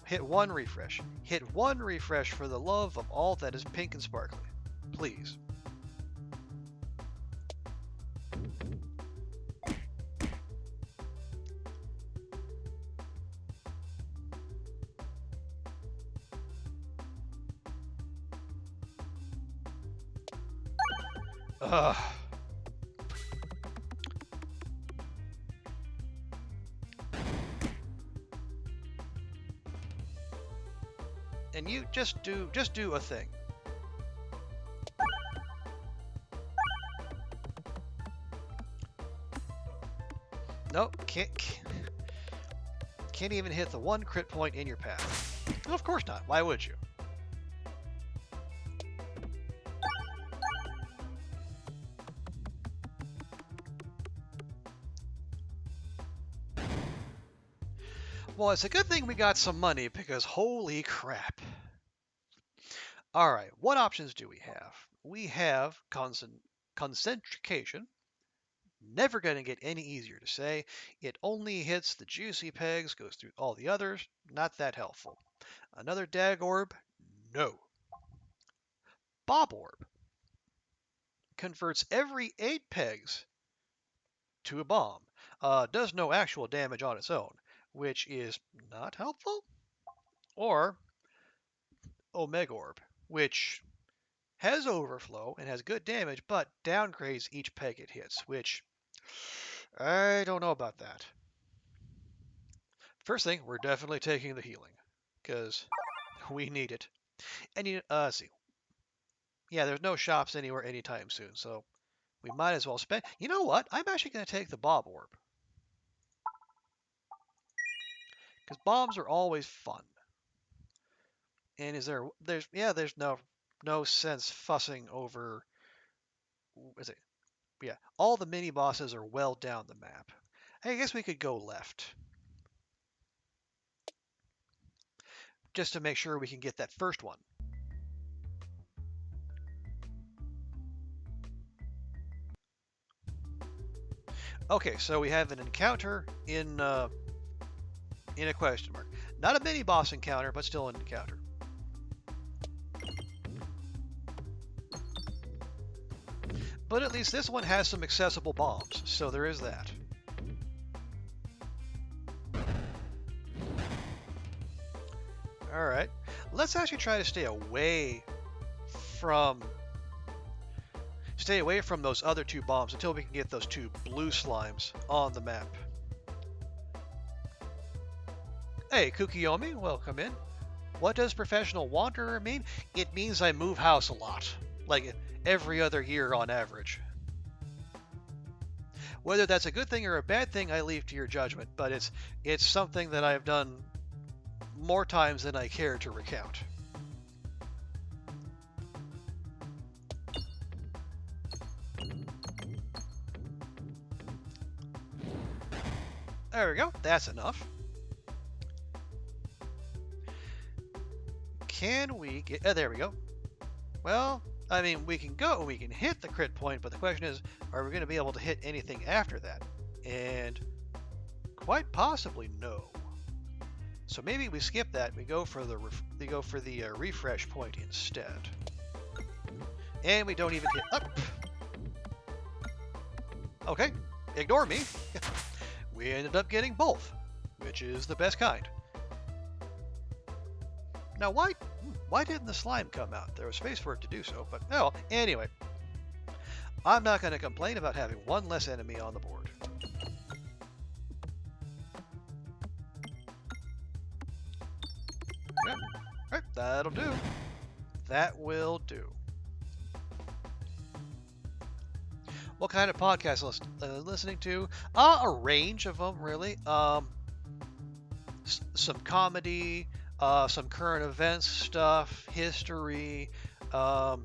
Hit one refresh. Hit one refresh for the love of all that is pink and sparkly. Please. Ugh. And you just do a thing. Nope, can't even hit the one crit point in your path. Well, of course not. Why would you? Well, it's a good thing we got some money because holy crap. Alright, what options do we have? We have concentrication. Never going to get any easier to say. It only hits the juicy pegs, goes through all the others. Not that helpful. Another dag orb? No. Bob orb. Converts every 8 pegs to a bomb. Does no actual damage on its own, which is not helpful. Or Omega orb, which has overflow and has good damage, but downgrades each peg it hits, which I don't know about that. First thing, we're definitely taking the healing, because we need it. And let's see. Yeah, there's no shops anywhere anytime soon, so we might as well spend. You know what? I'm actually going to take the Bob orb. Because bombs are always fun. And there's no sense fussing over, yeah, all the mini bosses are well down the map. I guess we could go left. Just to make sure we can get that first one. Okay, so we have an encounter in a question mark. Not a mini boss encounter, but still an encounter. But at least this one has some accessible bombs, so there is that. Alright, let's actually try to stay away from those other 2 bombs until we can get those 2 blue slimes on the map. Hey, Kukiyomi, welcome in. What does professional wanderer mean? It means I move house a lot, like every other year on average. Whether that's a good thing or a bad thing, I leave to your judgment, but it's something that I've done more times than I care to recount. There we go. That's enough. Can we get... there we go. Well, I mean, we can hit the crit point, but the question is, are we going to be able to hit anything after that? And quite possibly no. So maybe we skip that. We go for the refresh point instead. And we don't even hit up. Okay, ignore me. We ended up getting both, which is the best kind. Now, why didn't the slime come out? There was space for it to do so, but no. Anyway, I'm not going to complain about having one less enemy on the board. Yep. All right, that'll do. That will do. what kind of podcast listening to? A range of them, really. Some comedy, some current events stuff, history. Um,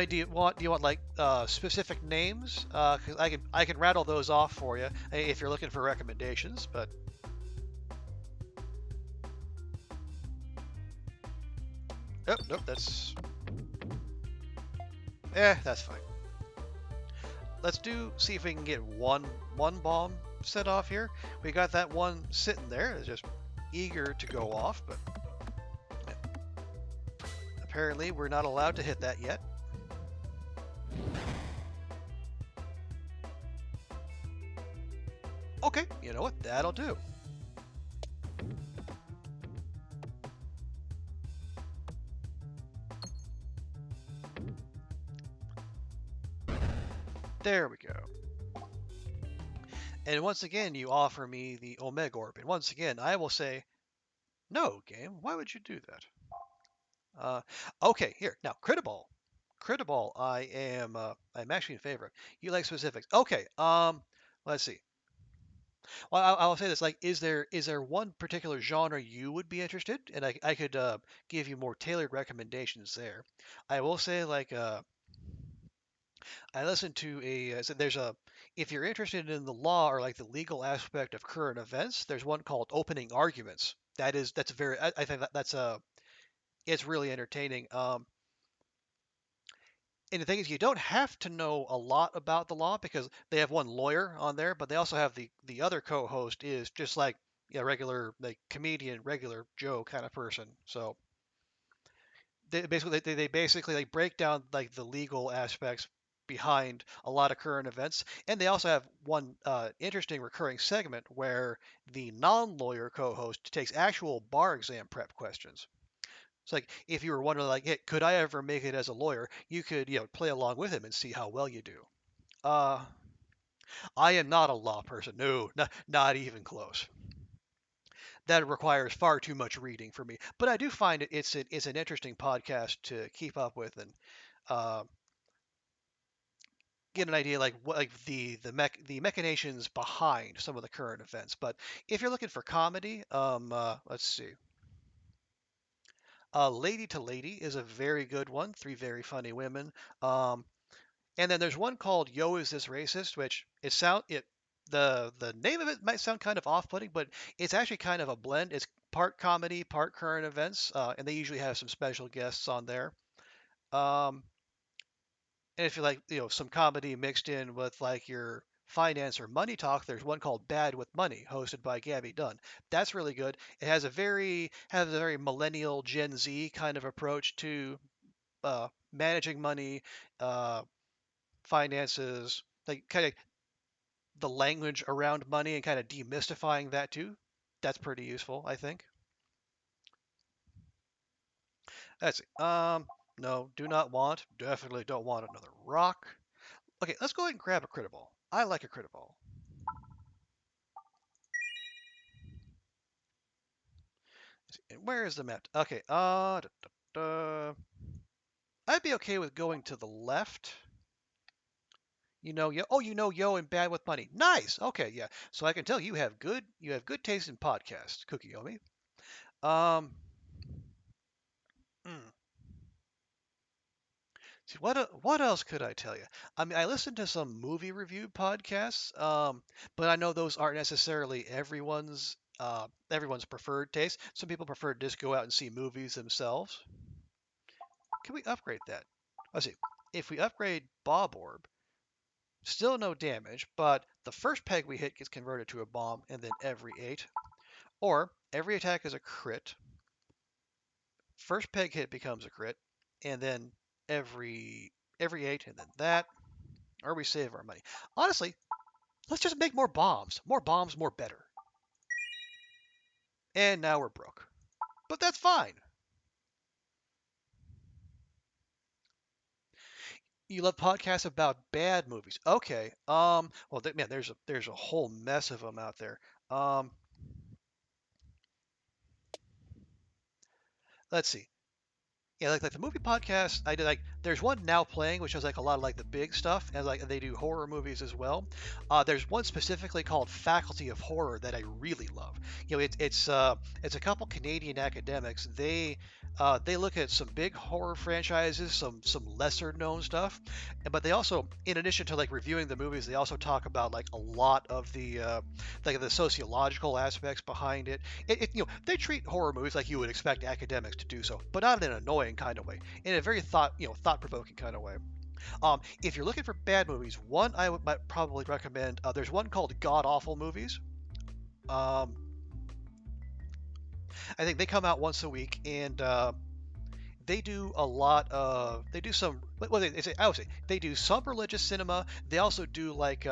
do you want like specific names? 'Cause I can rattle those off for you if you're looking for recommendations. But oh, nope, that's fine. Let's see if we can get one bomb set off here. We got that one sitting there, it's just eager to go off, but apparently we're not allowed to hit that yet. Okay, you know what? That'll do. There we go. And once again, you offer me the Omega Orb. And once again, I will say, no, game, why would you do that? Okay, here. Now, Critiball. Critiball, I'm actually in favor of. You like specifics. Okay, let's see. Well, I'll say this, like, is there one particular genre you would be interested? And I could give you more tailored recommendations there. I will say, like, I listened to so there's if you're interested in the law or like the legal aspect of current events, there's one called Opening Arguments. That's very, I think that's it's really entertaining. And the thing is, you don't have to know a lot about the law because they have one lawyer on there, but they also have the other co-host is just like a regular like comedian, regular Joe kind of person. So they basically like break down like the legal aspects behind a lot of current events, and they also have one interesting recurring segment where the non-lawyer co-host takes actual bar exam prep questions. It's like if you were wondering, like, hey, could I ever make it as a lawyer? You could, play along with him and see how well you do. Uh, I am not a law person. No, not even close. That requires far too much reading for me. But I do find it's an interesting podcast to keep up with and uh, get an idea like what like the machinations behind some of the current events. But if you're looking for comedy, let's see. Lady to Lady is a very good one. Three very funny women. Um, And then there's one called "Yo, Is This Racist?" which the name of it might sound kind of off-putting, but it's actually kind of a blend. It's part comedy, part current events, and they usually have some special guests on there. Um, and if you like, some comedy mixed in with like your finance or money talk, there's one called "Bad with Money," hosted by Gabby Dunn. That's really good. It has a very millennial Gen Z kind of approach to managing money, uh, finances, like kind of the language around money and kind of demystifying that too. That's pretty useful, I think. That's it. No, do not want. Definitely don't want another rock. Okay, let's go ahead and grab a crit ball. I like a crit ball. And where is the map? Okay, I'd be okay with going to the left. Yo and bad with money. Nice. Okay, yeah. So I can tell you have good taste in podcasts, Cookie Yomi. Um, mm. See, what else could I tell you? I mean, I listen to some movie review podcasts, but I know those aren't necessarily everyone's preferred taste. Some people prefer to just go out and see movies themselves. Can we upgrade that? Let's see. If we upgrade Bob Orb, still no damage, but the first peg we hit gets converted to a bomb, and then every 8. Or every attack is a crit. First peg hit becomes a crit, and then every 8, and then that. Or we save our money. Honestly, let's just make more bombs. More bombs, more better. And now we're broke. But that's fine. You love podcasts about bad movies. Okay. Well, man, there's a whole mess of them out there. Um, let's see. Yeah, like the movie podcast, I did like There's one now playing, which has like a lot of like the big stuff, and like they do horror movies as well. There's one specifically called Faculty of Horror that I really love. It's a couple Canadian academics. They look at some big horror franchises, some lesser known stuff, but they also, in addition to like reviewing the movies, they also talk about like a lot of the like the sociological aspects behind it. They treat horror movies like you would expect academics to do so, but not in an annoying kind of way, in a very thought-provoking kind of way. If you're looking for bad movies, one might probably recommend. There's one called God Awful Movies. Um, I think they come out once a week, and they do a lot of. They do some. Well, I would say they do some religious cinema. They also do what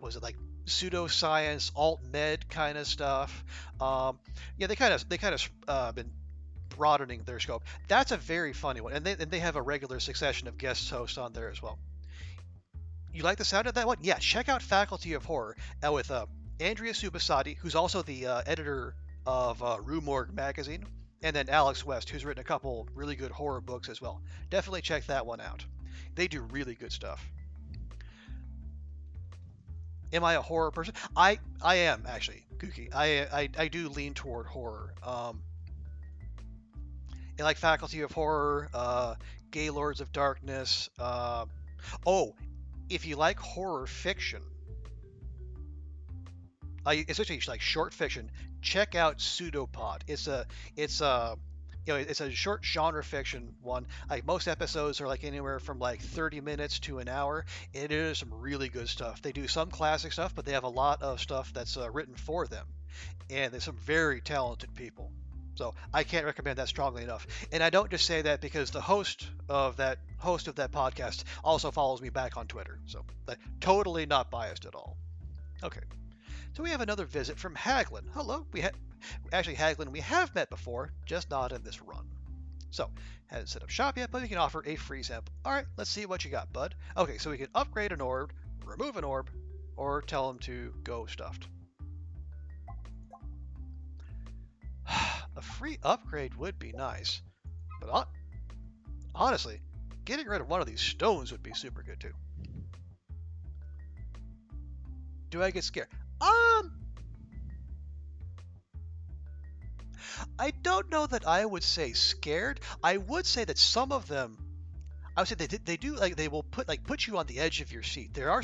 was it, like pseudoscience, alt med kind of stuff. Yeah, they kind of been broadening their scope. That's a very funny one, and they have a regular succession of guest hosts on there as well. You like the sound of that one? Yeah, check out Faculty of Horror with Andrea Subasati, who's also the editor of Rue Morgue magazine, and then Alex West, who's written a couple really good horror books as well. Definitely check that one out. They do really good stuff. Am I a horror person? I am actually, Kooky. I do lean toward horror. And like Faculty of Horror, Gaylords of Darkness. Oh, if you like horror fiction, especially like short fiction, check out Pseudopod. It's a short genre fiction one. Like most episodes are like anywhere from like 30 minutes to an hour. It is some really good stuff. They do some classic stuff, but they have a lot of stuff that's written for them, and there's some very talented people. So I can't recommend that strongly enough. And I don't just say that because the host of that podcast also follows me back on Twitter. So totally not biased at all. Okay. So we have another visit from Haglin. Hello. Actually, Haglin, we have met before, just not in this run. So, hasn't set up shop yet, but we can offer a free sample. All right, let's see what you got, bud. Okay, so we can upgrade an orb, remove an orb, or tell him to go stuffed. A free upgrade would be nice, but honestly, getting rid of one of these stones would be super good too. Do I get scared? I don't know that I would say scared. I would say that some of them, I would say they do like they will put you on the edge of your seat. There are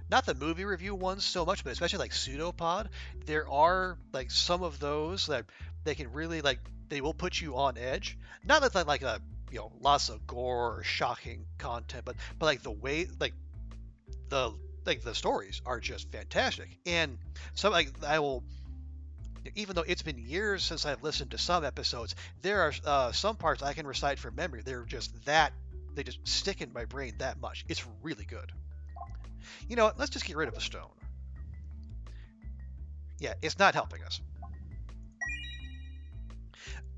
not the movie review ones so much, but especially like Pseudopod. There are like some of those that they can really they will put you on edge. Not that like a lots of gore or shocking content, but like the way the stories are just fantastic. And some I will. Even though it's been years since I've listened to some episodes, there are some parts I can recite from memory. They're just they just stick in my brain that much. It's really good. You know what? Let's just get rid of a stone. Yeah, it's not helping us.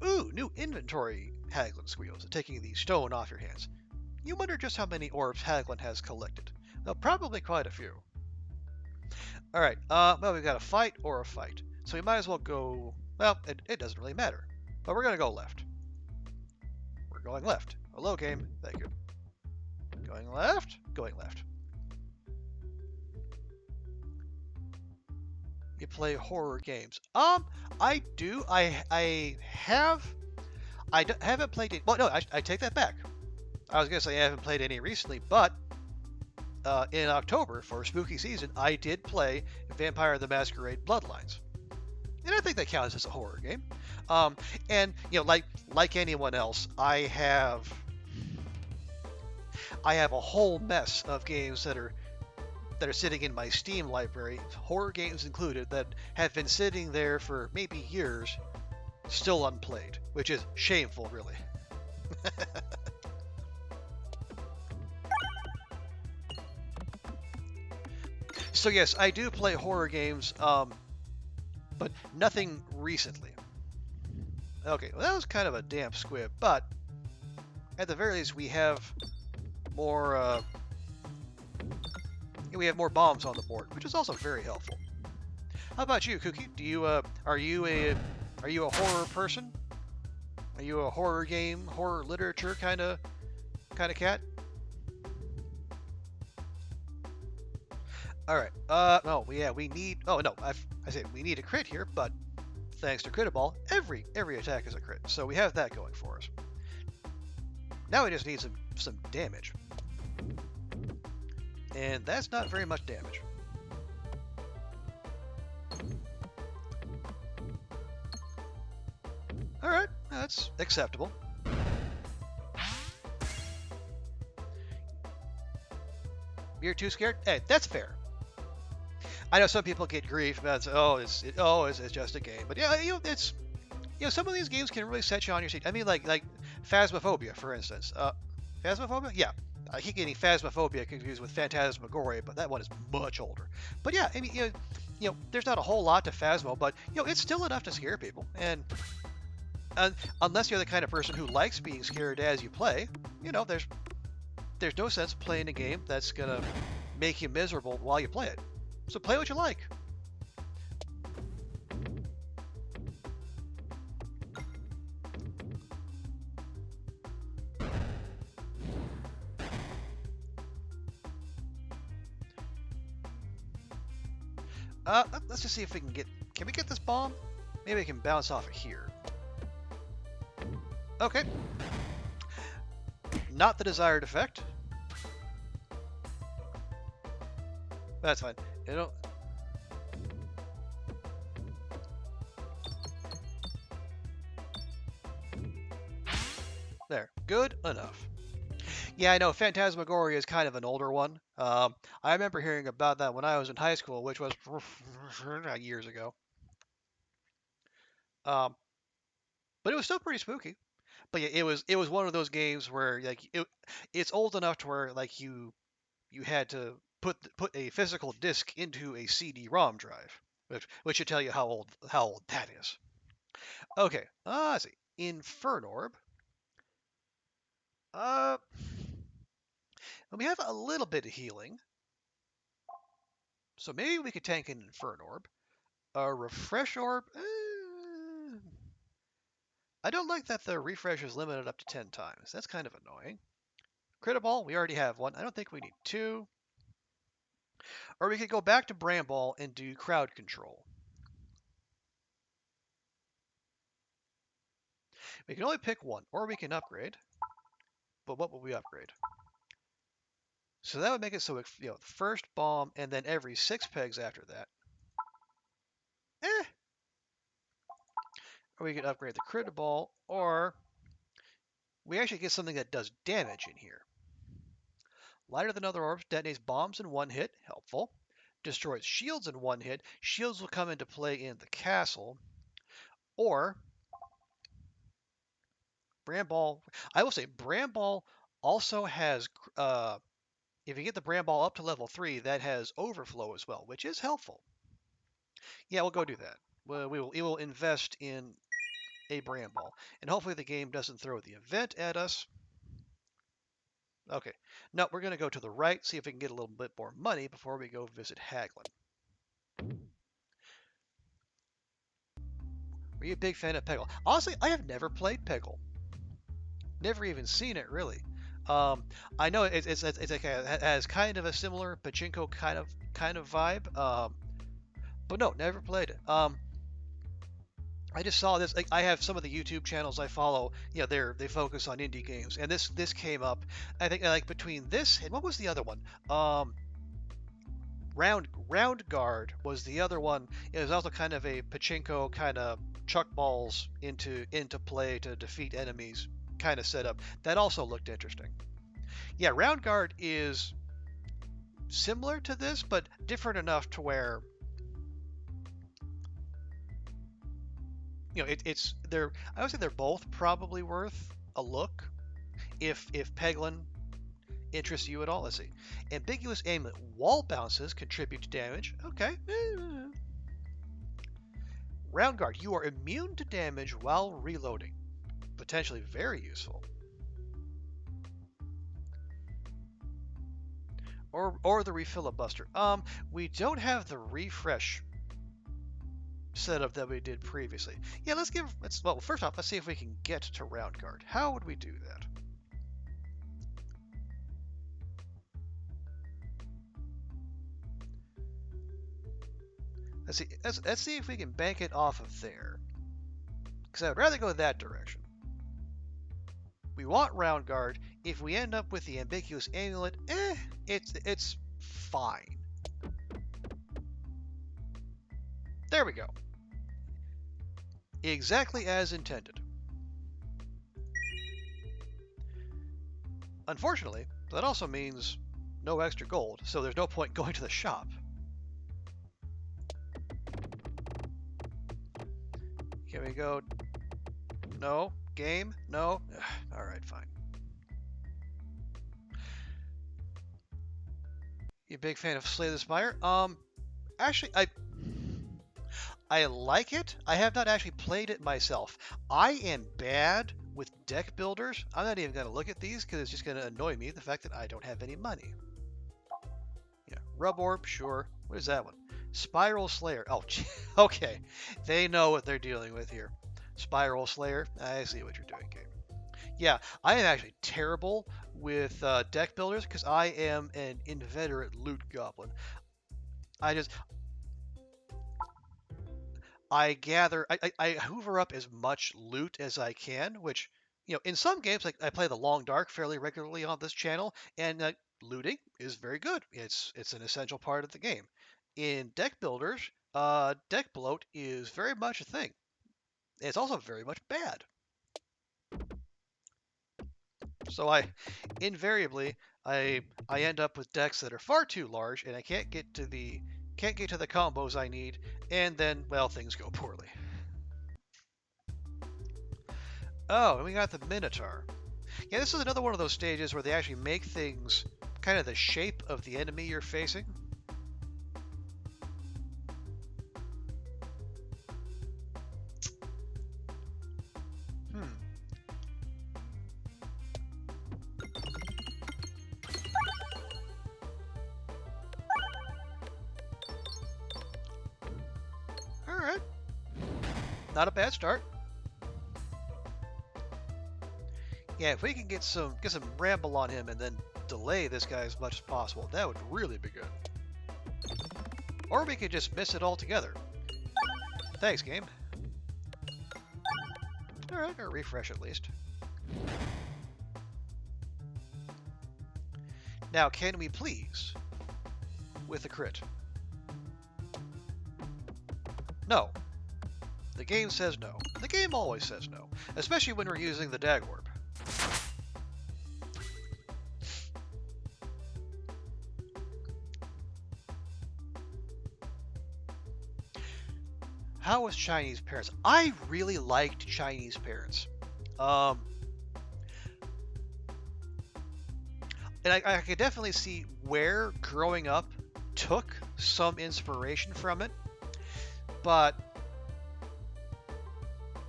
Ooh, new inventory, Haglin squeals, taking the stone off your hands. You wonder just how many orbs Haglin has collected. Well, probably quite a few. Alright, well, we've got a fight or a fight. So we might as well go, well, it doesn't really matter. But we're going to go left. We're going left. Hello, game. Thank you. Going left. Going left. You play horror games. I do. I haven't played it. Well, no, I take that back. I was going to say I haven't played any recently, but in October for spooky season, I did play Vampire the Masquerade Bloodlines. And I think that counts as a horror game. And like anyone else, I have a whole mess of games that are sitting in my Steam library, horror games included, that have been sitting there for maybe years, still unplayed, which is shameful, really. So yes, I do play horror games. But nothing recently. Okay, well, that was kind of a damp squib, but at the very least, we have more bombs on the board, which is also very helpful. How about you, Cookie? Do you are you a horror person? Are you a horror game, horror literature kind of cat? All right. No, yeah, we need. Oh no, I say we need a crit here, but thanks to Critable, every attack is a crit, so we have that going for us. Now we just need some damage, and that's not very much damage. All right, that's acceptable. You're too scared? Hey, that's fair. I know some people get grief about it's just a game, but yeah, it's some of these games can really set you on your seat. I mean, like Phasmophobia, for instance. Phasmophobia? Yeah. I keep getting Phasmophobia confused with Phantasmagoria, but that one is much older. But yeah, I mean, there's not a whole lot to Phasmo, but it's still enough to scare people. And unless you're the kind of person who likes being scared as you play, there's no sense playing a game that's gonna make you miserable while you play it. So play what you like. Let's just see if we can get. Can we get this bomb? Maybe we can bounce off of here. Okay. Not the desired effect. That's fine. There. Good enough. Yeah, I know. Phantasmagoria is kind of an older one. I remember hearing about that when I was in high school, which was years ago. But it was still pretty spooky. But yeah, it was one of those games where it's old enough to where you had to put a physical disc into a CD-ROM drive, which should tell you how old that is. Okay, let's see. Infernorb. We have a little bit of healing, so maybe we could tank an Infernorb. A Refresh Orb. I don't like that the refresh is limited up to 10 times. That's kind of annoying. Critable, we already have one. I don't think we need two. Or we could go back to Bramball and do crowd control. We can only pick one, or we can upgrade. But what would we upgrade? So that would make it so the first bomb and then every 6 pegs after that. Or we could upgrade the Critable, or we actually get something that does damage in here. Lighter than other orbs, detonates bombs in one hit, helpful. Destroys shields in one hit. Shields will come into play in the castle. Or Bramball. I will say Bramball also has, if you get the Bramball up to level 3, that has overflow as well, which is helpful. Yeah, we'll go do that. It will invest in a Bramball. And hopefully the game doesn't throw the event at us. Okay. No, we're going to go to the right, see if we can get a little bit more money before we go visit Haglin. Are you a big fan of Peggle? Honestly, I have never played Peggle. Never even seen it, really. I know it's like it has kind of a similar Pachinko kind of vibe. But no, never played it. I just saw this. I have some of the YouTube channels I follow. They focus on indie games, and this came up. I think like between this and what was the other one? Round Guard was the other one. It was also kind of a Pachinko kind of chuck balls into play to defeat enemies kind of setup. That also looked interesting. Yeah, Round Guard is similar to this, but different enough to where it's they're. I would say they're both probably worth a look if Peglin interests you at all. Let's see. Ambiguous aimlet. Wall bounces contribute to damage. Okay. Round Guard. You are immune to damage while reloading. Potentially very useful. Or the Refillabuster. We don't have the refresh. setup that we did previously. Yeah, well, first off, let's see if we can get to round guard. How would we do that? Let's see if we can bank it off of there. Because I would rather go that direction. We want round guard. If we end up with the ambiguous amulet, it's fine. There we go. Exactly as intended. Unfortunately, that also means no extra gold, so there's no point going to the shop. Can we go? No. Game? No? Alright, fine. You a big fan of Slay the Spire? Actually, I like it. I have not actually played it myself. I am bad with deck builders. I'm not even going to look at these because it's just going to annoy me, the fact that I don't have any money. Yeah, Rub Orb, sure. What is that one? Spiral Slayer. Oh, okay. They know what they're dealing with here. Spiral Slayer. I see what you're doing, game. Yeah, I am actually terrible with deck builders because I am an inveterate loot goblin. I hoover up as much loot as I can, which, in some games, like I play the Long Dark fairly regularly on this channel, and looting is very good. It's an essential part of the game. In deck builders, deck bloat is very much a thing. It's also very much bad. So invariably I end up with decks that are far too large, and I can't get to the combos I need, and then, well, things go poorly. Oh, and we got the Minotaur. Yeah, this is another one of those stages where they actually make things kind of the shape of the enemy you're facing. Alright. Not a bad start. Yeah, if we can get some ramble on him and then delay this guy as much as possible, that would really be good. Or we could just miss it altogether. Thanks, game. Alright, or refresh at least. Now, can we please with a crit? No. The game says no. The game always says no, especially when we're using the Dag Orb. How was Chinese Parents? I really liked Chinese Parents. And I could definitely see where growing up took some inspiration from it, but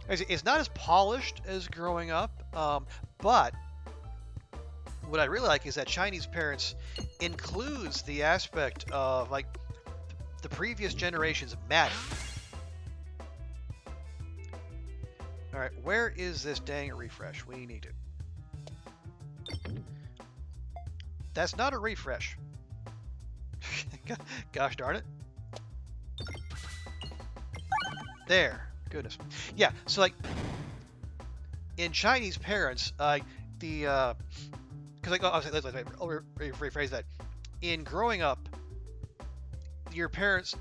it's not as polished as growing up. But what I really like is that Chinese Parents includes the aspect of like the previous generation's Madden. All right, where is this dang refresh? We need it. That's not a refresh. Gosh darn it. There. Goodness. Yeah, so like in Chinese Parents, because like I'll rephrase that. In growing up, your parents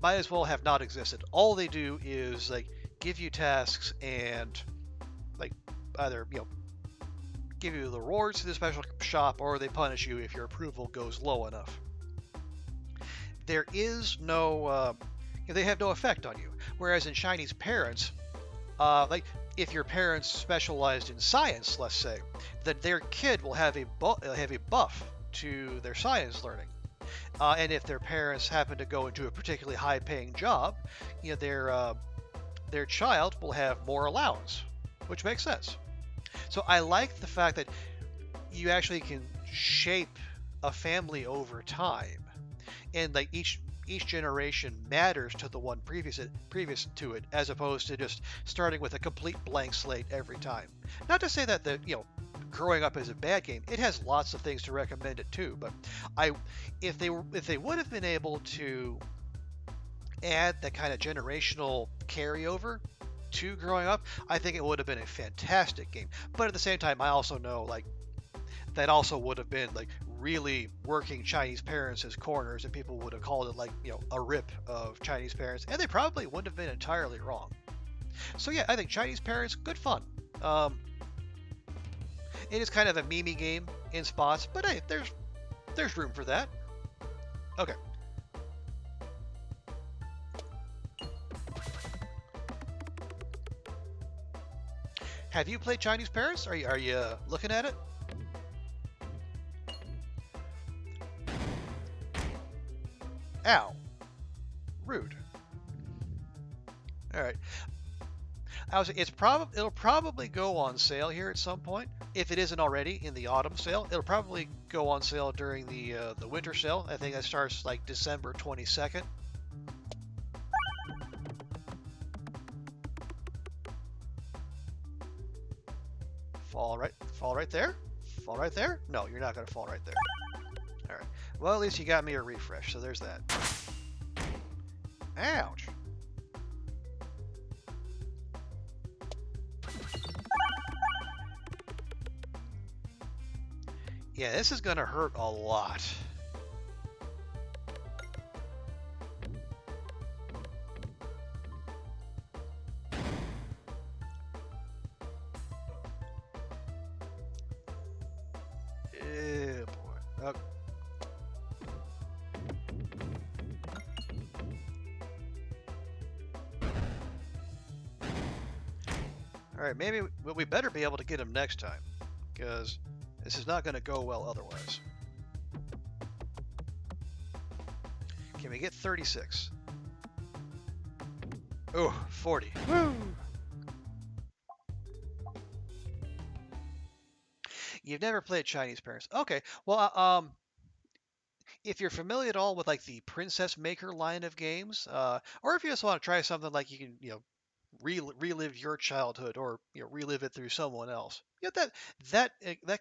might as well have not existed. All they do is like give you tasks and like either give you the rewards to the special shop, or they punish you if your approval goes low enough. There is no they have no effect on you. Whereas in Chinese Parents, like if your parents specialized in science, let's say, then their kid will have a buff to their science learning. And if their parents happen to go into a particularly high-paying job, their child will have more allowance, which makes sense. So I like the fact that you actually can shape a family over time, and like each each generation matters to the one previous to it, as opposed to just starting with a complete blank slate every time. Not to say that growing up is a bad game. It has lots of things to recommend it too. But I, if they would have been able to add that kind of generational carryover to growing up, I think it would have been a fantastic game. But at the same time, I also know like that also would have been like really working Chinese parents as corners, and people would have called it like a rip of Chinese parents, and they probably wouldn't have been entirely wrong. So yeah, I think Chinese parents, good fun. It is kind of a memey game in spots, but hey, there's room for that. Okay. Have you played Chinese parents? Are you looking at it? Ow. Rude. All right. It'll probably go on sale here at some point. If it isn't already in the autumn sale, it'll probably go on sale during the winter sale. I think that starts like December 22nd. Fall right there. Fall right there. No, you're not gonna fall right there. All right. Well, at least you got me a refresh, so there's that. Ouch. Yeah, this is gonna hurt a lot. Eh, boy. Okay. All right, maybe we better be able to get him next time, because this is not going to go well otherwise. Can we get 36? Oh, 40. Woo! You've never played Chinese parents. Okay, well, if you're familiar at all with like the Princess Maker line of games, or if you just want to try something like you can, relive your childhood or relive it through someone else. That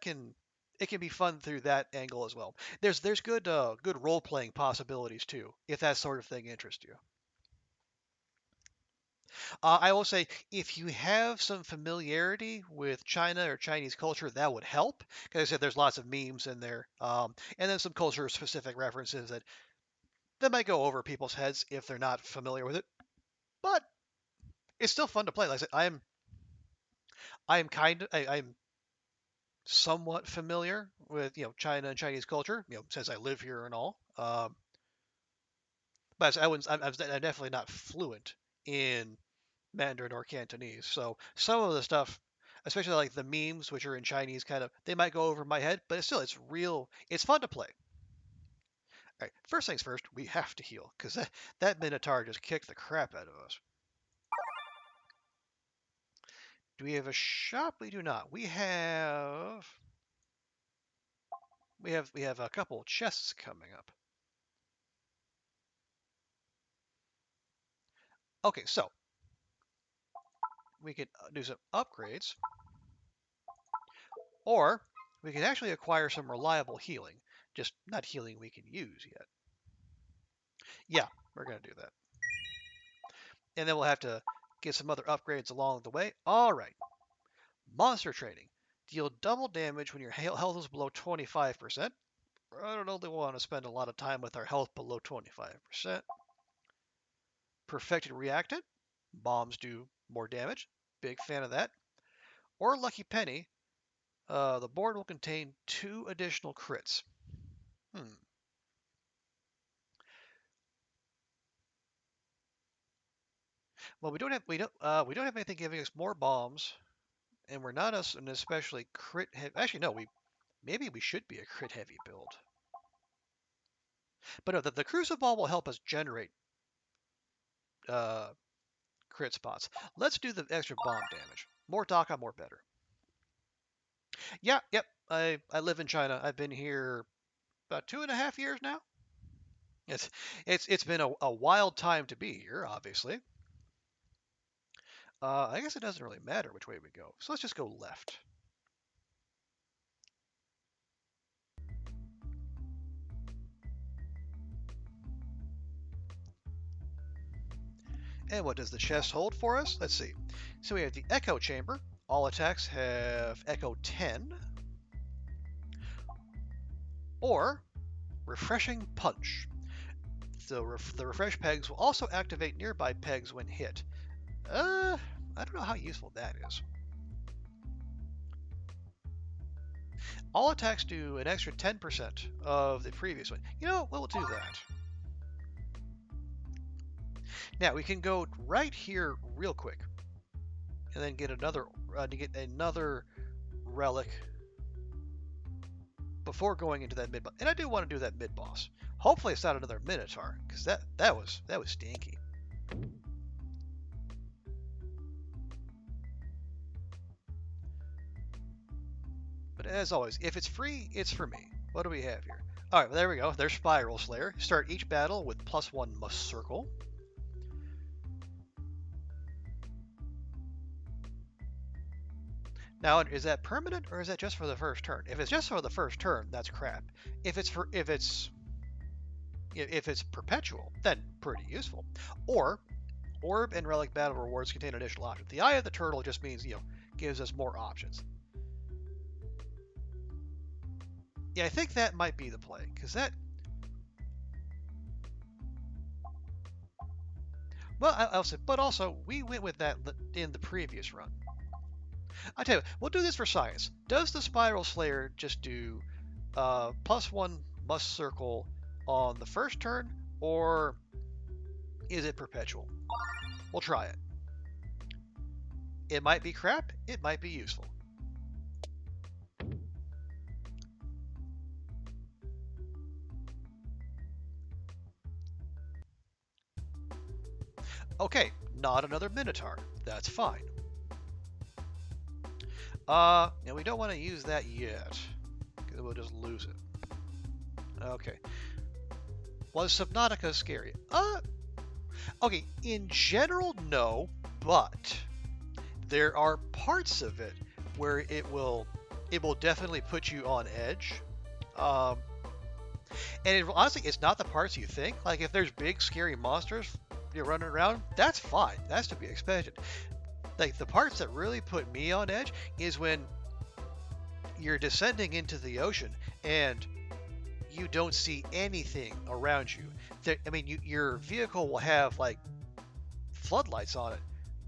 can it can be fun through that angle as well. There's good role playing possibilities too, if that sort of thing interests you. I will say if you have some familiarity with China or Chinese culture, that would help. Because I said there's lots of memes in there, and then some culture specific references that might go over people's heads if they're not familiar with it. But it's still fun to play. Like I said, I'm somewhat familiar with China and Chinese culture, since I live here and all. But I wouldn't. I'm definitely not fluent in Mandarin or Cantonese. So some of the stuff, especially like the memes, which are in Chinese, kind of they might go over my head, but it's real. It's fun to play. All right, first things first, we have to heal because that Minotaur just kicked the crap out of us. Do we have a shop? We do not. We have a couple chests coming up. Okay, so we could do some upgrades, or we can actually acquire some reliable healing. Just not healing we can use yet. Yeah, we're going to do that. And then we'll have to get some other upgrades along the way. All right. Monster training. Deal double damage when your health is below 25%. I don't know that we want to spend a lot of time with our health below 25%. Perfected reactant. Bombs do more damage. Big fan of that. Or Lucky Penny. The board will contain 2 additional crits. Well, we don't have anything giving us more bombs, and we're not an especially crit heavy. Actually, no, maybe we should be a crit heavy build. But no, the Crucible will help us generate crit spots. Let's do the extra bomb damage. More Daka, more better. Yeah, yep. I live in China. I've been here about 2.5 years now. It's been a wild time to be here, obviously. I guess it doesn't really matter which way we go, so let's just go left. And what does the chest hold for us? Let's see. So we have the Echo Chamber. All attacks have Echo 10. Or Refreshing Punch. The refresh pegs will also activate nearby pegs when hit. I don't know how useful that is. All attacks do an extra 10% of the previous one. You know, we'll do that. Now we can go right here real quick, and then get another relic before going into that mid boss. And I do want to do that mid boss. Hopefully it's not another Minotaur, because that was stinky. But as always, if it's free, it's for me. What do we have here? All right, well, there we go. There's Spiral Slayer. Start each battle with +1 must circle. Now, is that permanent or is that just for the first turn? If it's just for the first turn, that's crap. If it's perpetual, then pretty useful. Or orb and relic battle rewards contain additional options. The Eye of the Turtle just means, gives us more options. Yeah, I think that might be the play, because that... Well, I'll say, but also, we went with that in the previous run. I tell you, we'll do this for science. Does the Spiral Slayer just do +1 must circle on the first turn, or is it perpetual? We'll try it. It might be crap, it might be useful. Okay, not another Minotaur. That's fine. Now we don't want to use that yet, because we'll just lose it. Okay. Was Subnautica scary? Okay, in general, no, but there are parts of it where it will definitely put you on edge. And honestly, it's not the parts you think. Like, if there's big, scary monsters you're running around, that's fine. That's to be expected. Like, the parts that really put me on edge is when you're descending into the ocean and you don't see anything around you. Your vehicle will have, like, floodlights on it,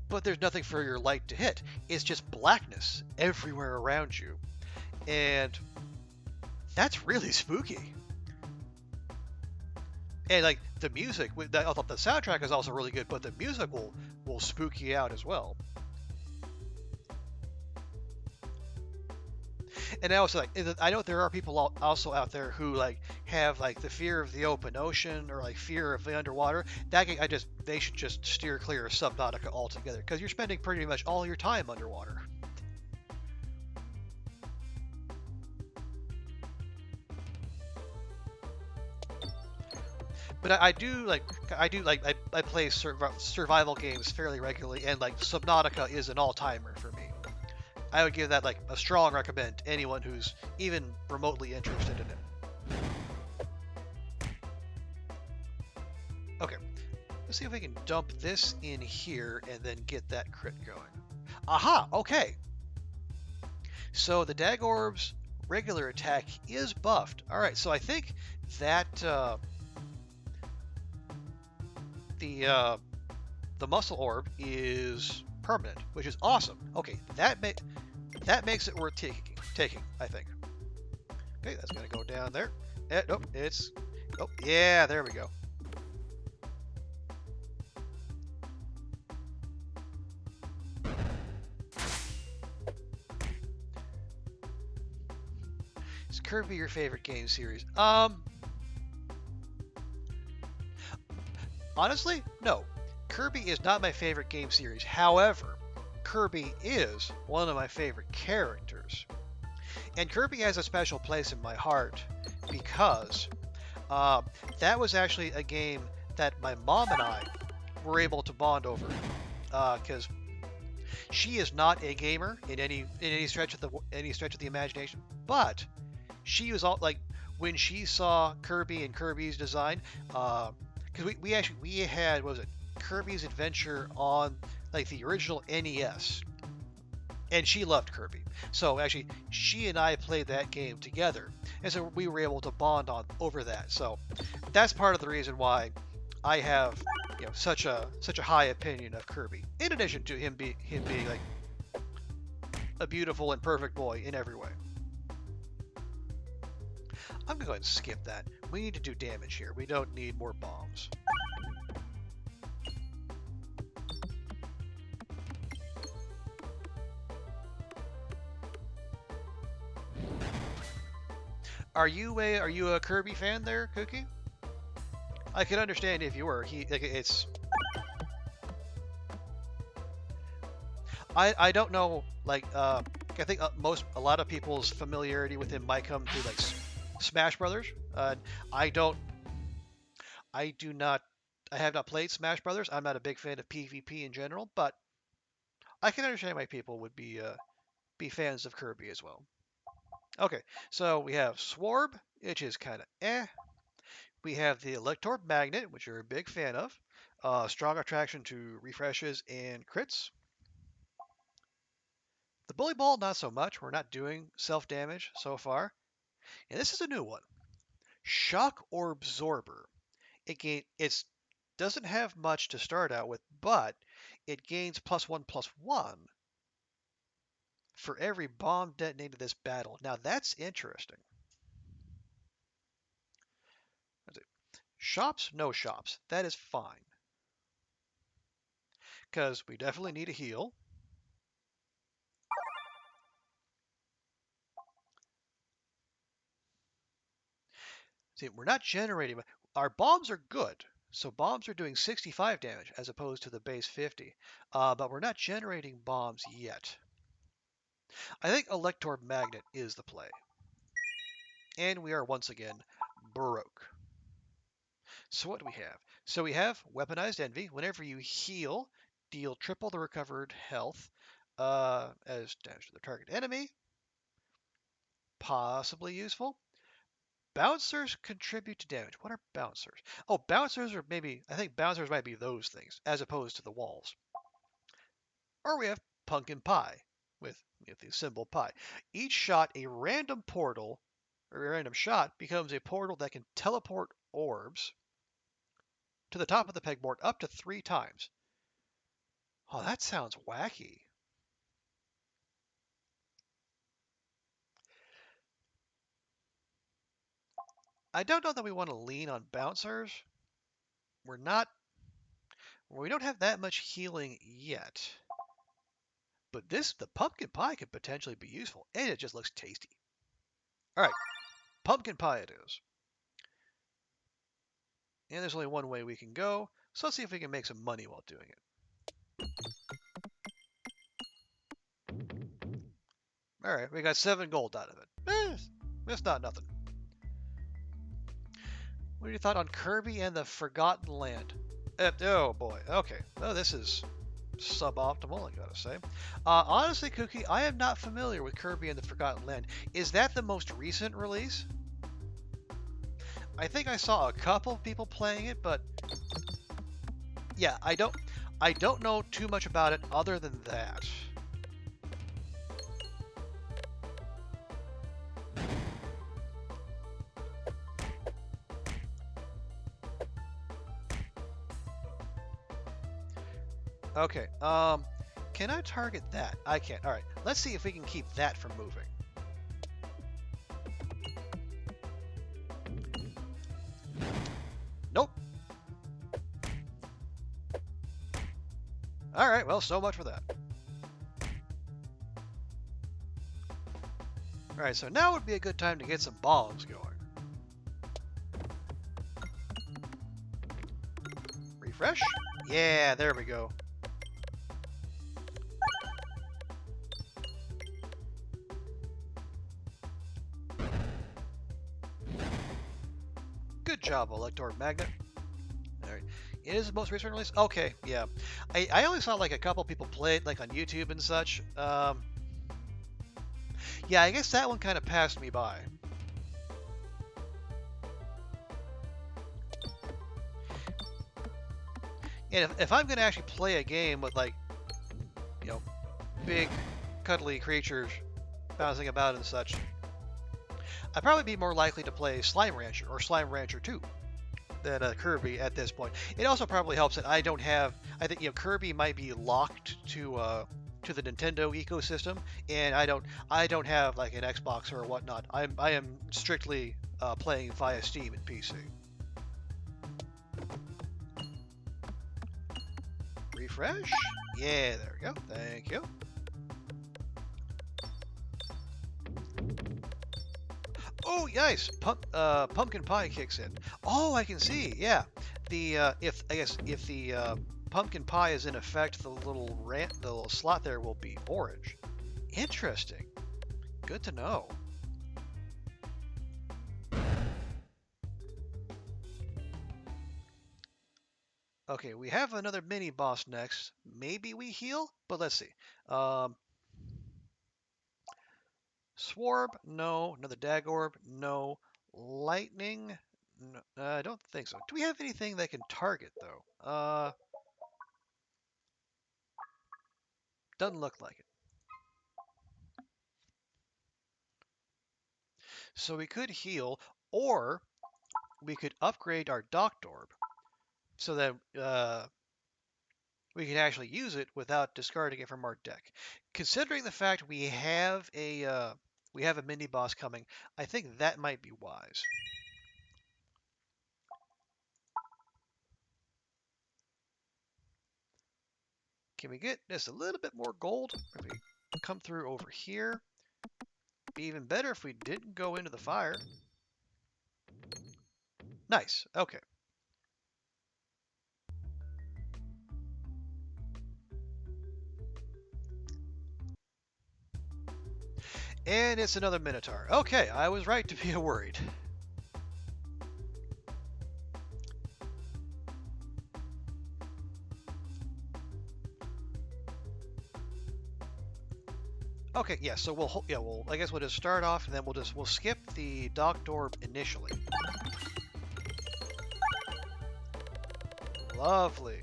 but there's nothing for your light to hit. It's just blackness everywhere around you. And that's really spooky. And, like, the music, I thought the soundtrack is also really good, but the music will spook you out as well. And I know there are people also out there who, like, have, like, the fear of the open ocean or, like, fear of the underwater. They should just steer clear of Subnautica altogether, because you're spending pretty much all your time underwater. But I play survival games fairly regularly, and, like, Subnautica is an all-timer for me. I would give that, like, a strong recommend to anyone who's even remotely interested in it. Okay, let's see if we can dump this in here and then get that crit going. Aha, okay. So the Dag Orb's regular attack is buffed. Alright, so I think that the Muscle Orb is permanent, which is awesome. Okay, that makes it worth taking, I think. Okay, that's gonna go down there. Nope, oh yeah, there we go. Is Kirby your favorite game series? Honestly, no. Kirby is not my favorite game series. However, Kirby is one of my favorite characters. And Kirby has a special place in my heart because Um, that was actually a game that my mom and I were able to bond over because she is not a gamer in any stretch of the imagination, but she was all like when she saw Kirby and Kirby's design, because we had, what was it, Kirby's Adventure on like the original NES, and she loved Kirby. So actually, she and I played that game together, and so we were able to bond on over that. So that's part of the reason why I have, such a high opinion of Kirby. In addition to him being like a beautiful and perfect boy in every way. I'm gonna go ahead and skip that. We need to do damage here. We don't need more bombs. Are you a Kirby fan there, Cookie? I could understand if you were. I don't know, like, I think a lot of people's familiarity with him might come through like Smash Brothers. I don't, I do not, I have not played Smash Brothers. I'm not a big fan of PvP in general, but I can understand why people would be fans of Kirby as well. Okay, so we have Swarb, which is kind of eh. We have the Elector Magnet, which you're a big fan of. Strong attraction to refreshes and crits. The Bully Ball, not so much. We're not doing self-damage so far. And this is a new one. Shock Orbsorber. It doesn't have much to start out with, but it gains +1/+1 for every bomb detonated this battle. Now that's interesting. Shops, no shops. That is fine. Because we definitely need a heal. See, we're not generating. Our bombs are good. So bombs are doing 65 damage as opposed to the base 50. But we're not generating bombs yet. I think Elector Magnet is the play. And we are once again broke. So what do we have? So we have Weaponized Envy. Whenever you heal, deal triple the recovered health as damage to the target enemy. Possibly useful. Bouncers contribute to damage. What are bouncers? Oh, bouncers are maybe, I think bouncers might be those things, as opposed to the walls. Or we have Pumpkin Pie, with the symbol pi. Each shot, a random portal, or a random shot, becomes a portal that can teleport orbs to the top of the pegboard up to 3 times. Oh, that sounds wacky. I don't know that we want to lean on bouncers. We don't have that much healing yet. But the pumpkin pie could potentially be useful, and it just looks tasty. All right, pumpkin pie it is. And there's only one way we can go, so let's see if we can make some money while doing it. All right, we got 7 gold out of it. It's not nothing. What are your thoughts on Kirby and the Forgotten Land? Oh boy, okay. Oh, this is suboptimal, I gotta say. Honestly, Cookie, I am not familiar with Kirby and the Forgotten Land. Is that the most recent release? I think I saw a couple people playing it, but yeah, I don't know too much about it other than that. Okay, can I target that? I can't. All right, let's see if we can keep that from moving. Nope. All right, well, so much for that. All right, so now would be a good time to get some bombs going. Refresh? Yeah, there we go. Good job, Elector Magnet. All right. It is the most recent release? Okay, yeah. I only saw like a couple people play it like on YouTube and such. Yeah, I guess that one kind of passed me by. And if I'm going to actually play a game with like, you know, big cuddly creatures bouncing about and such, I'd probably be more likely to play Slime Rancher or Slime Rancher 2 than Kirby at this point. It also probably helps that I don't have. I think Kirby might be locked to the Nintendo ecosystem, and I don't have like an Xbox or whatnot. I am strictly playing via Steam and PC. Refresh. Yeah, there we go. Thank you. Oh, nice! Pumpkin pie kicks in. Oh, I can see. Yeah, the if the pumpkin pie is in effect, the little slot there will be orange. Interesting. Good to know. Okay, we have another mini boss next. Maybe we heal, but let's see. Swarb, no. Another dag orb, no. Lightning, no. I don't think so. Do we have anything that can target though? Doesn't look like it. So we could heal, or we could upgrade our Docked Orb so that we can actually use it without discarding it from our deck. Considering the fact we have a mini boss coming, I think that might be wise. Can we get just a little bit more gold if we come through over here? Be even better if we didn't go into the fire. Nice. Okay. And it's another Minotaur. Okay, I was right to be worried. Okay, yeah, so I guess we'll just start off and then we'll skip the Docked Orb initially. Lovely.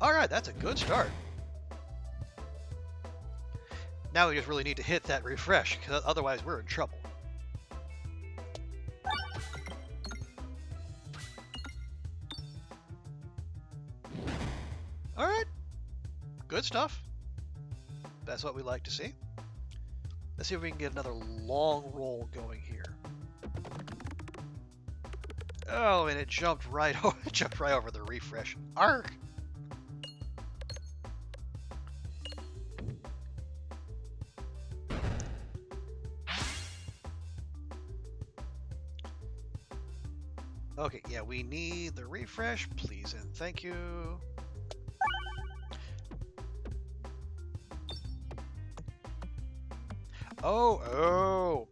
Alright, that's a good start. Now we just really need to hit that refresh, because otherwise we're in trouble. Alright. Good stuff. That's what we like to see. Let's see if we can get another long roll going here. Oh, and it jumped right over the refresh. Arg! Okay, yeah, we need the refresh, please and thank you. Oh,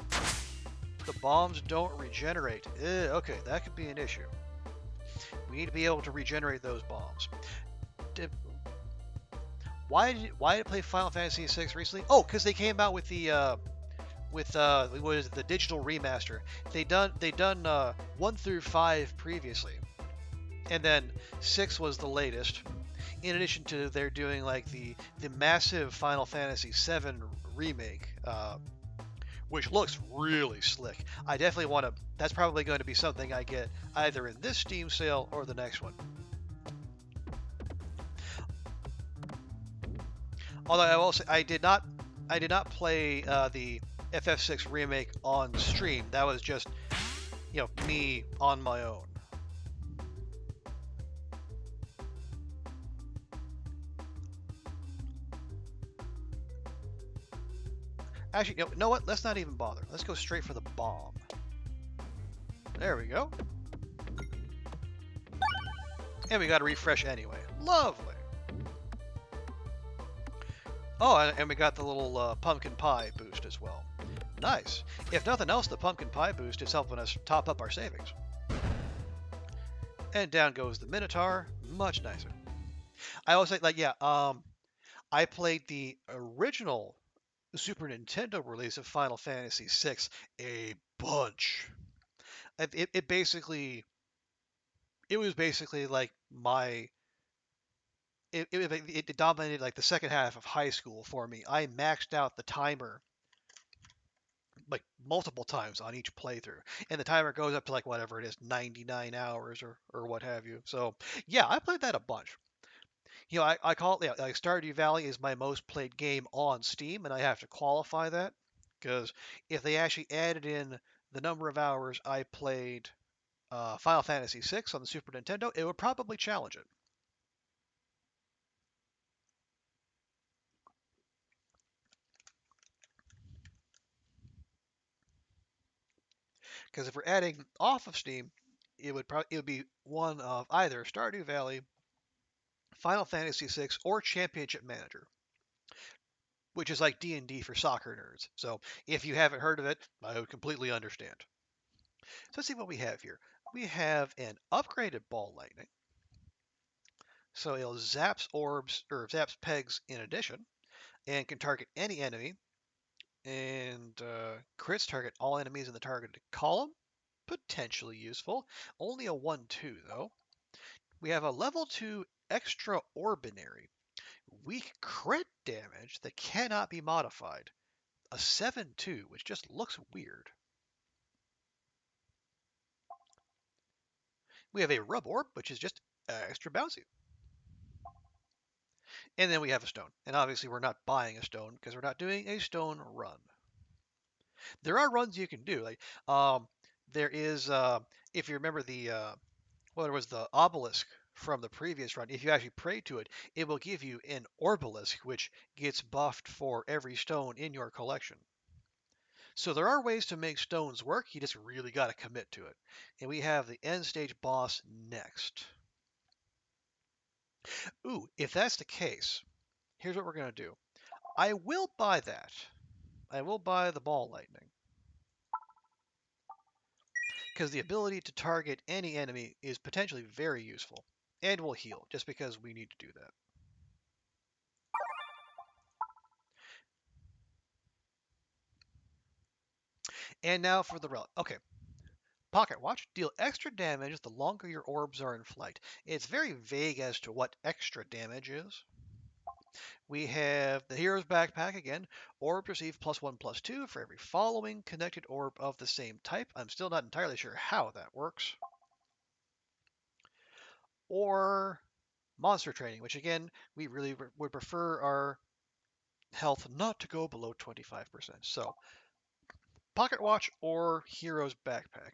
the bombs don't regenerate. Okay, that could be an issue. We need to be able to regenerate those bombs. Why did it play Final Fantasy VI recently? Oh, because they came out with the what is it, the digital remaster. They done 1 through 5 previously, and then 6 was the latest. In addition to they're doing like the massive Final Fantasy VII remake, which looks really slick. I definitely want to. That's probably going to be something I get either in this Steam sale or the next one. Although I will say I did not play the FF6 remake on stream. That was just, me on my own. Actually, you know what? Let's not even bother. Let's go straight for the bomb. There we go. And we got to refresh anyway. Lovely. Oh, and we got the little pumpkin pie boost as well. Nice. If nothing else, the pumpkin pie boost is helping us top up our savings. And down goes the Minotaur. Much nicer. I always like, yeah, I played the original Super Nintendo release of Final Fantasy VI a bunch. It basically, it was basically like my, it dominated like the second half of high school for me. I maxed out the timer like multiple times on each playthrough, and the timer goes up to like whatever it is, 99 hours or what have you. So yeah, I played that a bunch. I call it, like Stardew Valley is my most played game on Steam, and I have to qualify that because if they actually added in the number of hours I played Final Fantasy VI on the Super Nintendo, it would probably challenge it. Because if we're adding off of Steam, it would be one of either Stardew Valley, Final Fantasy VI, or Championship Manager, which is like D&D for soccer nerds. So if you haven't heard of it, I would completely understand. So let's see what we have here. We have an upgraded ball lightning. So it zaps orbs or zaps pegs in addition, and can target any enemy, and crits target all enemies in the targeted column. Potentially useful. Only a 1/2 though. We have a level 2 extraordinary weak crit damage that cannot be modified. A 7/2, which just looks weird. We have a rub orb, which is just extra bouncy. And then we have a stone. And obviously we're not buying a stone because we're not doing a stone run. There are runs you can do. Like there is if you remember there was the obelisk from the previous run. If you actually pray to it, it will give you an orbelisk, which gets buffed for every stone in your collection. So there are ways to make stones work. You just really got to commit to it. And we have the end stage boss next. Ooh, if that's the case, here's what we're going to do. I will buy that. I will buy the ball lightning. Because the ability to target any enemy is potentially very useful. And will heal, just because we need to do that. And now for the relic. Okay. Pocket Watch. Deal extra damage the longer your orbs are in flight. It's very vague as to what extra damage is. We have the Hero's Backpack again. Orbs receive +1/+2 for every following connected orb of the same type. I'm still not entirely sure how that works. Or Monster Training, which again, we really would prefer our health not to go below 25%. So, Pocket Watch or Hero's Backpack.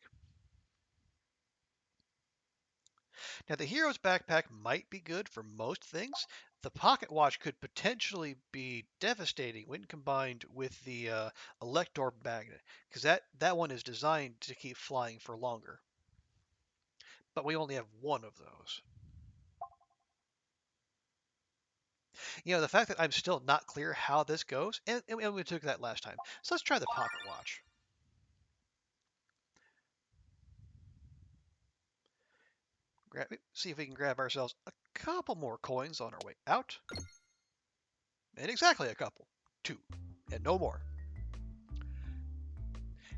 Now, the Hero's Backpack might be good for most things. The Pocket Watch could potentially be devastating when combined with the Elector Magnet, because that one is designed to keep flying for longer. But we only have one of those. The fact that I'm still not clear how this goes, and we took that last time. So let's try the Pocket Watch. See if we can grab ourselves a couple more coins on our way out. And exactly a couple. 2. And no more.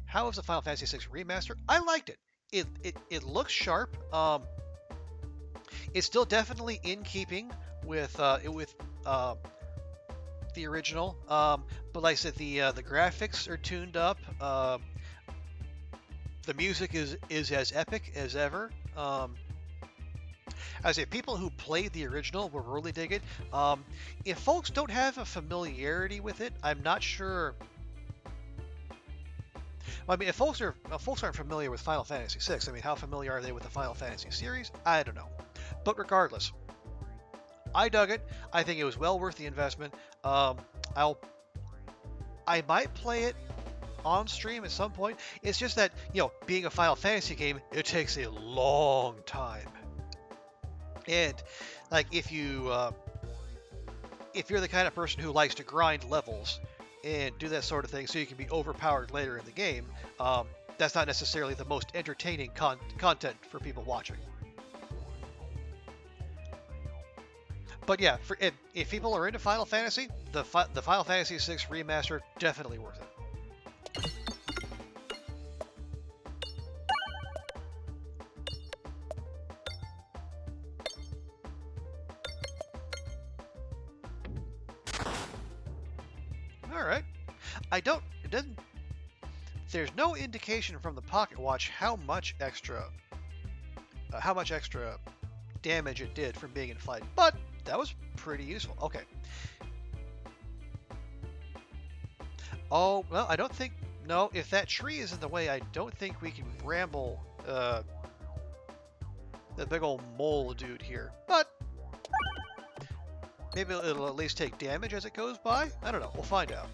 How was the Final Fantasy VI Remaster? I liked it. It looks sharp. It's still definitely in keeping with the original. But like I said, the graphics are tuned up. The music is as epic as ever. I say people who played the original will really dig it. If folks don't have a familiarity with it, I'm not sure. Well, I mean, if folks aren't familiar with Final Fantasy VI, I mean, how familiar are they with the Final Fantasy series? I don't know. But regardless, I dug it. I think it was well worth the investment. I might play it on stream at some point. It's just that, being a Final Fantasy game, it takes a long time. And like if you if you're the kind of person who likes to grind levels and do that sort of thing so you can be overpowered later in the game, that's not necessarily the most entertaining content for people watching. But yeah, if people are into Final Fantasy, the Final Fantasy VI remaster, definitely worth it. All right. There's no indication from the Pocket Watch how much extra damage it did from being in flight, but that was pretty useful. Okay. Oh, well, I don't think... No, if that tree is in the way, I don't think we can bramble the big old mole dude here. But maybe it'll at least take damage as it goes by? I don't know. We'll find out.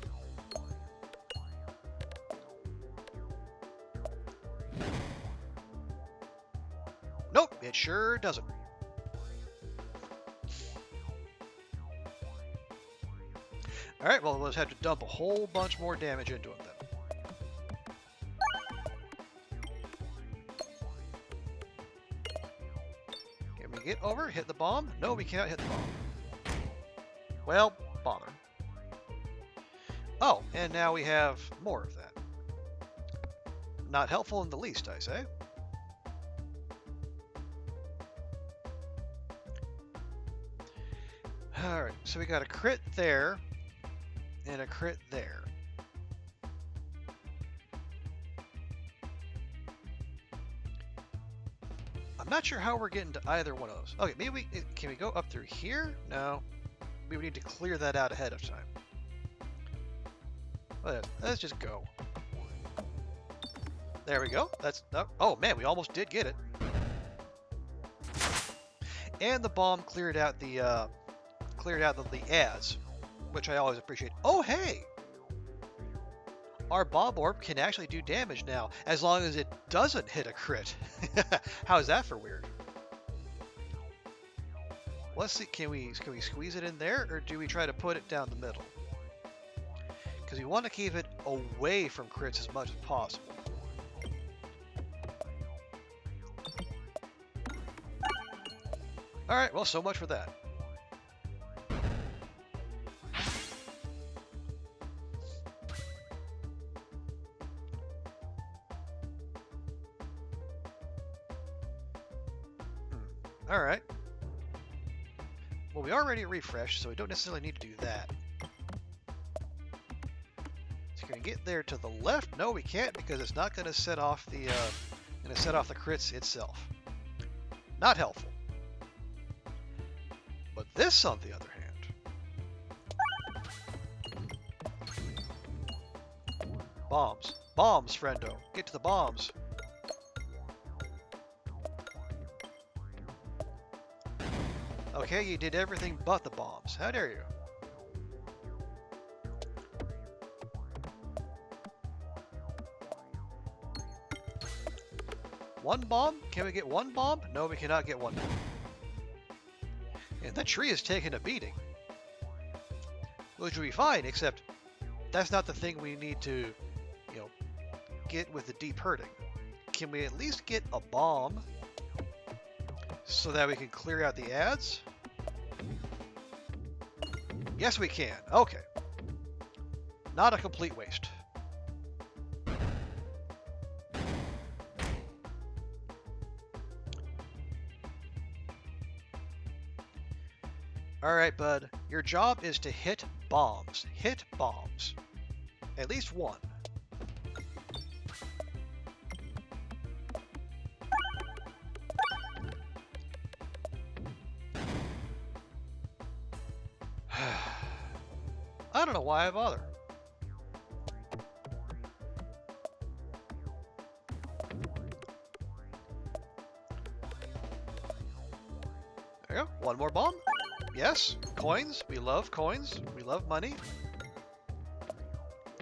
Nope, it sure doesn't. Alright, well, we'll just have to dump a whole bunch more damage into him then. Can we get over? Hit the bomb? No, we cannot hit the bomb. Well, bother. Oh, and now we have more of that. Not helpful in the least, I say. Alright, so we got a crit there, and a crit there. I'm not sure how we're getting to either one of those. Okay, maybe can we go up through here? No. We would need to clear that out ahead of time. Let's just go. There we go. Oh man, we almost did get it. And the bomb cleared out the ads, which I always appreciate. Oh hey! Our bomb orb can actually do damage now, as long as it doesn't hit a crit. How is that for weird? Let's see, can we squeeze it in there, or do we try to put it down the middle? Because we want to keep it away from crits as much as possible. Alright, well, so much for that. Alright. Well, we already refreshed, so we don't necessarily need to do that. So can we get there to the left? No, we can't, because it's not going to set off the crits itself. Not helpful. But this, on the other hand. Bombs. Bombs, friendo. Get to the bombs. Okay, you did everything but the bombs. How dare you? One bomb? Can we get one bomb? No, we cannot get one bomb. And that tree is taking a beating. Which would be fine, except that's not the thing we need to, get with the deep hurting. Can we at least get a bomb so that we can clear out the ads? Yes, we can. Okay. Not a complete waste. Alright, bud. Your job is to hit bombs. Hit bombs. At least one. I don't know why I bother. There you go. One more bomb. Yes. Coins. We love coins. We love money.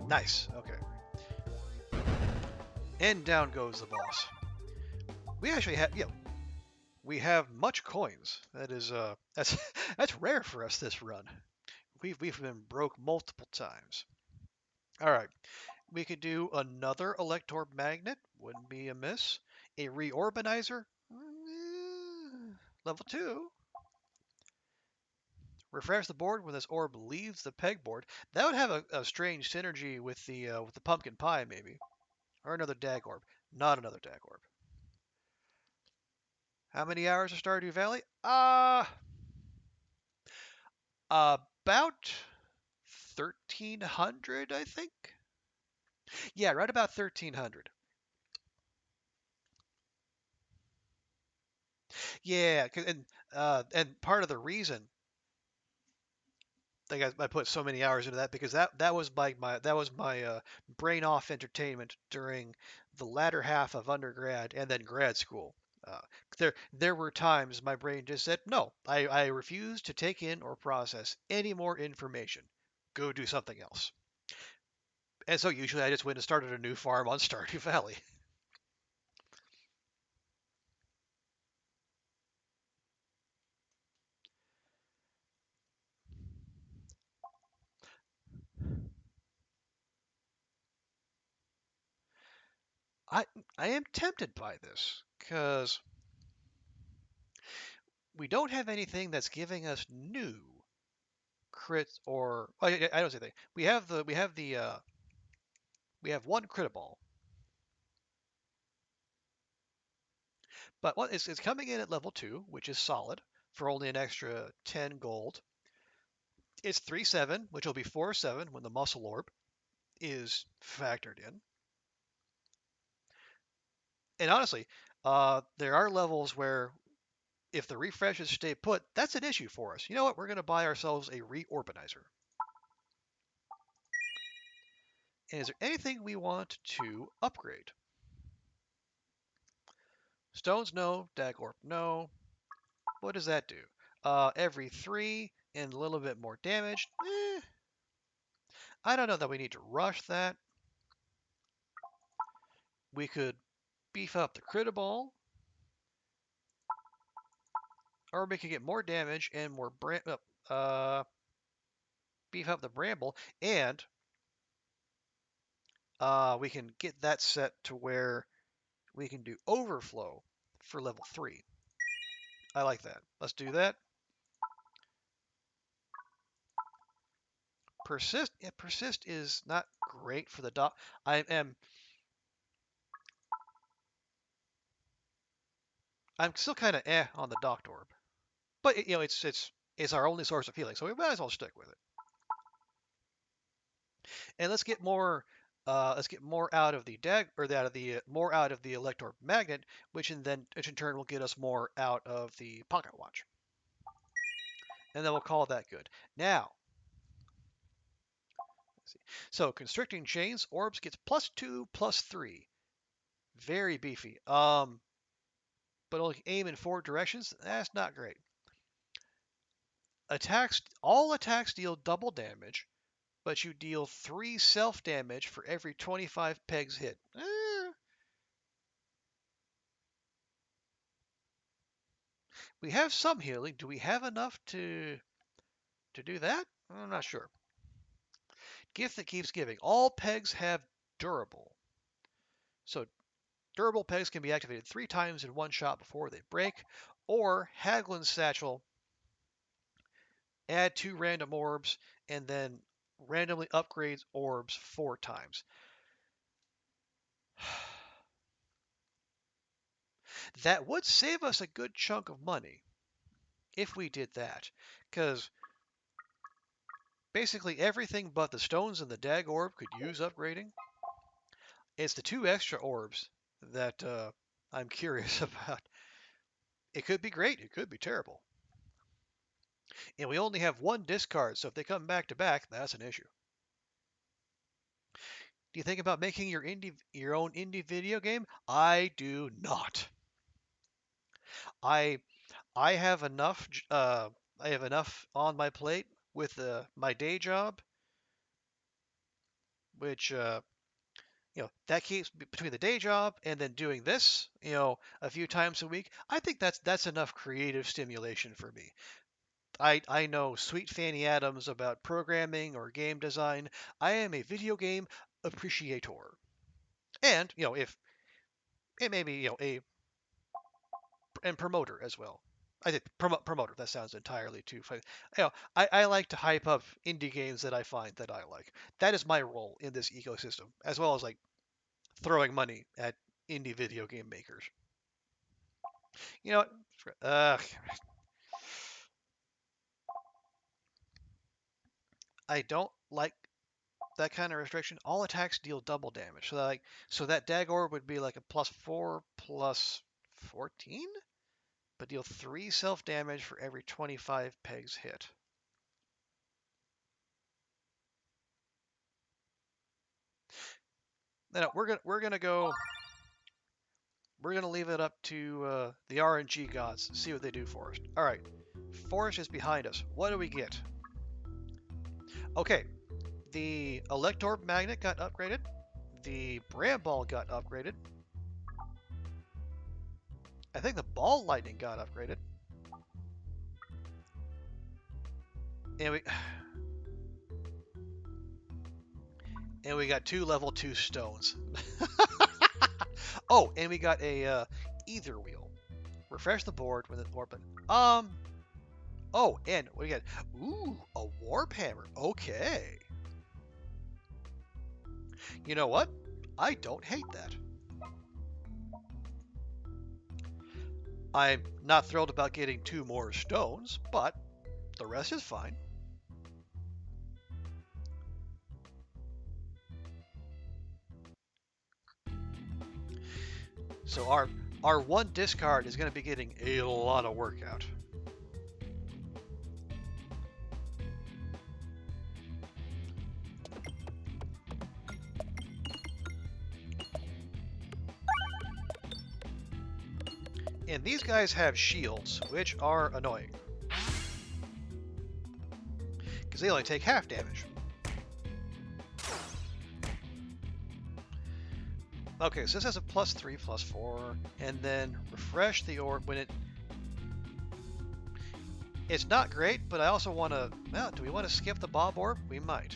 Nice. Okay. And down goes the boss. We actually have, we have much coins. That is, that's rare for us this run. we've been broke multiple times. All right, we could do another Elector magnet. Wouldn't be amiss. A reorbanizer. Level 2. Refresh the board when this orb leaves the pegboard. That would have a strange synergy with the pumpkin pie, maybe. Or another dag orb. Not another dag orb. How many hours of Stardew Valley? About 1,300, I think. Yeah, right about 1,300. Yeah, and part of the reason I put so many hours into that because that was my brain off entertainment during the latter half of undergrad and then grad school. Uh, there were times my brain just said, no, I refuse to take in or process any more information. Go do something else. And so usually I just went and started a new farm on Stardew Valley. I I am tempted by this because we don't have anything that's giving us new crits or I don't say that. We have one crit ball, but it's coming in at level 2, which is solid for only an extra 10 gold. It's 3/7, which will be 4/7 when the muscle orb is factored in. And honestly, there are levels where if the refreshes stay put, that's an issue for us. You know what? We're going to buy ourselves a reorbanizer. And is there anything we want to upgrade? Stones, no. Dagorp, no. What does that do? Every 3 and a little bit more damage. I don't know that we need to rush that. We could beef up the crit ball, or we could get more damage and more beef up the bramble, and we can get that set to where we can do overflow for level 3. I like that. Let's do that. Persist. Yeah, persist is not great for the doc. I'm still kind of on the docked orb, but it's our only source of healing, so we might as well stick with it. And let's get more out of the dag or out of the more out of the elector magnet, which in turn will get us more out of the pocket watch, and then we'll call that good. Now, let's see. So constricting chains orbs gets +2/+3, very beefy. But only aim in 4 directions. That's not great. All attacks deal double damage, but you deal 3 self damage for every 25 pegs hit. We have some healing. Do we have enough to do that? I'm not sure. Gift that keeps giving. All pegs have durable. So durable pegs can be activated 3 times in one shot before they break. Or Haglin's Satchel, add 2 random orbs, and then randomly upgrades orbs 4 times. That would save us a good chunk of money if we did that. Because basically everything but the stones and the dag orb could use upgrading. It's the 2 extra orbs that I'm curious about. It could be great, it could be terrible. And we only have 1 discard, so if they come back to back, that's an issue. Do you think about making your own indie video game? I do not. I I have enough I have enough on my plate with my day job, which that keeps between the day job and then doing this, a few times a week. I think that's enough creative stimulation for me. I know sweet Fanny Adams about programming or game design. I am a video game appreciator. And, if it may be, a and promoter as well. I did promoter. That sounds entirely too funny. I like to hype up indie games that I find that I like. That is my role in this ecosystem, as well as like throwing money at indie video game makers. You know what? I don't like that kind of restriction. All attacks deal double damage. So that dag orb would be like a +4 +14, but deal 3 self damage for every 25 pegs hit. No, we're gonna leave it up to the RNG gods. See what they do for us. All right, forest is behind us. What do we get? Okay, the Elector Magnet got upgraded. The Brand Ball got upgraded. I think the Ball Lightning got upgraded. And we got 2 level 2 stones. Oh, and we got a Ether Wheel. Refresh the board with an orb. Oh, and we got a Warp Hammer. Okay. You know what? I don't hate that. I'm not thrilled about getting 2 more stones, but the rest is fine. So our one discard is going to be getting a lot of work out. And these guys have shields, which are annoying. Because they only take half damage. Okay, so this has a +3, +4, and then refresh the orb when it's not great, but I also want to... Well, do we want to skip the Bob Orb? We might.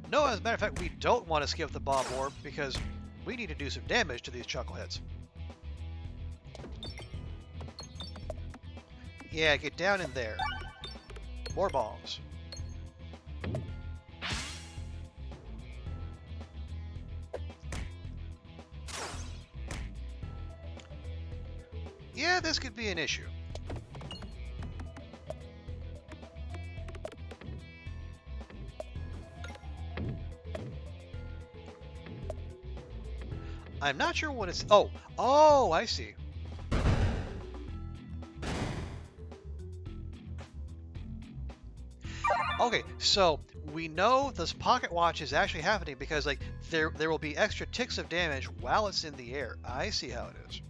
No, as a matter of fact, we don't want to skip the Bob Orb because we need to do some damage to these chuckleheads. Yeah, get down in there. More bombs. Yeah, this could be an issue. I'm not sure what it's... Oh, I see. Okay, so we know this pocket watch is actually happening because like there will be extra ticks of damage while it's in the air. I see how it is.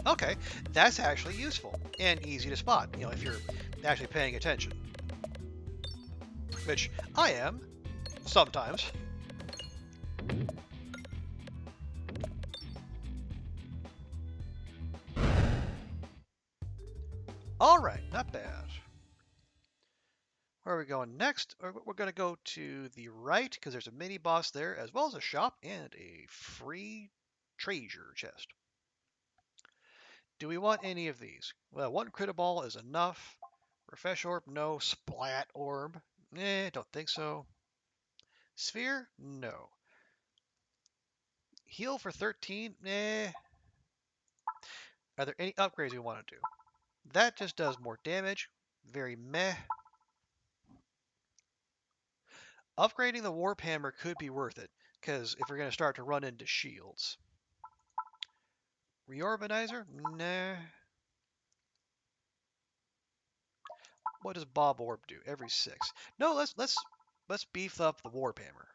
Okay, that's actually useful and easy to spot, if you're actually paying attention. Which I am, sometimes. Alright, not bad. Where are we going next? We're going to go to the right because there's a mini boss there, as well as a shop and a free treasure chest. Do we want any of these? Well, 1 crit ball is enough. Refresh orb, no. Splat orb, don't think so. Sphere, no. Heal for 13, Are there any upgrades we want to do? That just does more damage. Very meh. Upgrading the Warp Hammer could be worth it, because if we're going to start to run into shields. Reorbitizer? Nah. What does Bob Orb do? Every 6. No, let's beef up the Warp Hammer.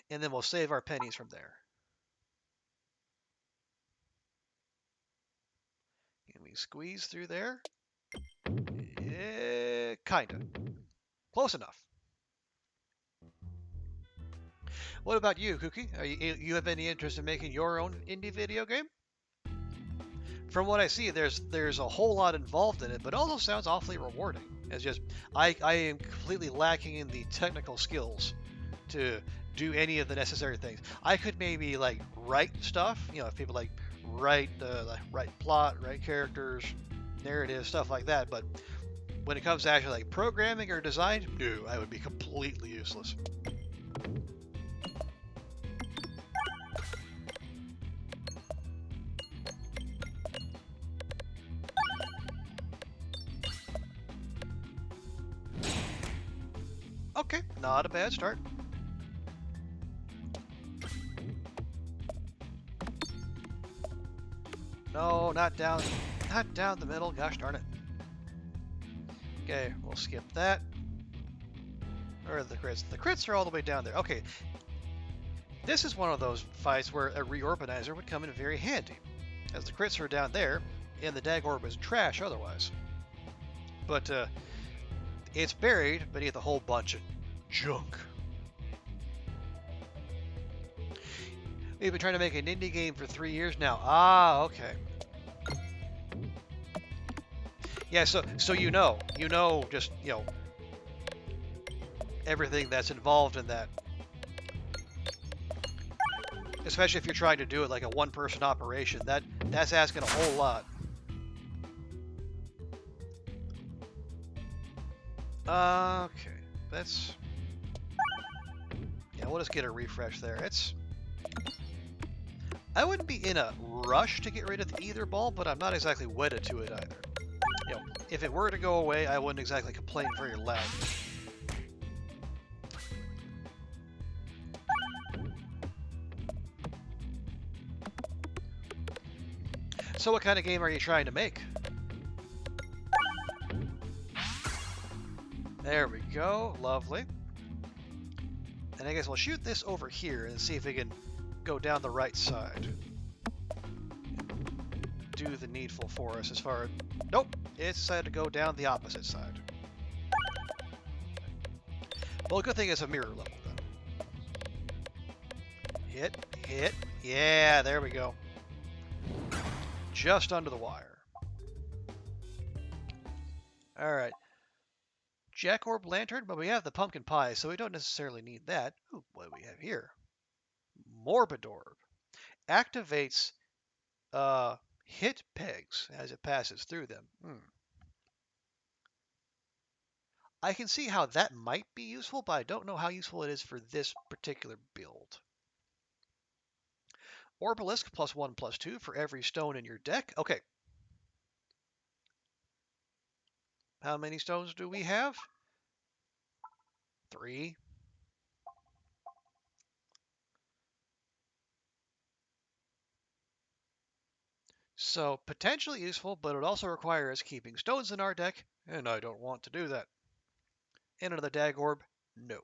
And then we'll save our pennies from there. Can we squeeze through there? Yeah, kinda. Close enough. What about you, Cookie? You have any interest in making your own indie video game? From what I see, there's a whole lot involved in it, but it also sounds awfully rewarding. It's just I am completely lacking in the technical skills to do any of the necessary things. I could maybe like write stuff, if people like write plot, write characters, narrative, stuff like that. But when it comes to actually like programming or design, no, I would be completely useless. Okay, not a bad start. No, not down the middle. Gosh darn it. Okay, we'll skip that. Or the crits. The crits are all the way down there. Okay. This is one of those fights where a reorganizer would come in very handy, as the crits are down there, and the dag orb is trash otherwise. But it's buried beneath a whole bunch of junk. We've been trying to make an indie game for 3 years now. Ah, okay. Yeah, so just, everything that's involved in that. Especially if you're trying to do it like a one-person operation. That's asking a whole lot. Okay, we'll just get a refresh there. I wouldn't be in a rush to get rid of the ether ball, but I'm not exactly wedded to it either. If it were to go away, I wouldn't exactly complain very loud. So what kind of game are you trying to make? There we go. Lovely. And I guess we'll shoot this over here and see if we can go down the right side. Do the needful for us as far as... Nope! It decided to go down the opposite side. Well, good thing it's a mirror level, then. Hit. Yeah, there we go. Just under the wire. Alright. Jack Orb Lantern, but we have the pumpkin pie, so we don't necessarily need that. Ooh, what do we have here? Morbid Orb. Activates hit pegs as it passes through them. I can see how that might be useful, but I don't know how useful it is for this particular build. Orbalisk +1/+2 for every stone in your deck. Okay. How many stones do we have? 3. So potentially useful, but it would also require us keeping stones in our deck, and I don't want to do that. And another dag orb? No.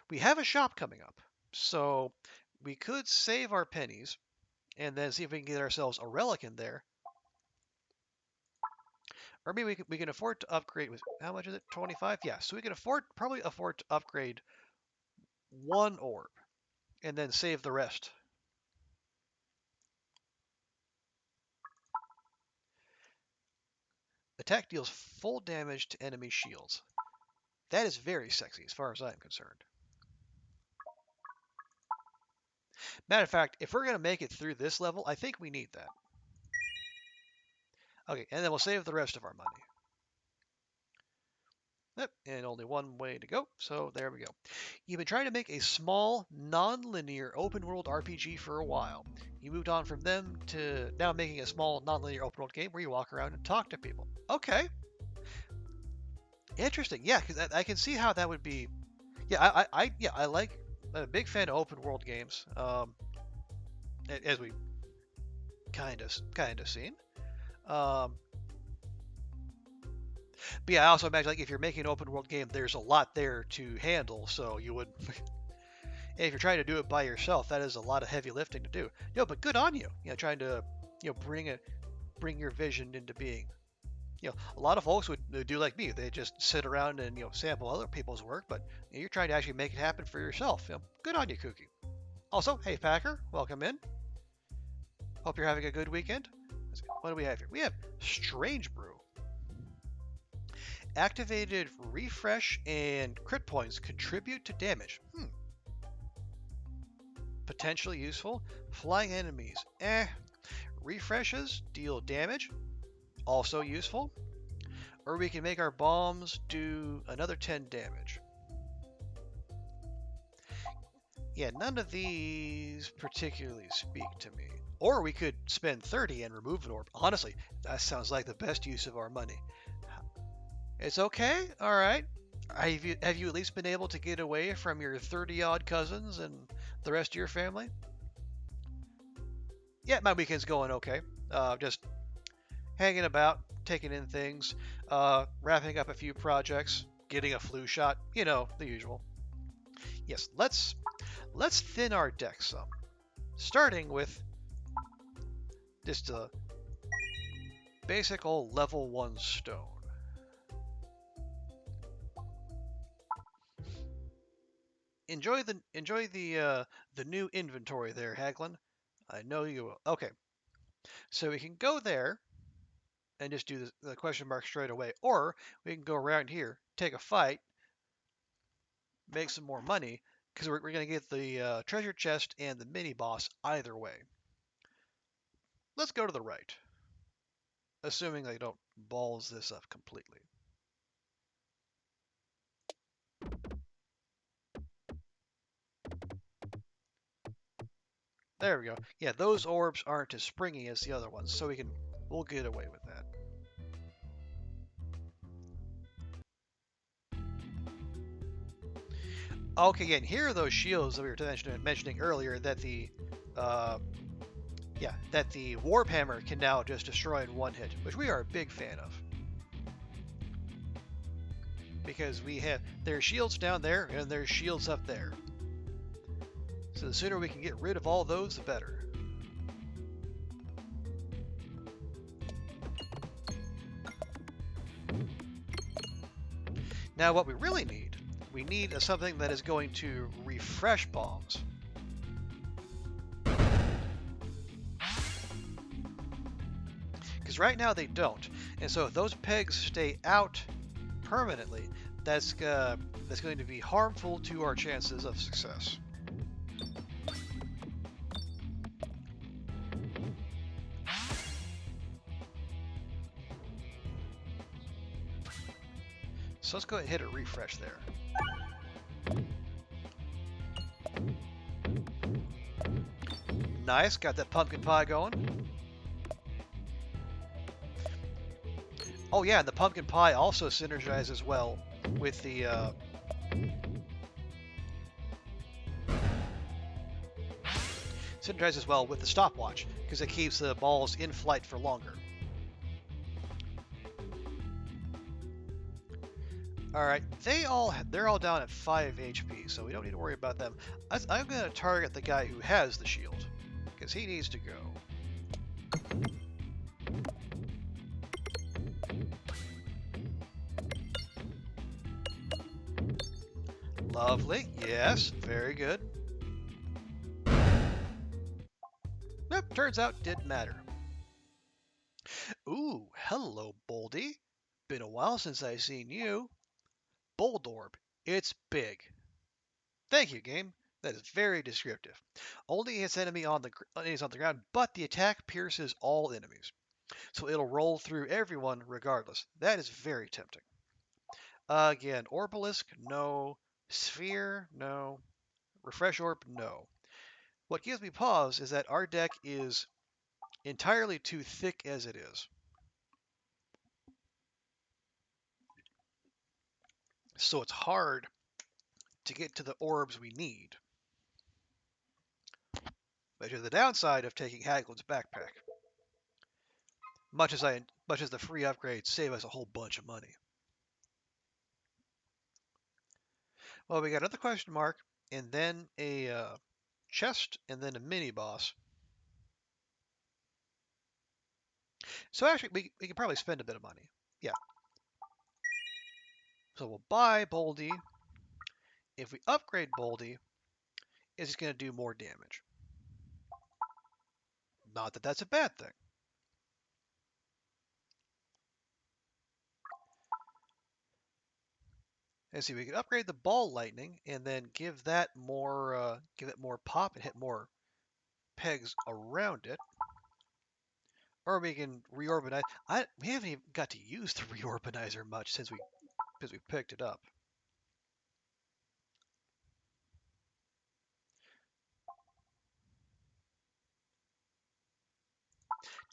We have a shop coming up, so we could save our pennies and then see if we can get ourselves a relic in there. Or maybe we can afford to upgrade with, how much is it? 25? Yeah, so we can probably afford to upgrade 1 orb and then save the rest. Attack deals full damage to enemy shields. That is very sexy as far as I'm concerned. Matter of fact, if we're going to make it through this level, I think we need that. Okay, and then we'll save the rest of our money. Yep, and only one way to go, so there we go. You've been trying to make a small, non-linear open-world RPG for a while. You moved on from them to now making a small, non-linear open-world game where you walk around and talk to people. Okay. Interesting. Yeah, because I can see how that would be. Yeah, I like. I'm a big fan of open-world games, as we kind of seen. But yeah, I also imagine like if you're making an open world game, there's a lot there to handle. So you would, if you're trying to do it by yourself, that is a lot of heavy lifting to do. But good on you. Trying to, bring your vision into being. A lot of folks would do like me. They just sit around and sample other people's work, but you're trying to actually make it happen for yourself. Good on you, Kooky. Also, hey Packer, welcome in. Hope you're having a good weekend. What do we have here? We have Strange Brew. Activated refresh and crit points contribute to damage. Potentially useful. Flying enemies. Refreshes deal damage. Also useful. Or we can make our bombs do another 10 damage. Yeah, none of these particularly speak to me. Or we could spend 30 and remove an orb. Honestly, that sounds like the best use of our money. It's okay. All right. Have you at least been able to get away from your 30-odd cousins and the rest of your family? Yeah, my weekend's going okay. Just hanging about, taking in things, wrapping up a few projects, getting a flu shot. The usual. Yes, let's thin our deck some. Starting with just a basic old level 1 stone. Enjoy the new inventory there, Haglin. I know you will. Okay, so we can go there and just do the question mark straight away, or we can go around here, take a fight, make some more money, because we're going to get the treasure chest and the mini boss either way. Let's go to the right, assuming I don't balls this up completely. There we go. Yeah, those orbs aren't as springy as the other ones, so we'll get away with that. Okay, and here are those shields that we were mentioning earlier that the warp hammer can now just destroy in one hit, which we are a big fan of. Because there's shields down there and there's shields up there. So the sooner we can get rid of all those, the better. Now what we really need, something that is going to refresh bombs. Because right now they don't. And so if those pegs stay out permanently, that's going to be harmful to our chances of success. So let's go ahead and hit a refresh there. Nice, got that pumpkin pie going. Oh yeah, and the pumpkin pie also synergizes well with the stopwatch because it keeps the balls in flight for longer. All right, they're all down at 5 HP, so we don't need to worry about them. I'm going to target the guy who has the shield because he needs to go. Lovely. Yes, very good. Yep, turns out didn't matter. Ooh, hello, Boldy. Been a while since I've seen you. Bold orb. It's big. Thank you, game. That is very descriptive. Only hits enemies on the ground, but the attack pierces all enemies. So it'll roll through everyone regardless. That is very tempting. Again, Orbalisk, no. Sphere, no. Refresh Orb, no. What gives me pause is that our deck is entirely too thick as it is. So it's hard to get to the orbs we need. Which is the downside of taking Haglin's backpack. Much as the free upgrades save us a whole bunch of money. Well, we got another question mark, and then a chest, and then a mini boss. So actually, we can probably spend a bit of money. Yeah. So we'll buy Boldy. If we upgrade Boldy, it's going to do more damage. Not that that's a bad thing. And see, we can upgrade the ball lightning and then give that more, give it more pop and hit more pegs around it. Or we can reorbanize. We haven't even got to use the reorbanizer much since we picked it up.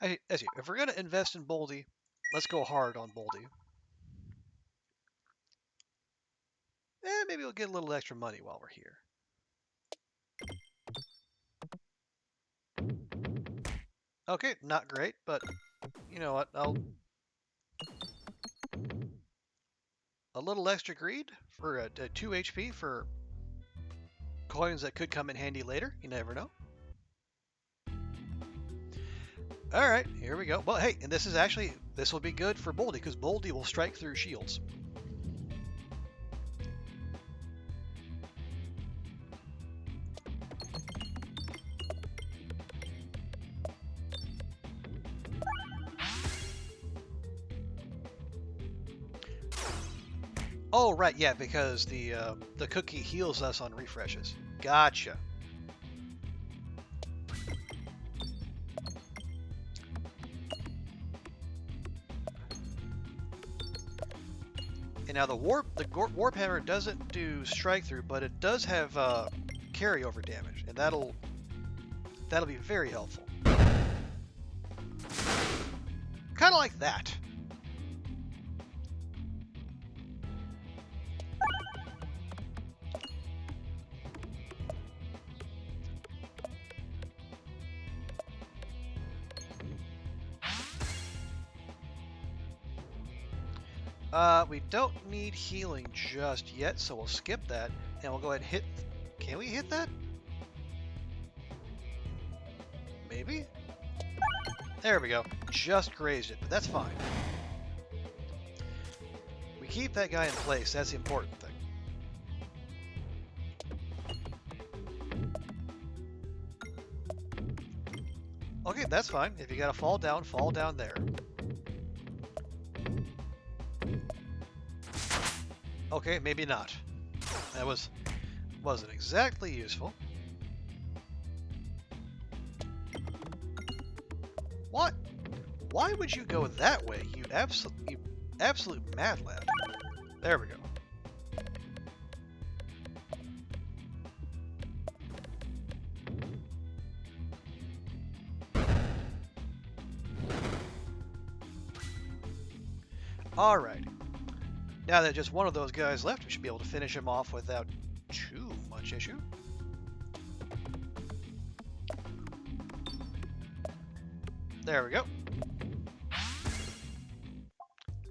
As if we're gonna invest in Boldy, let's go hard on Boldy. Maybe we'll get a little extra money while we're here. Okay, not great, but you know what? A little extra greed for a 2 HP for coins that could come in handy later. You never know. All right, here we go. Well, hey, and this will be good for Boldy because Boldy will strike through shields. Oh, right, yeah, because the cookie heals us on refreshes. Gotcha. And now the warp hammer doesn't do strike through, but it does have carryover damage, and that'll be very helpful. Kind of like that. We don't need healing just yet, so we'll skip that, and we'll go ahead and hit... Can we hit that? Maybe? There we go. Just grazed it, but that's fine. We keep that guy in place, that's the important thing. Okay, that's fine. If you gotta fall down there. Okay, maybe not. That wasn't exactly useful. What? Why would you go that way, you absolute mad lad? There we go. Alright. Now that just one of those guys left, we should be able to finish him off without too much issue. There we go.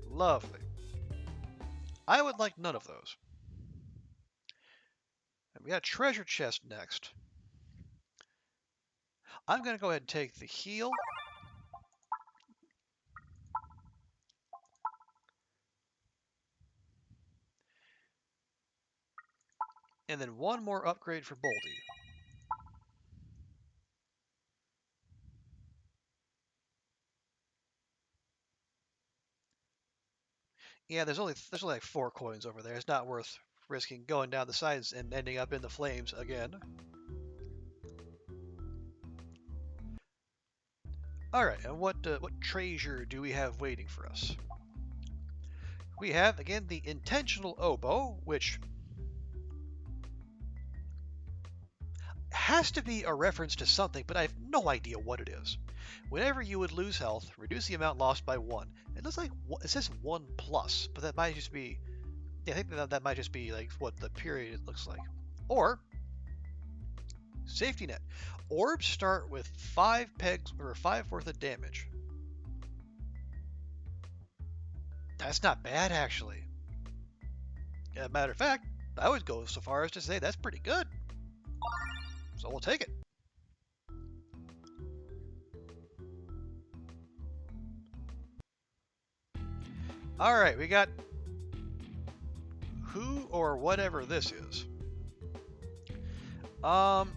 Lovely. I would like none of those. And we got a treasure chest next. I'm going to go ahead and take the heal. And then one more upgrade for Boldy. Yeah, there's only like 4 coins over there. It's not worth risking going down the sides and ending up in the flames again. All right, and what treasure do we have waiting for us? We have again the intentional oboe, which has to be a reference to something, but I have no idea what it is. Whenever you would lose health, reduce the amount lost by 1. It looks like it says 1 plus, but that might just be. Yeah, I think that might just be like what the period looks like. Or safety net. Orbs start with 5 pegs or 5 worth of damage. That's not bad, actually. As a matter of fact, I would go so far as to say that's pretty good. So we'll take it. All right, we got who or whatever this is. Um,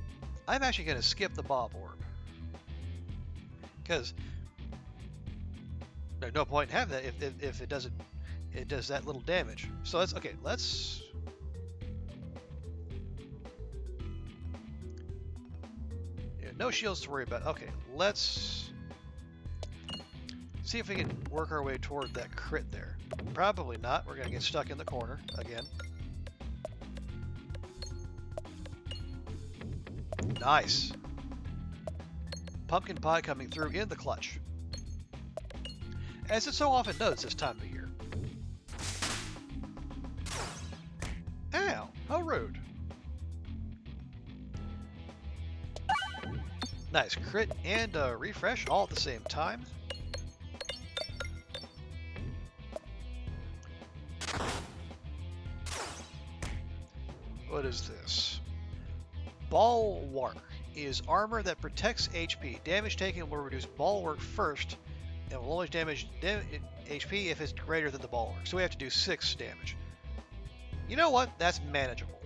I'm actually going to skip the Bob Orb because there's no point in having that if it doesn't it does that little damage. So let's okay. Let's yeah, no shields to worry about. Okay, let's see if we can work our way toward that crit there. Probably not. We're gonna get stuck in the corner again. Nice. Pumpkin pie coming through in the clutch, as it so often does this time of year. Ow! How rude. Nice crit and refresh all at the same time. What is this? Bulwark is armor that protects HP. Damage taken will reduce Bulwark first and will only damage HP if it's greater than the Bulwark. So we have to do 6 damage. You know what? That's manageable.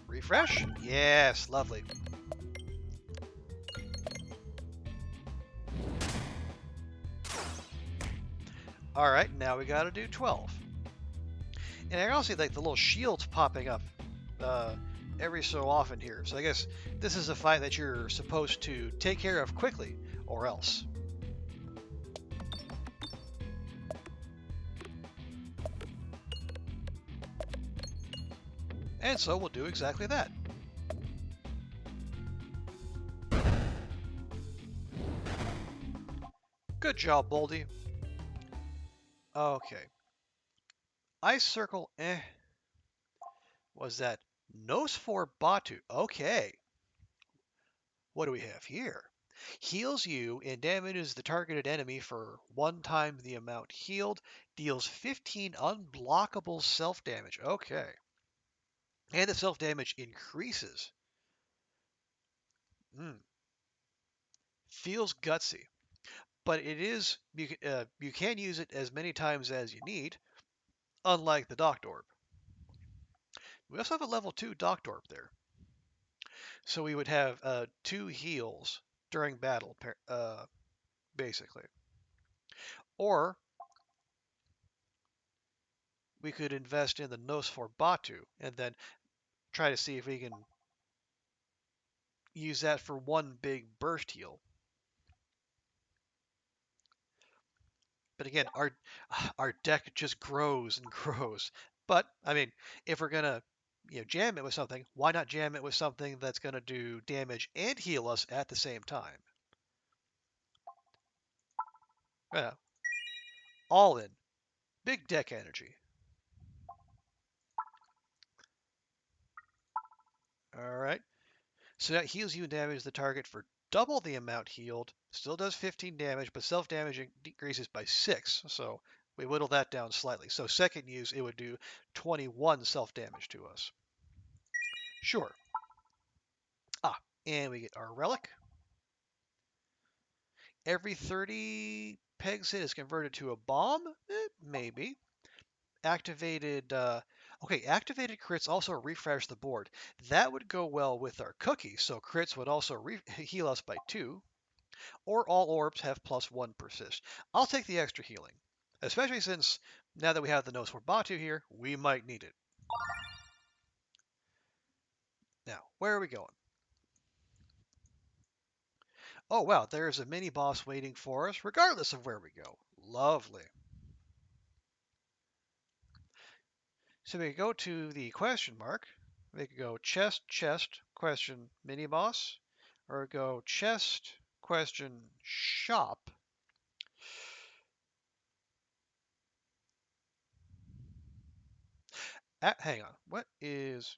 Refresh? Yes, lovely. Alright, now we gotta do 12. And I also see like the little shields popping up every so often here. So I guess this is a fight that you're supposed to take care of quickly, or else. And so we'll do exactly that. Good job, Boldy. Okay. Ice Circle, Was that Nose for Batu? Okay. What do we have here? Heals you and damages the targeted enemy for 1 time the amount healed. Deals 15 unblockable self-damage. Okay. And the self-damage increases. Feels gutsy. But it is, you can use it as many times as you need, unlike the Docked Orb. We also have a level 2 Docked Orb there. So we would have 2 heals during battle, basically. Or we could invest in the Nos for Batu and then try to see if we can use that for 1 big burst heal. But again, our deck just grows and grows. But I mean, if we're gonna jam it with something, why not jam it with something that's gonna do damage and heal us at the same time? Yeah, all in, big deck energy. All right. So that heals you and damages the target for double the amount healed. Still does 15 damage, but self-damage decreases by 6. So we whittle that down slightly. So second use, it would do 21 self-damage to us. Sure. And we get our relic. Every 30 pegs hit is converted to a bomb? Maybe. Activated, okay, activated crits also refresh the board. That would go well with our cookie, so crits would also heal us by 2. Or all orbs have +1 persist. I'll take the extra healing, especially since now that we have the Nose for Batu here, we might need it. Now, where are we going? Oh wow, there's a mini boss waiting for us, regardless of where we go. Lovely. So we could go to the question mark. We could go chest, chest, question, mini boss, or go chest, question, shop. Hang on. What is?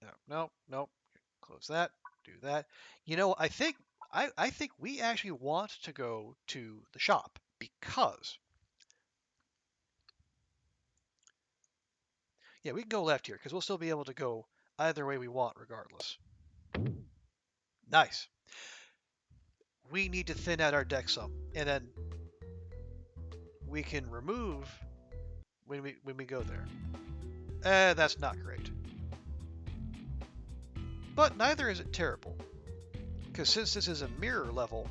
No, no, no. Close that. Do that. I think I think we actually want to go to the shop because yeah, we can go left here because we'll still be able to go either way we want, regardless. Nice. We need to thin out our deck some, and then we can remove when we go there. That's not great. But neither is it terrible, because since this is a mirror level,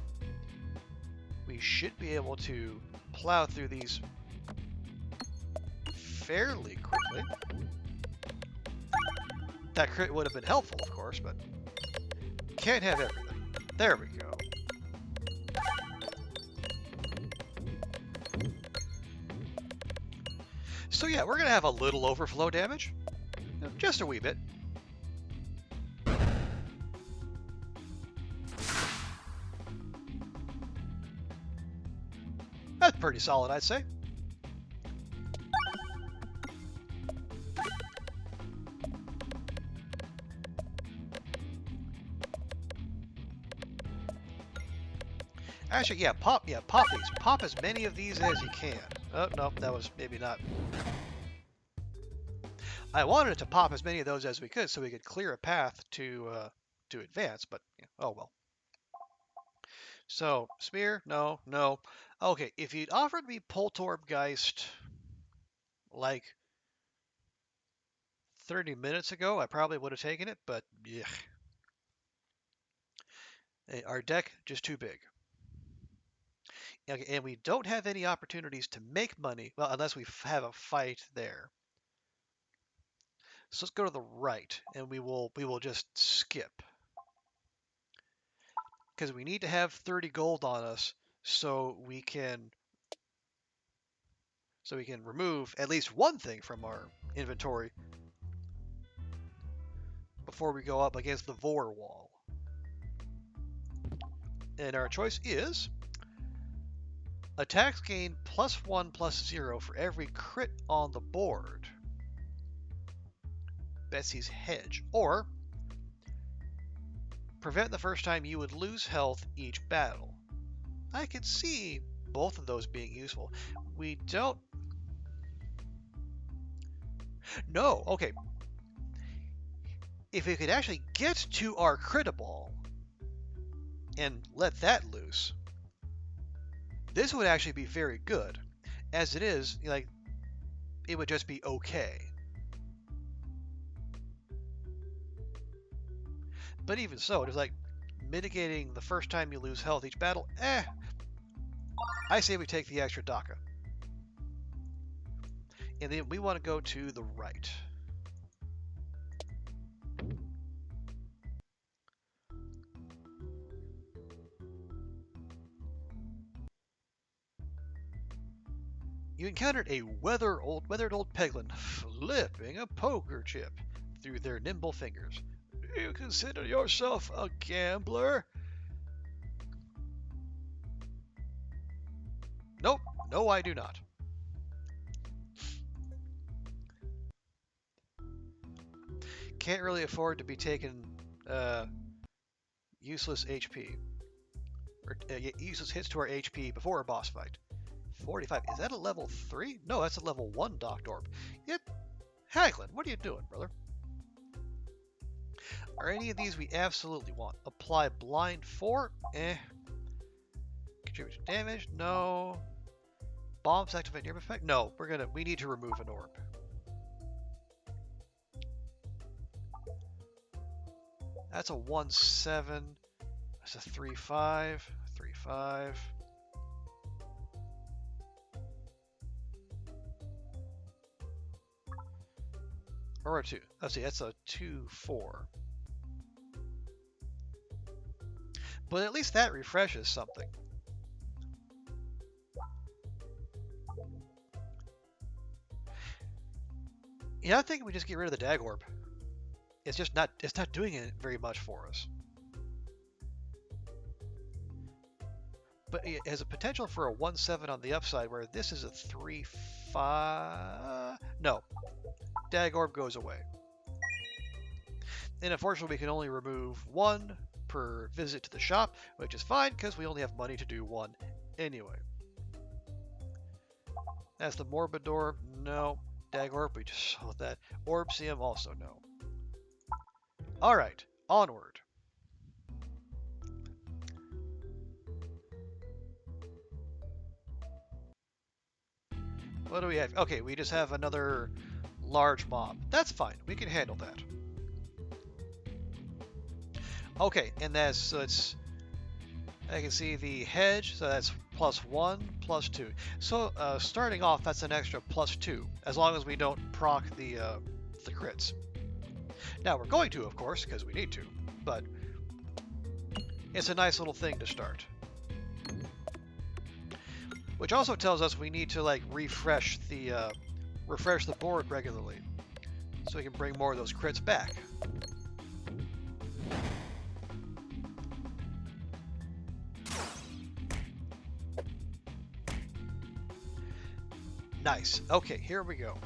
we should be able to plow through these fairly quickly. That crit would have been helpful, of course, but can't have everything. There we go. So yeah, we're going to have a little overflow damage. Just a wee bit. That's pretty solid, I'd say. Actually, yeah, pop these. Pop as many of these as you can. Oh, no, that was maybe not. I wanted to pop as many of those as we could so we could clear a path to advance, but oh well. So, Spear? No, no. Okay, if you'd offered me Poltorbgeist like 30 minutes ago, I probably would have taken it, but yeah. Our deck, just too big. Okay, and we don't have any opportunities to make money, well, unless we have a fight there. So let's go to the right, and we will just skip. Because we need to have 30 gold on us so we can remove at least one thing from our inventory before we go up against the Vor wall. And our choice is attacks gain +1/+0 for every crit on the board. Betsy's Hedge. Or prevent the first time you would lose health each battle. I could see both of those being useful. We don't... No, okay. If we could actually get to our Crit-a-Ball and let that loose, this would actually be very good. As it is, like, it would just be okay. But even so, it's like mitigating the first time you lose health each battle. I say we take the extra Daka. And then we want to go to the right. You encountered a weathered old Peglin flipping a poker chip through their nimble fingers. Do you consider yourself a gambler? Nope, no I do not. Can't really afford to be taking useless HP. Or useless hits to our HP before a boss fight. 45. Is that a level 3? No, that's a level 1 Docked Orb. Yet, Hagglin, what are you doing, brother? Are any of these we absolutely want? Apply Blind 4? Contribute to damage? No. Bombs activate near effect? No, we need to remove an orb. That's a 1/7. That's a 3/5. 3/5. Or a 2. Let's see, that's a 2/4. But at least that refreshes something. Yeah, I think we just get rid of the Dag Orb. It's not doing it very much for us. But it has a potential for a 1/7 on the upside, where this is a 3/5. No. Dag Orb goes away. And unfortunately, we can only remove 1 per visit to the shop, which is fine because we only have money to do 1 anyway. That's the Morbid Orb. No. Dag Orb, we just saw that. Orbsium, also no. All right, onward. What do we have? Okay, we just have another large mob. That's fine. We can handle that. Okay, and that's so it's I can see the hedge, so that's +1, +2. So starting off, that's an extra +2, as long as we don't proc the crits. Now we're going to, of course, because we need to, but it's a nice little thing to start. Which also tells us we need to like refresh the board regularly, so we can bring more of those crits back. Nice. Okay, here we go.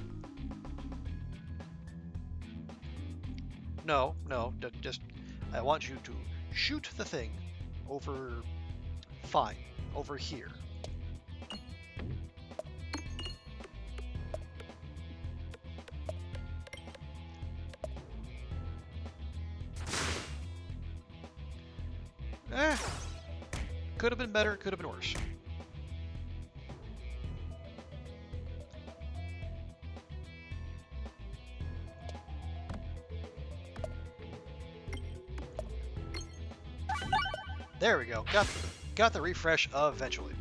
No, no, just I want you to shoot the thing over. Fine, over here. Eh, could have been better, could have been worse. There we go. Got the refresh eventually.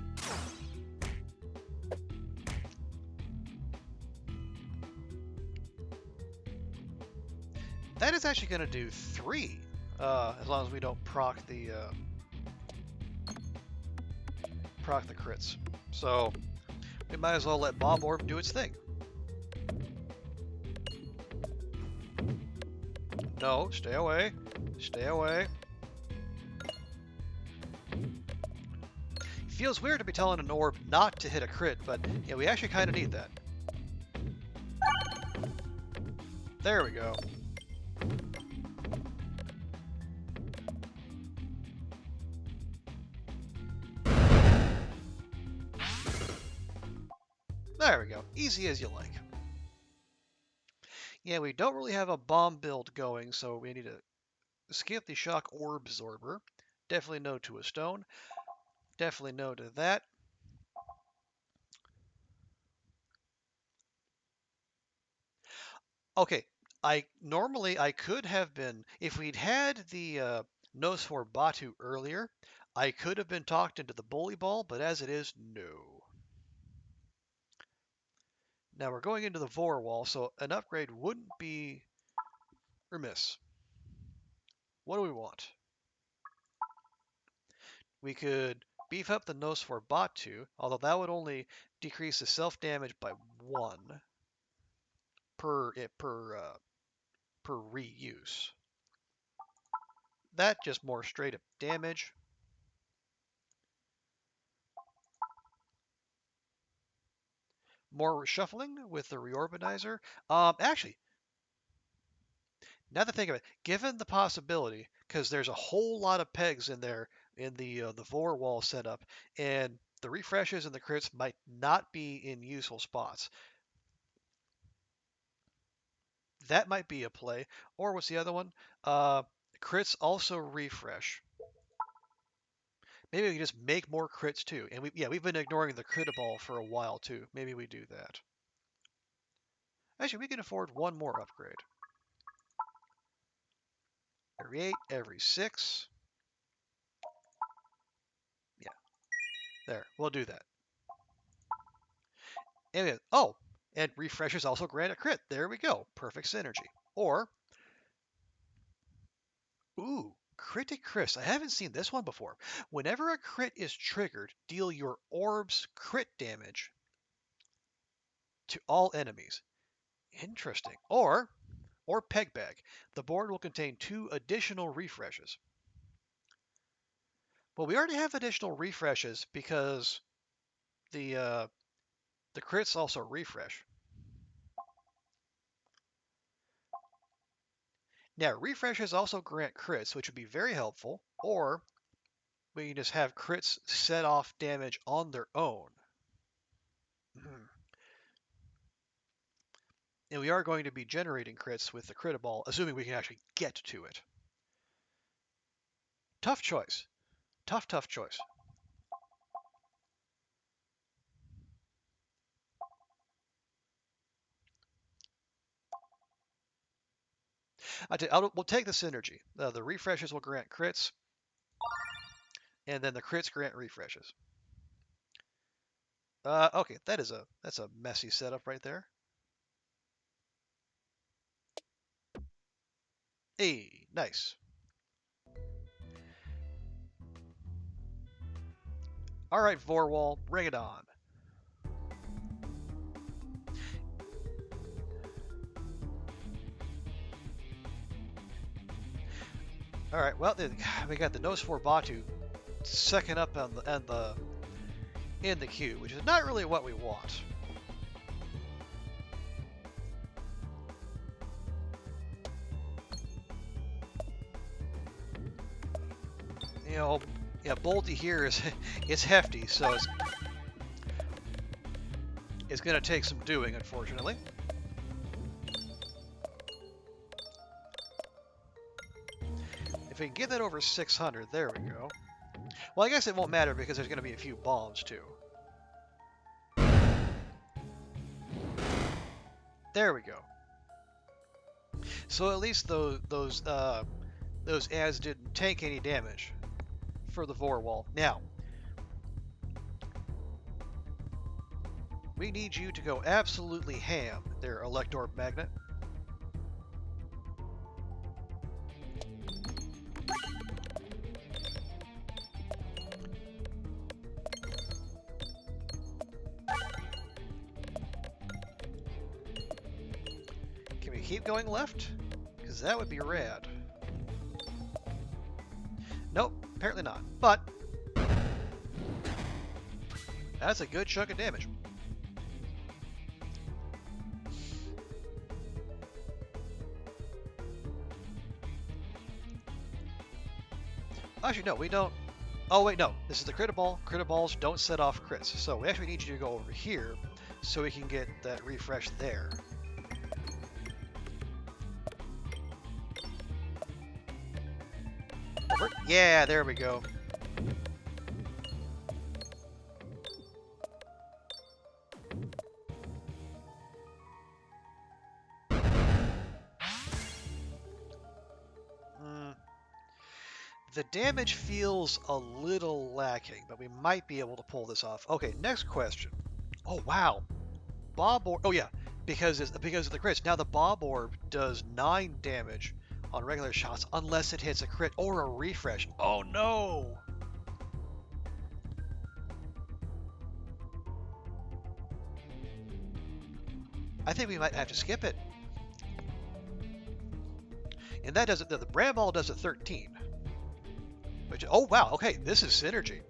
That is actually going to do 3, as long as we don't proc the crits. So we might as well let Bomb Orb do its thing. No, stay away. Stay away. Feels weird to be telling an orb not to hit a crit, but yeah, we actually kind of need that. There we go. There we go. Easy as you like. Yeah, we don't really have a bomb build going, so we need to skip the shock orb absorber. Definitely no to a stone. Definitely no to that. Okay, I could have been, if we'd had the nose for Batu earlier, I could have been talked into the bully ball, but as it is, no. Now we're going into the Vor wall, so an upgrade wouldn't be remiss. What do we want? We could beef up the nose for Batu, although that would only decrease the self damage by 1 per reuse. That just more straight up damage. More shuffling with the reorbitizer. Actually, now that I think of it, given the possibility, because there's a whole lot of pegs in there in the Vor wall setup, and the refreshes and the crits might not be in useful spots. That might be a play. Or what's the other one? Crits also refresh. Maybe we can just make more crits too. And we've been ignoring the crit ball for a while too. Maybe we do that. Actually, we can afford one more upgrade. Every 8, every 6. Yeah, there. We'll do that. And and refreshes also grant a crit. There we go. Perfect synergy. Or, ooh, Critic Chris. I haven't seen this one before. Whenever a crit is triggered, deal your orbs crit damage to all enemies. Interesting. Or Peg Bag. The board will contain 2 additional refreshes. Well, we already have additional refreshes because the crits also refresh. Now, refreshes also grant crits, which would be very helpful, or we can just have crits set off damage on their own. And we are going to be generating crits with the crit ball, assuming we can actually get to it. Tough choice. Tough choice. We'll take the synergy. The refreshes will grant crits, and then the crits grant refreshes. Okay, that's a messy setup right there. Hey, nice. All right, Vorwall, bring it on. All right, well, we got the Nose 4 Batu second up in the queue, which is not really what we want. You know, yeah, Bolty here is hefty, so it's going to take some doing, unfortunately. If we can get that over 600, there we go. Well, I guess it won't matter because there's going to be a few bombs too. There we go. So at least those ads didn't take any damage for the Vorwall. Now, we need you to go absolutely ham there, Elector Magnet. Can we keep going left? Because that would be rad. Nope, apparently not. But that's a good chunk of damage. Actually, no, we don't. Oh, wait, no. This is the crit ball. Crit balls don't set off crits. So we actually need you to go over here so we can get that refresh there. Over. Yeah, there we go. The damage feels a little lacking, but we might be able to pull this off. Okay, next question. Oh, wow. Bob Orb. Oh, yeah, because of the crits. Now the Bob Orb does 9 damage on regular shots unless it hits a crit or a refresh. Oh, no. I think we might have to skip it. And that does it. The Brand Ball does it 13. Which, oh wow, okay, this is synergy.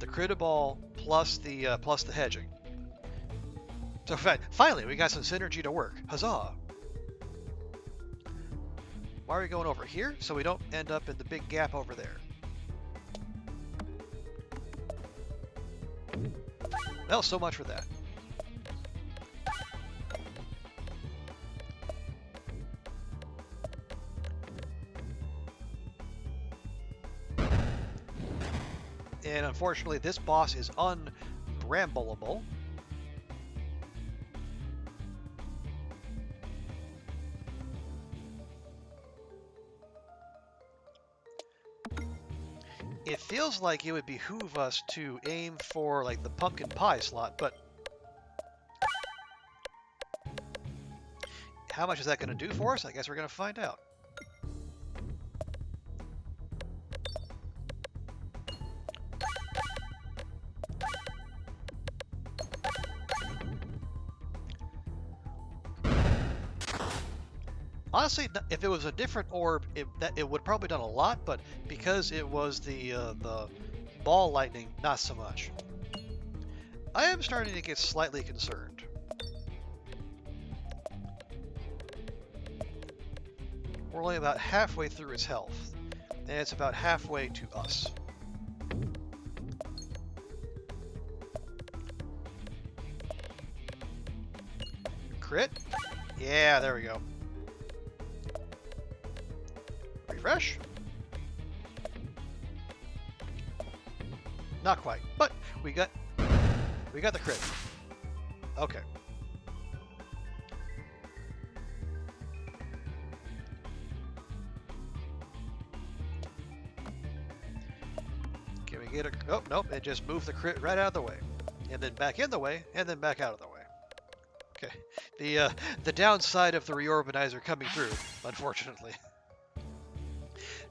The crit ball plus the hedging. So finally, we got some synergy to work. Huzzah! Why are we going over here? So we don't end up in the big gap over there. Well, so much for that. And unfortunately, this boss is unbrambleable. It feels like it would behoove us to aim for like the pumpkin pie slot, but how much is that going to do for us? I guess we're going to find out. Honestly, if it was a different orb, it would probably done a lot, but because it was the ball lightning, not so much. I am starting to get slightly concerned. We're only about halfway through its health, and it's about halfway to us. Crit? Yeah, there we go. Refresh. Not quite, but we got the crit. Okay. Can we get a... Oh, nope, it just moved the crit right out of the way. And then back in the way, and then back out of the way. Okay. The downside of the reorbanizer coming through, unfortunately.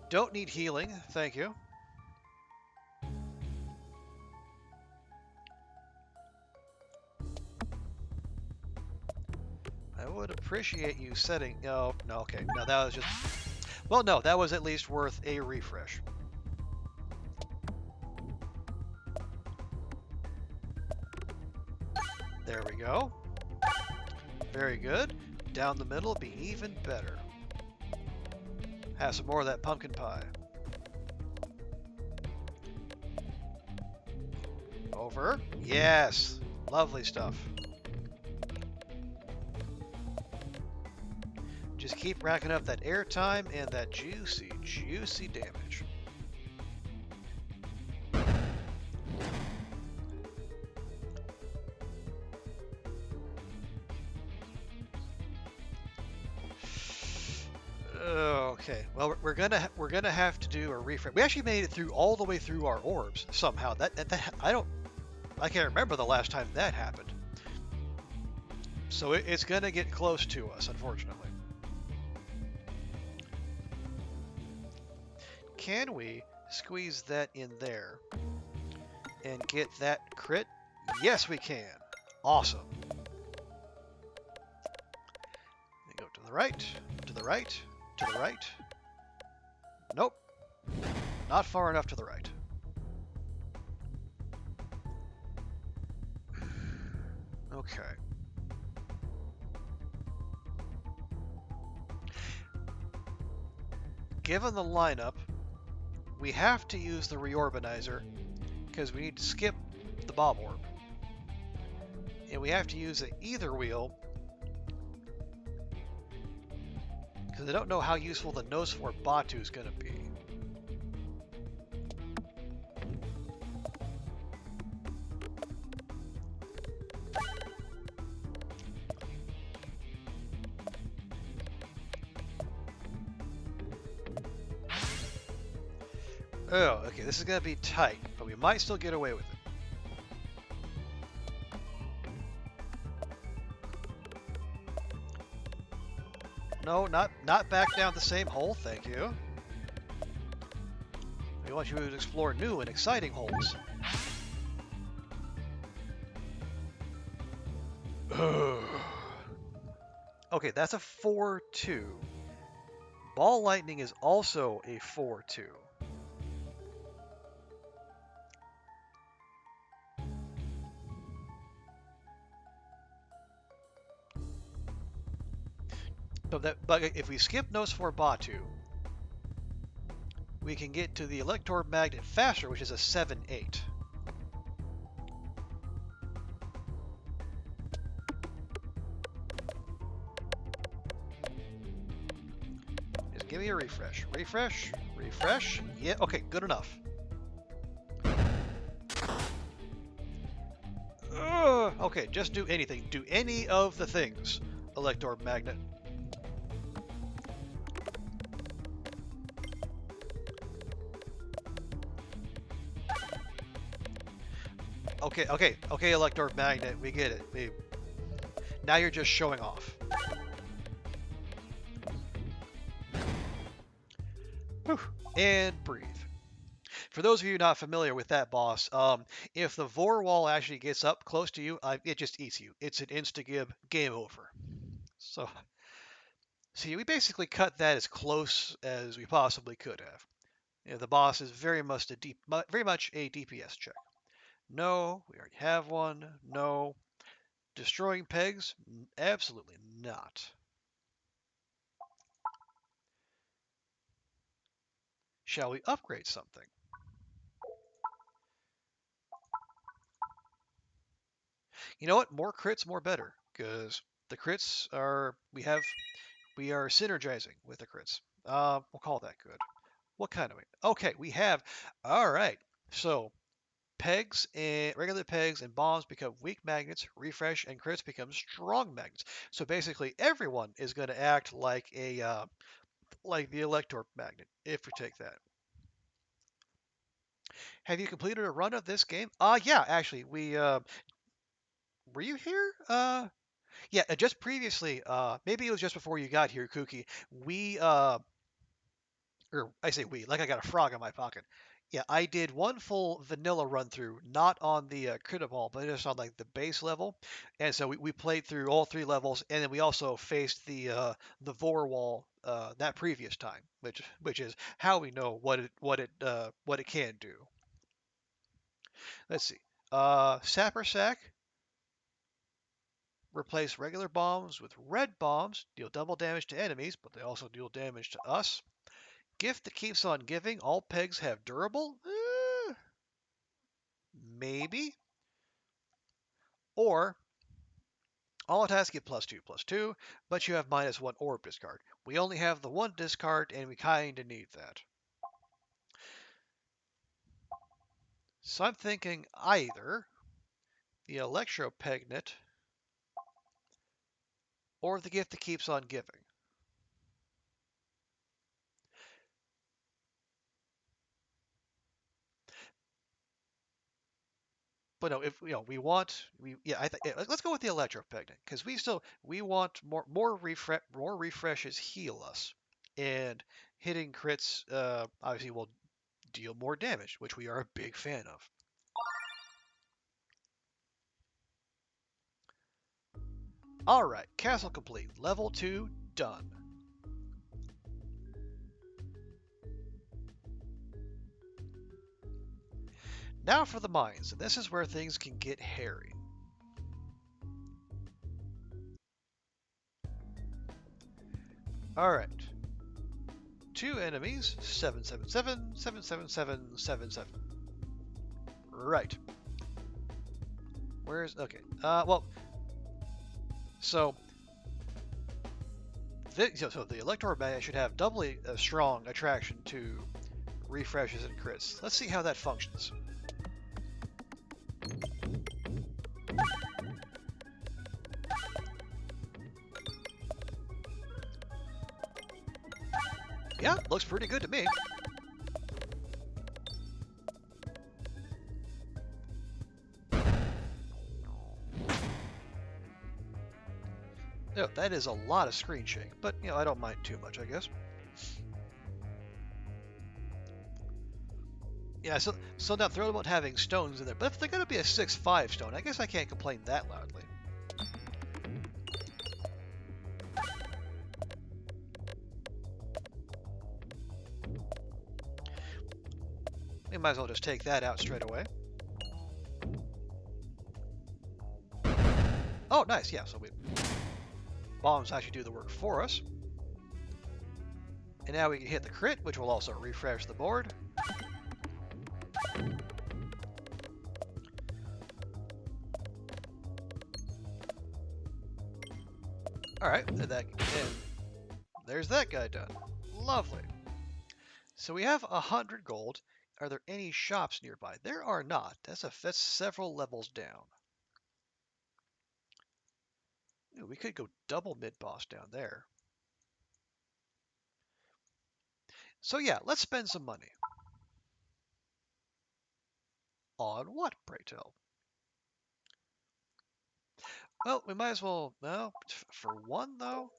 Don't need healing, thank you. I would appreciate you setting... No, no, okay. No, that was just... Well, no, that was at least worth a refresh. There we go. Very good. Down the middle, be even better. Have some more of that pumpkin pie. Over. Yes. Lovely stuff. Just keep racking up that airtime and that juicy, juicy damage. Okay, well we're gonna have to do a refresh. We actually made it through all the way through our orbs somehow. That I can't remember the last time that happened. So it's gonna get close to us, unfortunately. Can we squeeze that in there and get that crit? Yes, we can. Awesome. Go to the right, to the right, to the right. Nope. Not far enough to the right. Okay. Given the lineup, we have to use the reorbanizer because we need to skip the bob orb. And we have to use the either wheel because I don't know how useful the nose for Batu is going to be. Oh, okay, this is going to be tight, but we might still get away with it. No, not back down the same hole, thank you. We want you to explore new and exciting holes. Okay, that's a 4-2. Ball lightning is also a 4-2. But if we skip Nose for Batu, we can get to the Elector Magnet faster, which is a 7-8. Just give me a refresh. Refresh, refresh. Yeah, okay, good enough. Okay, just do anything. Do any of the things, Elector Magnet. Okay, Elector Magnet, we get it. Now you're just showing off. Whew. And breathe. For those of you not familiar with that boss, if the Vor wall actually gets up close to you, it just eats you. It's an insta-gib, game over. So, see, we basically cut that as close as we possibly could have. You know, the boss is very much a DPS check. No, we already have one. No. Destroying pegs? Absolutely not. Shall we upgrade something? You know what? More crits, more better. Because The crits are we are synergizing with the crits. We'll call that good. What kind of it? Okay, we have. All right. So pegs and regular pegs and bombs become weak magnets. Refresh and crits become strong magnets. So basically, everyone is going to act like the elector magnet if we take that. Have you completed a run of this game? Yeah, actually, we were you here? Yeah, just previously. Maybe it was just before you got here, Kooky. We or I say we, like I got a frog in my pocket. Yeah, I did one full vanilla run through, not on the critter ball, but just on like the base level. And so we played through all three levels, and then we also faced the Vor wall that previous time, which is how we know what it can do. Let's see. Sapper Sack, replace regular bombs with red bombs, deal double damage to enemies, but they also deal damage to us. Gift that keeps on giving, all pegs have durable? Maybe. Or all attacks get +2/+2, but you have -1 orb discard. We only have the one discard, and we kinda need that. So I'm thinking either the Electro Pegnet or the gift that keeps on giving. But no, if we want, let's go with the Electro Pegnet because we want more refreshes heal us, and hitting crits obviously will deal more damage, which we are a big fan of. All right, castle complete, level 2 done. Now for the mines, and this is where things can get hairy. All right. Two enemies, 777, 777, 77. Right. Where's okay? Well, so so the Elector Magnet should have doubly strong attraction to refreshes and crits. Let's see how that functions. Yeah, looks pretty good to me. No, that is a lot of screen shake, but I don't mind too much, I guess. Yeah, so now thrilled about having stones in there, but if they're gonna be a 6/5 stone, I guess I can't complain that loudly. We might as well just take that out straight away. Oh, nice, yeah, so bombs actually do the work for us. And now we can hit the crit, which will also refresh the board. Alright, and there's that guy done. Lovely. So we have 100 gold. Are there any shops nearby? There are not. That's several levels down. Ooh, we could go double mid-boss down there. So yeah, let's spend some money. On what, pray tell? Well, we might as well, no, for one though.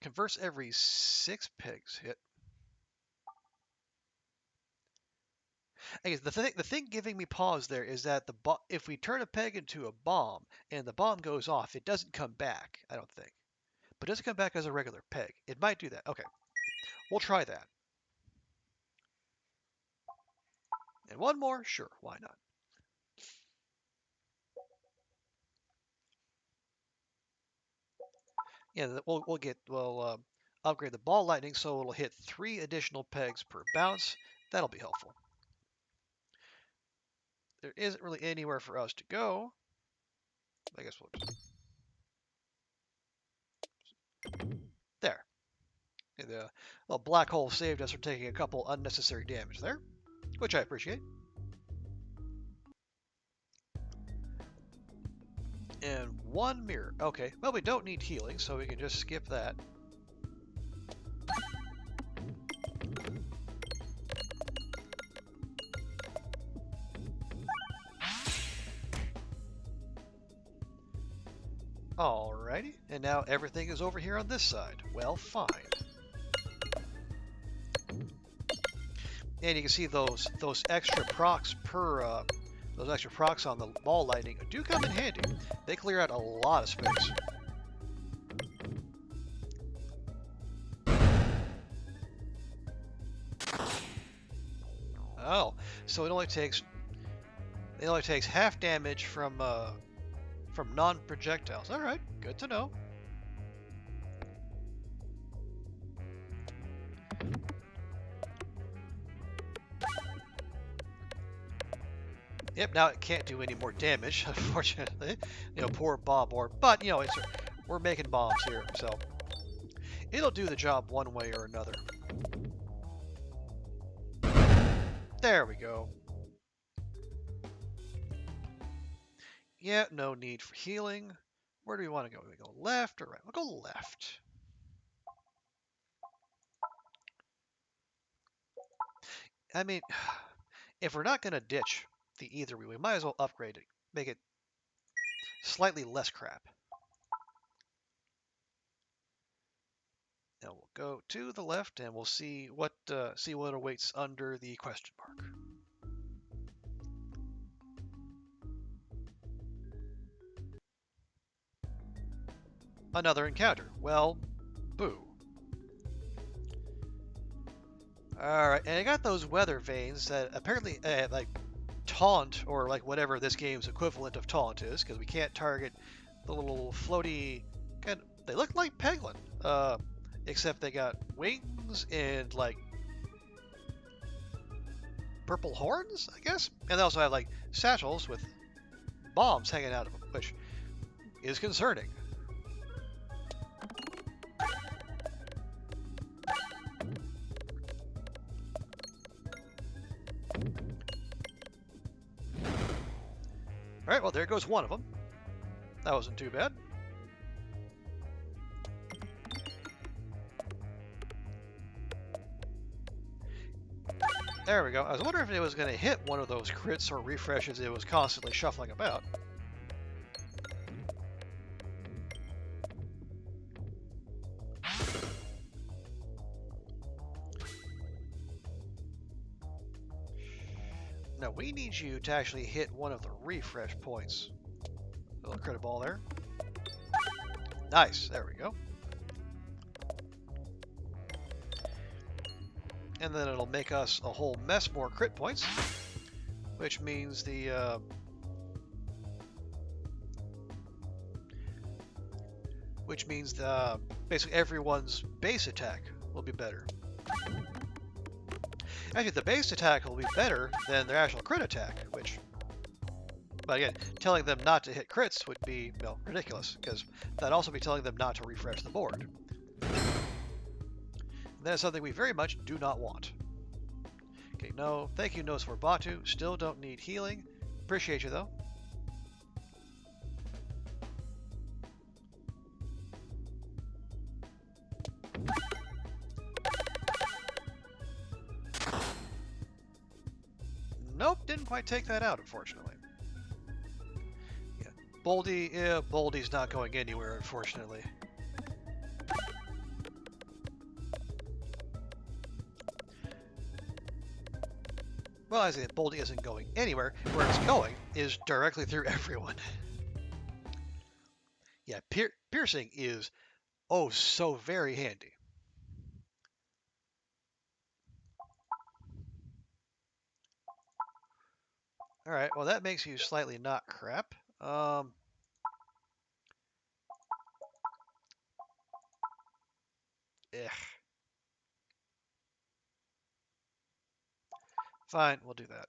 Converts every 6 pegs hit. I guess the thing giving me pause there is that if we turn a peg into a bomb and the bomb goes off, it doesn't come back, I don't think. But it doesn't come back as a regular peg. It might do that. Okay, we'll try that. And one more? Sure, why not? Yeah, we'll upgrade the ball lightning so it'll hit 3 additional pegs per bounce. That'll be helpful. There isn't really anywhere for us to go. I guess we'll just... There. The little black hole saved us from taking a couple unnecessary damage there, which I appreciate. And one mirror. Okay, well, we don't need healing, so we can just skip that. Alrighty, and now everything is over here on this side. Well, fine. And you can see those extra procs per those extra procs on the ball lightning do come in handy. They clear out a lot of space. Oh, so it only takes half damage from non-projectiles. All right, good to know. Yep, now it can't do any more damage, unfortunately. You know, poor bomb orb. But, you know, we're making bombs here, so it'll do the job one way or another. There we go. Yeah, no need for healing. Where do we want to go? Do we go left or right? We'll go left. I mean, if we're not going to ditch the either way, we might as well upgrade it. Make it slightly less crap. Now we'll go to the left and we'll see what awaits under the question mark. Another encounter. Well, boo. Alright, and I got those weather vanes that apparently like taunt, or like whatever this game's equivalent of taunt is, because we can't target the little floaty they look like Peglin, except they got wings and like purple horns, I guess, and they also have like satchels with bombs hanging out of them, which is concerning. Alright, well, there goes one of them. That wasn't too bad. There we go. I was wondering if it was going to hit one of those crits or refreshes it was constantly shuffling about. Now we need you to actually hit one of the refresh points. A little crit ball there. Nice. There we go. And then it'll make us a whole mess more crit points, which means the basically everyone's base attack will be better. Actually, the base attack will be better than their actual crit attack, which, but again, telling them not to hit crits would be, well, ridiculous, because that'd also be telling them not to refresh the board. That is something we very much do not want. Okay, no, thank you, no for Batu. Still don't need healing. Appreciate you, though. Nope, didn't quite take that out, unfortunately. Yeah, Boldy's not going anywhere, unfortunately. Well, I say Boldy isn't going anywhere. Where it's going is directly through everyone. Yeah, piercing is, oh, so very handy. Alright, well that makes you slightly not crap. Fine, we'll do that.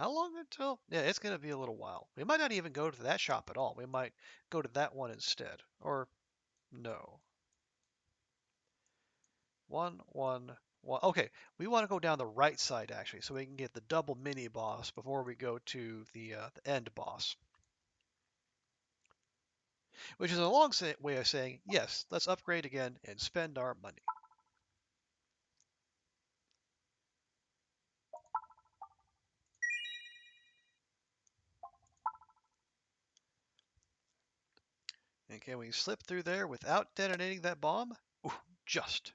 How long until? Yeah, it's going to be a little while. We might not even go to that shop at all. We might go to that one instead. Or no. 1, 1, 1. Okay, we want to go down the right side actually, so we can get the double mini boss before we go to the end boss. Which is a long way of saying, yes, let's upgrade again and spend our money. And can we slip through there without detonating that bomb? Ooh, just.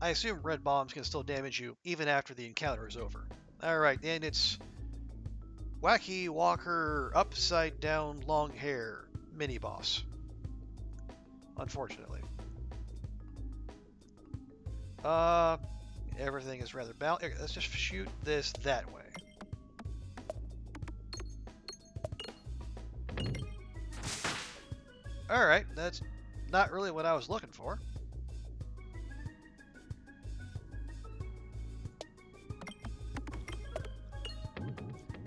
I assume red bombs can still damage you even after the encounter is over. Alright, and it's Wacky Walker Upside Down Long Hair mini boss. Unfortunately. Everything is rather balanced. Okay, let's just shoot this that way. Alright, that's not really what I was looking for.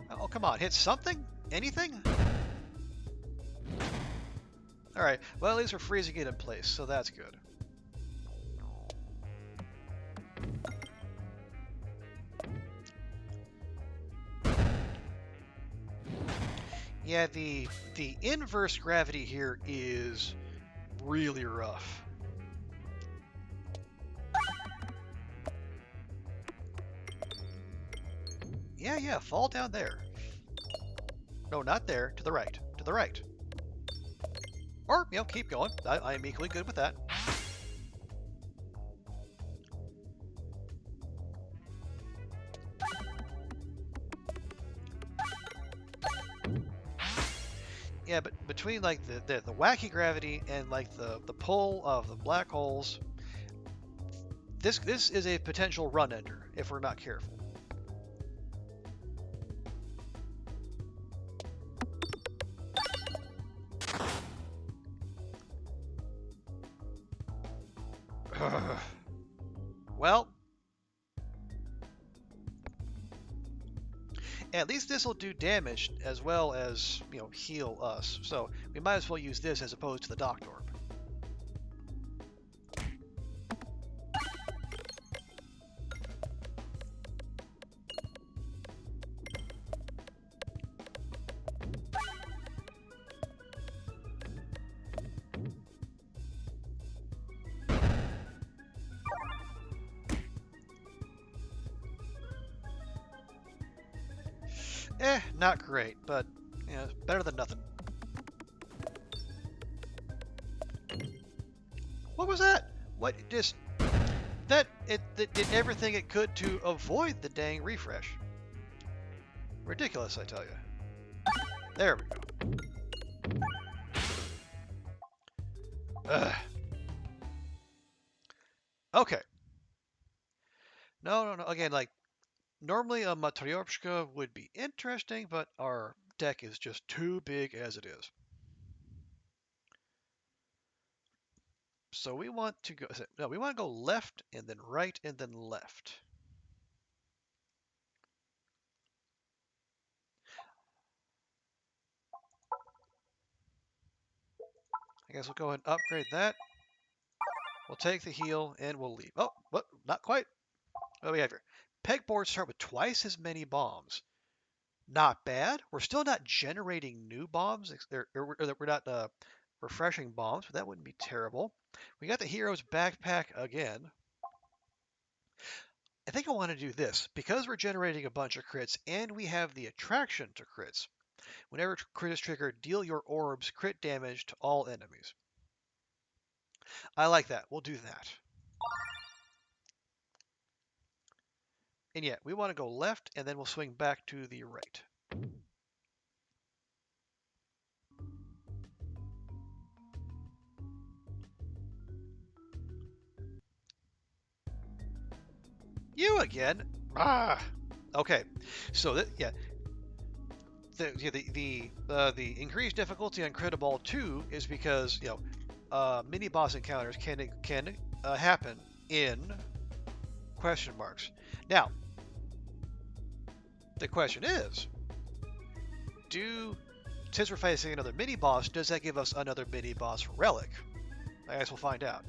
Oh, come on, hit something? Anything? Alright, well at least we're freezing it in place, so that's good. Yeah, the inverse gravity here is really rough. Yeah, fall down there. No, not there, to the right, to the right. Or, keep going. I am equally good with that. Yeah, but between like the wacky gravity and like the pull of the black holes, this is a potential run ender if we're not careful. Well, at least this will do damage as well as, heal us. So we might as well use this as opposed to the Docked Orb. Not great, but better than nothing. What was that? What just that it did everything it could to avoid the dang refresh. Ridiculous, I tell you. There we go. Ugh. Okay. No. Again, like normally a Matryoshka would be interesting, but our deck is just too big as it is. So we want to go, no, we want to go left and then right and then left. I guess we'll go ahead and upgrade that. We'll take the heal and we'll leave. Oh, what? Not quite. What do we have here? Pegboards start with twice as many bombs. Not bad. We're still not generating new bombs. We're not refreshing bombs, but that wouldn't be terrible. We got the hero's backpack again. I think I want to do this. Because we're generating a bunch of crits and we have the attraction to crits, whenever crit is triggered, deal your orbs crit damage to all enemies. I like that. We'll do that. And yeah, we want to go left and then we'll swing back to the right. You again? Ah. Okay. So that the increased difficulty on Crit Ball 2 is because mini boss encounters can happen in question marks. Now, the question is, since we're facing another mini-boss, does that give us another mini-boss relic? I guess we'll find out.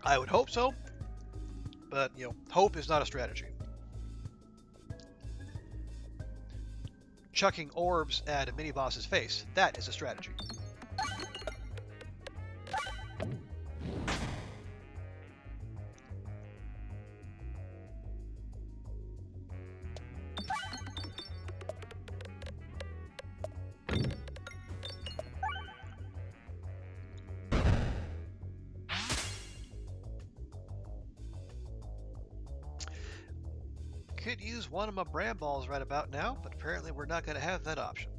I would hope so, but, hope is not a strategy. Chucking orbs at a mini-boss's face, that is a strategy. Could use one of my brand balls right about now, but apparently we're not going to have that option.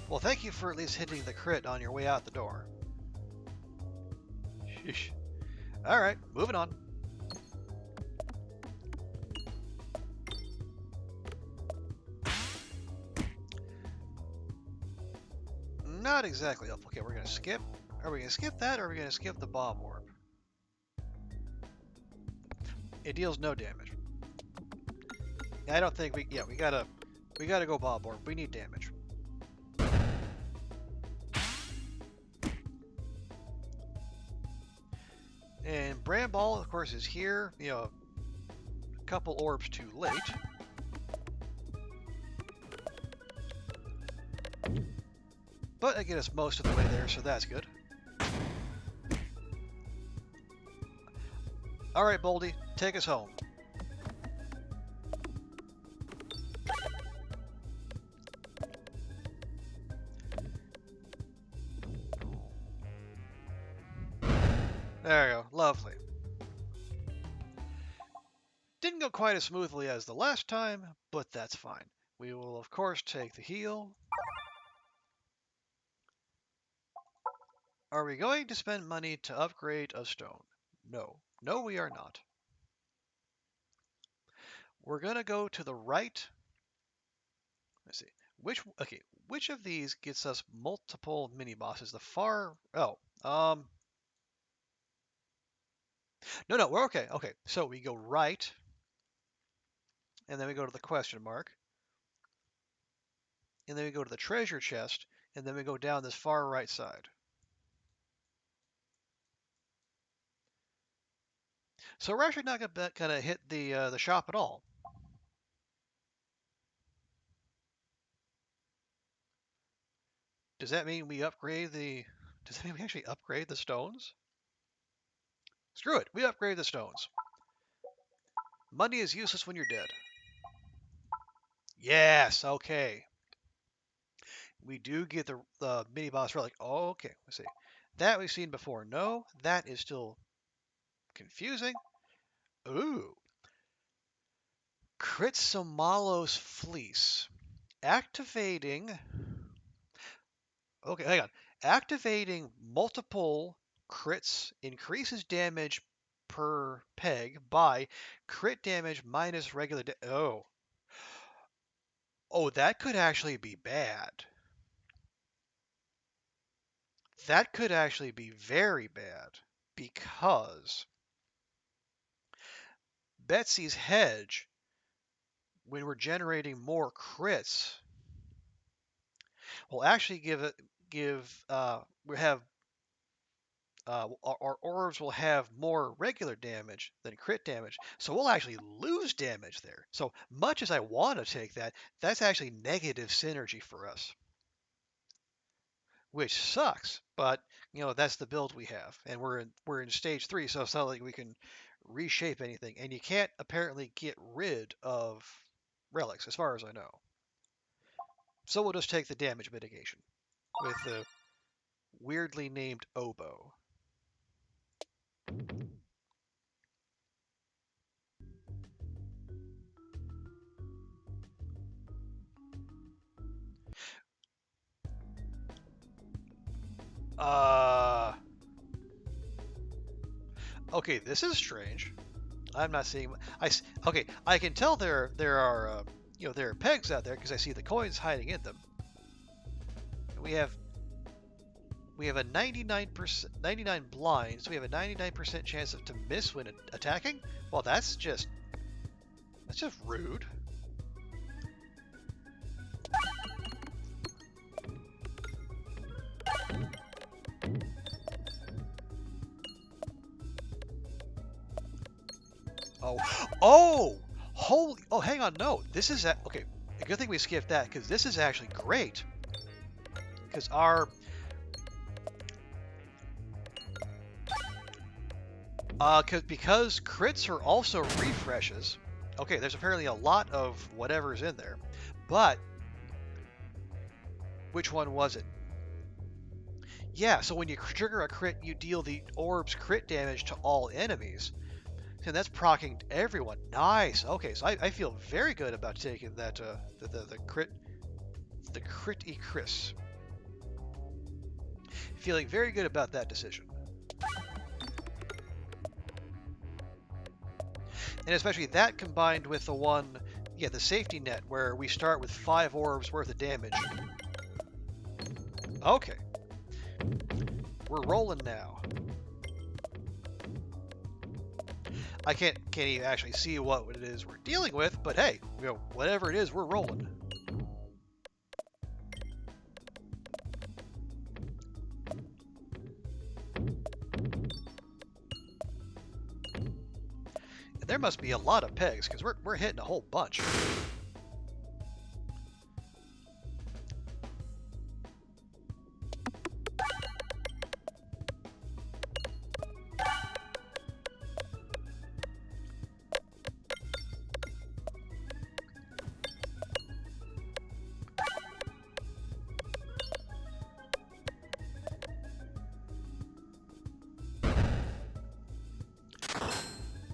Well, thank you for at least hitting the crit on your way out the door. Sheesh. Alright, moving on. Not exactly helpful. Okay, we're going to skip. Are we going to skip that, or are we going to skip the bomb orb? It deals no damage. I don't think we gotta go bomb orb. We need damage. And Brand Ball, of course, is here. A couple orbs too late. But I get us most of the way there, so that's good. Alright, Boldy, take us home. There we go, lovely. Didn't go quite as smoothly as the last time, but that's fine. We will, of course, take the heal. Are we going to spend money to upgrade a stone? No. No, we are not. We're going to go to the right. Let's see. Which of these gets us multiple mini-bosses? No, we're okay. Okay, so we go right, and then we go to the question mark, and then we go to the treasure chest, and then we go down this far right side. So we're actually not going to hit the shop at all. Does that mean we upgrade Does that mean we actually upgrade the stones? Screw it, we upgrade the stones. Money is useless when you're dead. Yes, okay. We do get the mini boss relic. Oh, okay, let's see. That we've seen before. No, that is still confusing. Ooh. Crit Somalos Fleece. Activating. Okay, hang on. Activating multiple crits increases damage per peg by crit damage minus regular Oh. Oh, that could actually be bad. That could actually be very bad because Betsy's Hedge, when we're generating more crits, will actually our orbs will have more regular damage than crit damage, so we'll actually lose damage there. So much as I want to take that, that's actually negative synergy for us, which sucks. But that's the build we have, and we're in stage 3, so it's not like we can reshape anything. And you can't apparently get rid of relics, as far as I know. So we'll just take the damage mitigation with the weirdly named oboe. Okay, this is strange. I'm not seeing. Okay. I can tell there are there are pegs out there because I see the coins hiding in them. We have we have a 99 blind, so we have a 99% chance to miss when attacking. Well, that's just rude. Oh, oh, holy! Oh, hang on, no, this is okay. A good thing we skipped that because this is actually great. Because because crits are also refreshes. Okay, there's apparently a lot of whatever's in there, but which one was it? Yeah, so when you trigger a crit, you deal the orbs crit damage to all enemies. And that's proccing everyone. Nice. Okay, so I feel very good about taking that the crit Chris. Feeling very good about that decision. And especially that combined with the one, yeah, the safety net where we start with 5 orbs worth of damage. Okay. We're rolling now. I can't even actually see what it is we're dealing with, but hey, whatever it is, we're rolling. And there must be a lot of pegs because we're hitting a whole bunch.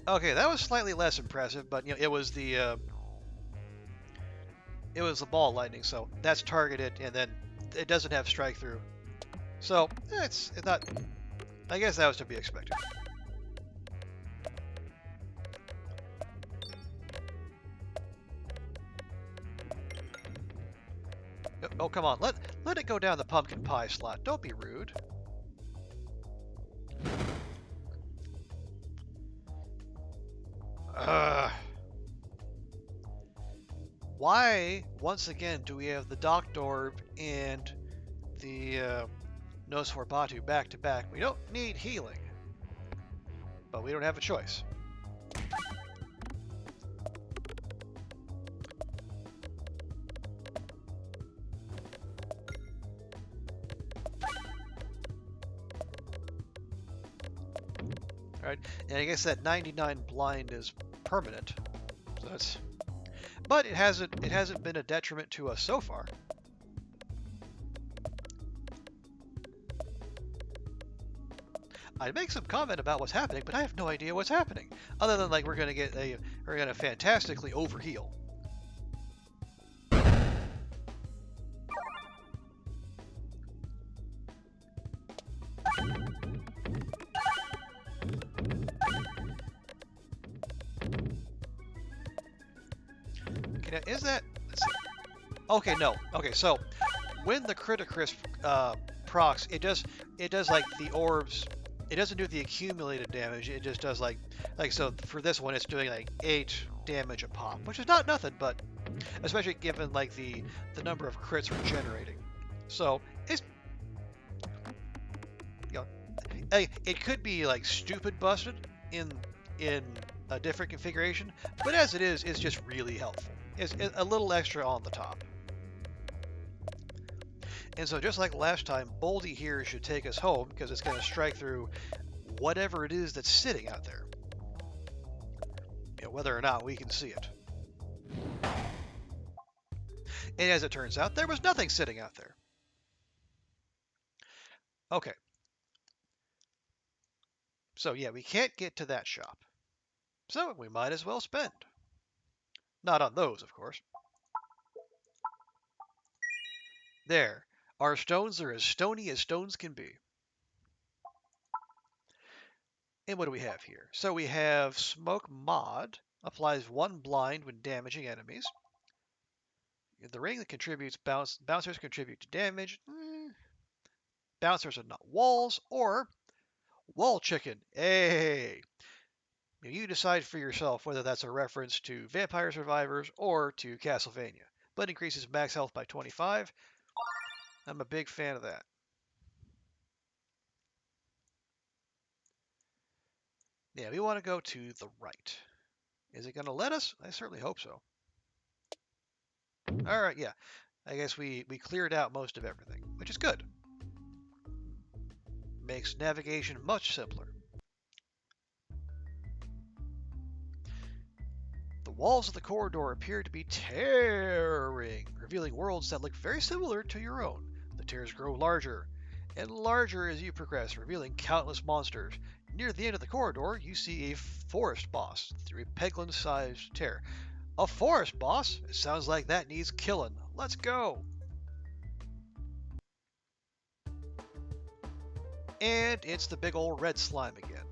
Okay, that was slightly less impressive, but it was the ball lightning, so that's targeted, and then it doesn't have strike through. So it's not. I guess that was to be expected. Oh, come on, let it go down the pumpkin pie slot. Don't be rude. Why, once again, do we have the Doctor Orb and the Nosferatu back to back? We don't need healing, but we don't have a choice. Alright, and I guess that 99 blind is permanent. So that's, but it hasn't been a detriment to us so far. I'd make some comment about what's happening, but I have no idea what's happening. Other than like we're gonna fantastically overheal. Okay, now is that? Let's see. Okay, no. Okay, so when the Criticris procs, it does like the orbs. It doesn't do the accumulated damage. It just does like so for this one, it's doing like 8 damage a pop, which is not nothing, but especially given like the number of crits we're generating. So it's it could be like stupid busted in a different configuration, but as it is, it's just really helpful. It's a little extra on the top. And so just like last time, Boldy here should take us home because it's going to strike through whatever it is that's sitting out there. Whether or not we can see it. And as it turns out, there was nothing sitting out there. Okay. So yeah, we can't get to that shop. So we might as well spend. Not on those, of course. There. Our stones are as stony as stones can be. And what do we have here? So we have Smoke Mod, applies 1 blind when damaging enemies. The ring that contributes bouncers contribute to damage. Bouncers are not walls, or Wall Chicken. Hey! You decide for yourself whether that's a reference to Vampire Survivors or to Castlevania. But increases max health by 25. I'm a big fan of that. Yeah, we want to go to the right. Is it going to let us? I certainly hope so. All right, yeah. I guess we cleared out most of everything, which is good. Makes navigation much simpler. The walls of the corridor appear to be tearing, revealing worlds that look very similar to your own. The tears grow larger and larger as you progress, revealing countless monsters. Near the end of the corridor, you see a forest boss through a Peglin-sized tear. A forest boss? It sounds like that needs killing. Let's go! And it's the big old red slime again.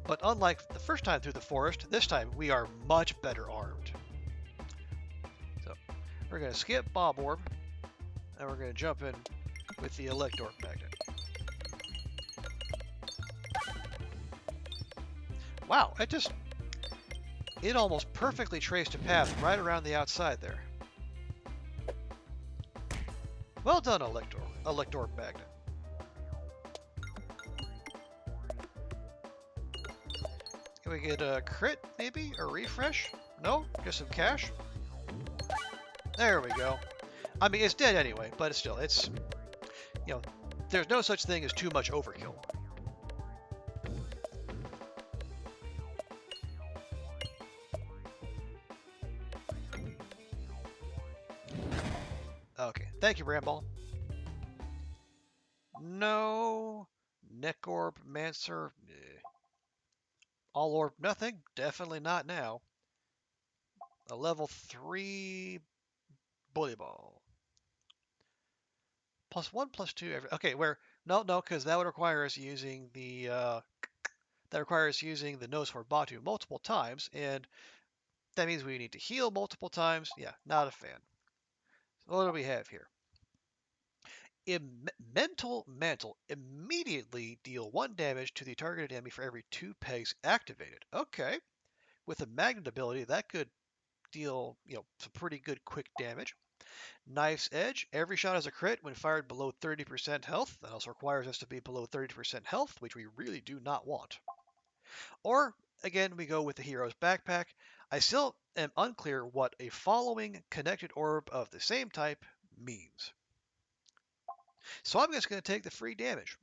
But unlike the first time through the forest, this time we are much better armed. So we're going to skip Bob Orb, and we're going to jump in with the Elector Magnet. Wow, it almost perfectly traced a path right around the outside there. Well done, Elector Magnet. Can we get a crit, maybe? A refresh? No? Just some cash? There we go. I mean, it's dead anyway, but it's, there's no such thing as too much overkill. Okay, thank you, Ramball. No. Neck Orb, Mancer. All Orb, nothing. Definitely not now. A level 3 Bully Ball. +1/+2 every. Okay, no, because that would require us using the Nose for Batu multiple times, and that means we need to heal multiple times. Yeah, not a fan. So what do we have here? Mental Mantle. Immediately deal 1 damage to the targeted enemy for every 2 pegs activated. Okay. With a magnet ability, that could deal, some pretty good quick damage. Knife's Edge. Every shot is a crit when fired below 30% health. That also requires us to be below 30% health, which we really do not want. Or, again, we go with the Hero's Backpack. I still am unclear what a following connected orb of the same type means. So I'm just going to take the free damage.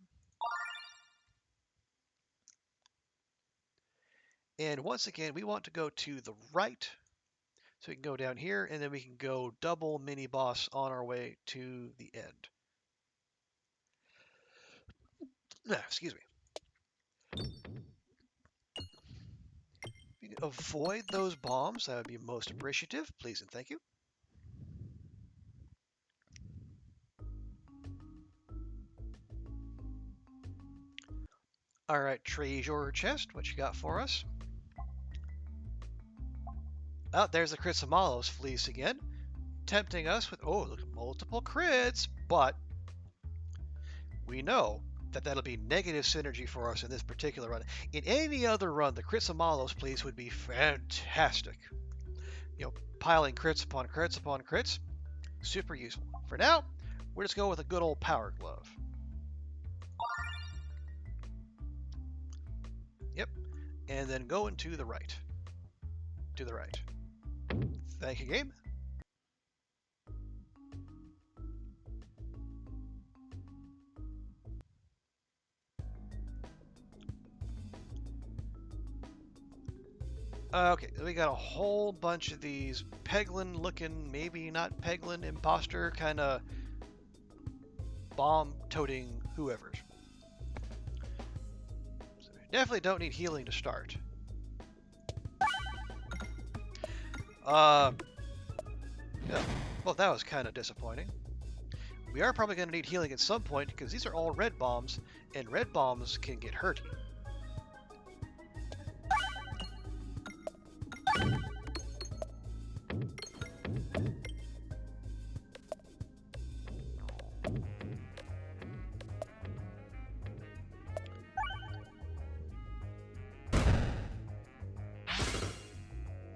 And once again, we want to go to the right. So we can go down here, and then we can go double mini boss on our way to the end. Excuse me. If you can avoid those bombs, that would be most appreciative. Please and thank you. All right, treasure chest. What you got for us? Oh, there's the Critsomalos fleece again, tempting us with, look, multiple crits, but we know that that'll be negative synergy for us in this particular run. In any other run, the Critsomalos fleece would be fantastic. Piling crits upon crits upon crits, super useful. For now, we're just going with a good old Power Glove. Yep, and then going to the right. To the right. Thank you, game. Okay, we got a whole bunch of these Peglin looking, maybe not Peglin, imposter kind of bomb toting whoever's. So we definitely don't need healing to start. Yeah. Well, that was kind of disappointing. We are probably going to need healing at some point because these are all red bombs, and red bombs can get hurt.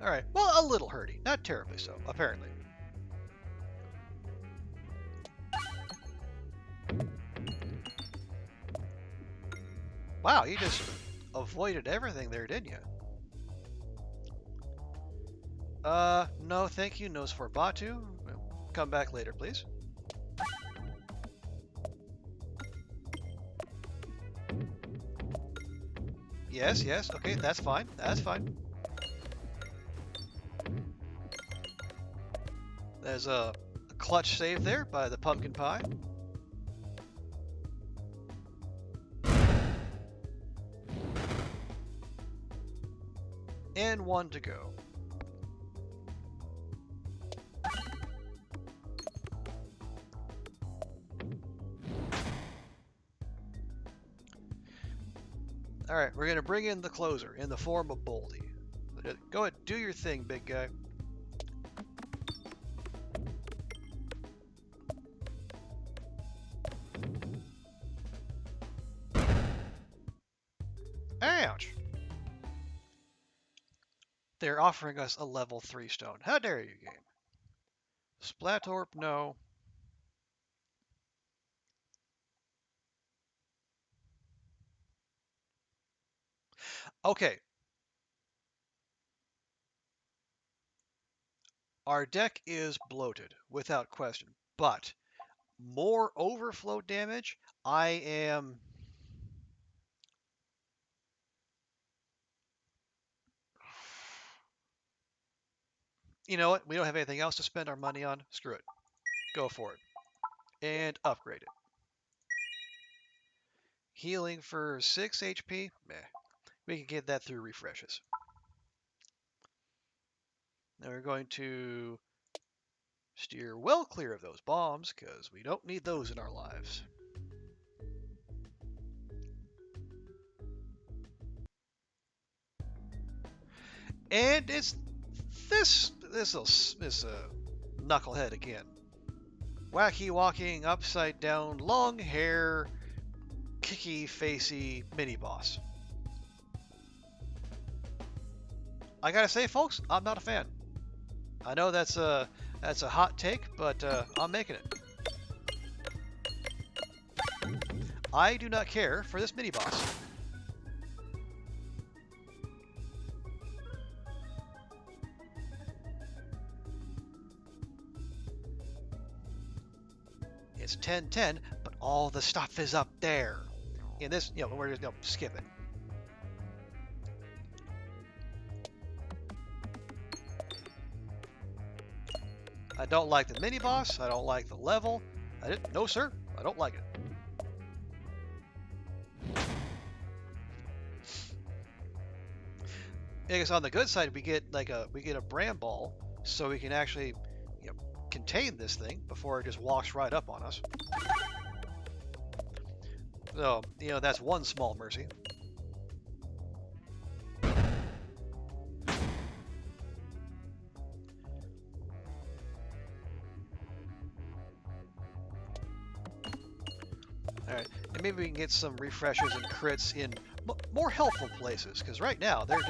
Alright, well, a little hurty. Not terribly so, apparently. Wow, you just avoided everything there, didn't you? No, thank you. Nose for Batu. Come back later, please. Yes, yes, okay, that's fine. That's fine. There's a clutch save there by the pumpkin pie. And one to go. Alright, we're going to bring in the closer in the form of Boldy. Go ahead, do your thing, big guy. Ouch! They're offering us a level 3 stone. How dare you, game? Splatorp, no. Okay. Our deck is bloated, without question. But more overflow damage, I am... You know what? We don't have anything else to spend our money on. Screw it. Go for it. And upgrade it. Healing for 6 HP? Meh. We can get that through refreshes. Now we're going to steer well clear of those bombs, because we don't need those in our lives. And it's this knucklehead again. Wacky walking, upside down, long hair, kicky facey mini boss. I gotta say, folks, I'm not a fan. I know that's a hot take, but I'm making it. I do not care for this mini boss. It's 10-10, but all the stuff is up there. In this, we're just skip it. I don't like the mini boss. I don't like the level. No, sir. I don't like it. I guess on the good side, we get a brand ball, so we can actually, contain this thing before it just walks right up on us. So, that's one small mercy. Alright, and maybe we can get some refreshes and crits in more helpful places, because right now they're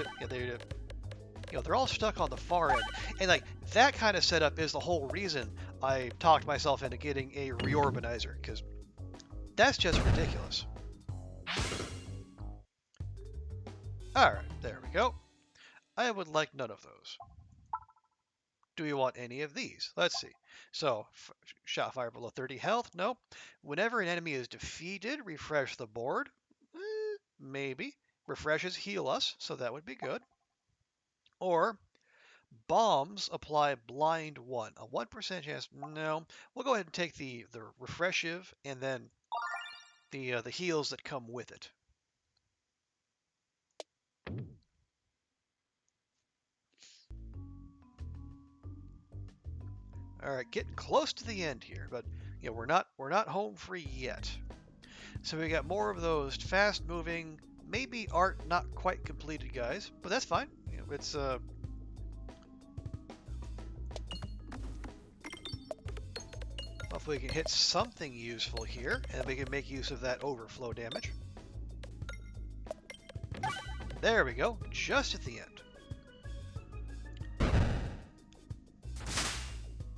all stuck on the far end, and that kind of setup is the whole reason I talked myself into getting a reorbanizer, because that's just ridiculous. Alright, there we go. I would like none of those. Do you want any of these? Let's see. So, shot fire below 30 health? Nope. Whenever an enemy is defeated, refresh the board? Maybe. Refreshes heal us, so that would be good. Or, bombs apply blind 1. A 1% chance? No. We'll go ahead and take the refreshive and then the heals that come with it. All right, getting close to the end here, but Yeah, we're not home free yet. So we got more of those fast-moving, maybe art not quite completed guys, but that's fine. You know, it's hopefully we can hit something useful here, and we can make use of that overflow damage. There we go, just at the end.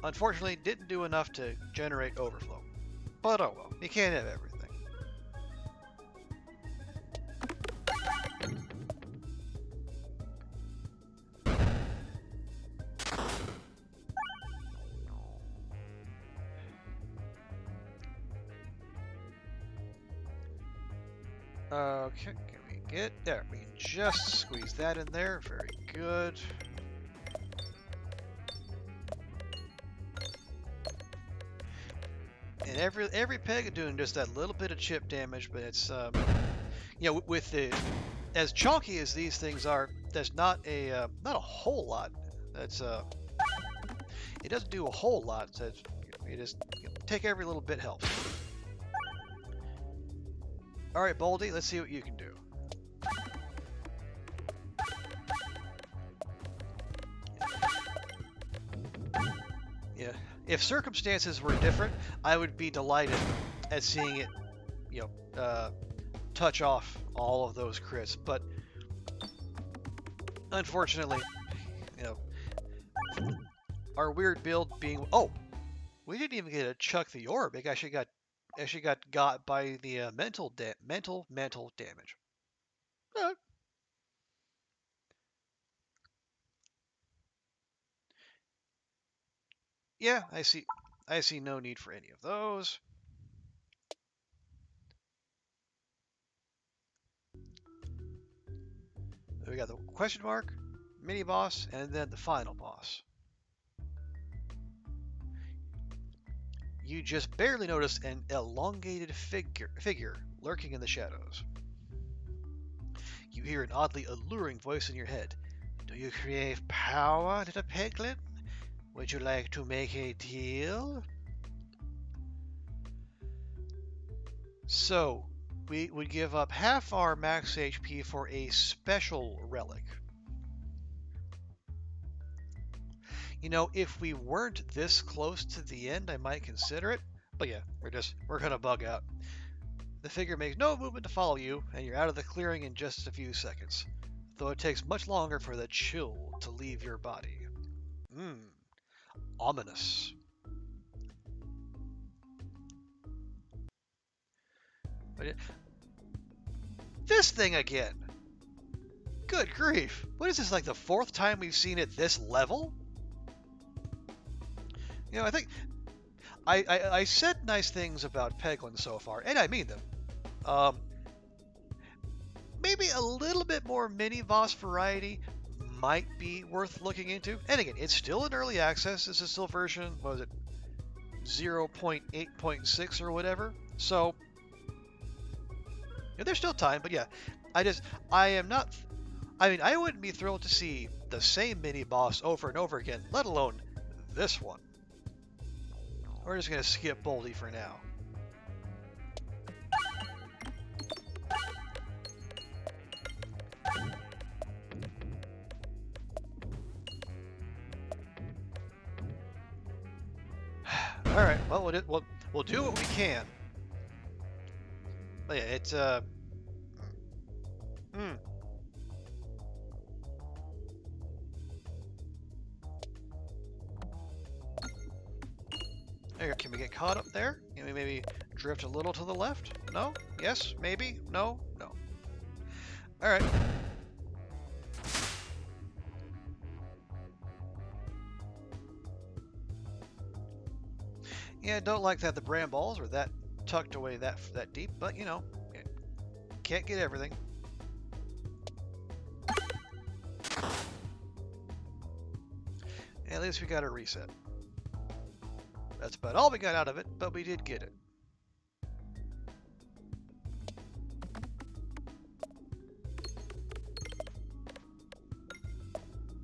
Unfortunately, didn't do enough to generate overflow. But oh well, you can't have everything. Okay, can we get there? We can just squeeze that in there. Very good. And every peg doing just that little bit of chip damage, but it's you know, with the as chunky as these things are, there's not a whole lot. That's it doesn't do a whole lot. So you just take every little bit helps. All right, Baldy, let's see what you can do. Yeah, if circumstances were different, I would be delighted at seeing it, you know, touch off all of those crits. But unfortunately, you know, our weird build being we didn't even get to chuck the orb. It actually got by the mental damage. Yeah, I see no need for any of those. We got the question mark, mini boss, and then the final boss. You just barely notice an elongated figure lurking in the shadows. You hear an oddly alluring voice in your head. Do you crave power, little Peglin? Would you like to make a deal? So, we would give up half our max HP for a special relic. You know, if we weren't this close to the end, I might consider it. But yeah, we're gonna bug out. The figure makes no movement to follow you, and you're out of the clearing in just a few seconds. Though it takes much longer for the chill to leave your body. Ominous. But this thing again. Good grief. What is this, like the fourth time we've seen it this level? You know, I think I said nice things about Peglin so far, and I mean them. Maybe a little bit more mini-boss variety might be worth looking into. And again, it's still in early access. This is still version, what was it, 0.8.6 or whatever. So, yeah, there's still time, but yeah, I am not, I mean, I wouldn't be thrilled to see the same mini-boss over and over again, let alone this one. We're just going to skip Boldy for now. All right. Well, we'll do what we can. But yeah, it's There, can we get caught up there? Can we maybe drift a little to the left? No? Yes? Maybe? No? No. All right. Yeah, don't like that the bramballs are that tucked away that deep, but you know, can't get everything. At least we got a reset. That's about all we got out of it, but we did get it.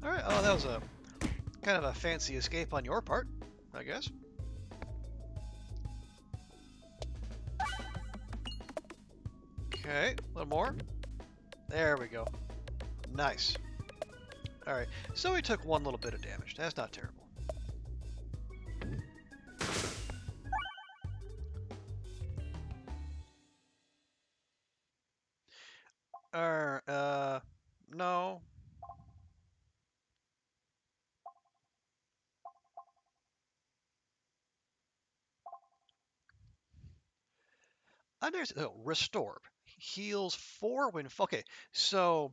All right. Oh, that was a kind of a fancy escape on your part, I guess. Okay, a little more. There we go. Nice. Alright, so we took one little bit of damage. That's not terrible. No. Restore. Heals 4 when... Okay, so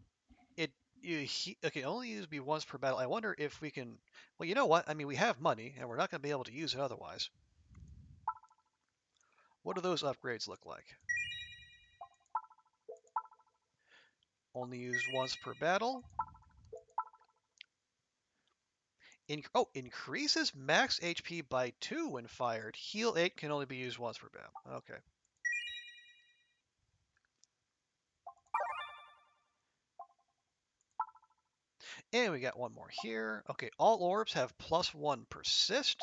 okay, only use me once per battle. I wonder if we can... Well, you know what? I mean, we have money, and we're not going to be able to use it otherwise. What do those upgrades look like? Only used once per battle. Increases max HP by 2 when fired. Heal 8 can only be used once per battle. Okay. And we got one more here. Okay, all orbs have +1 persist.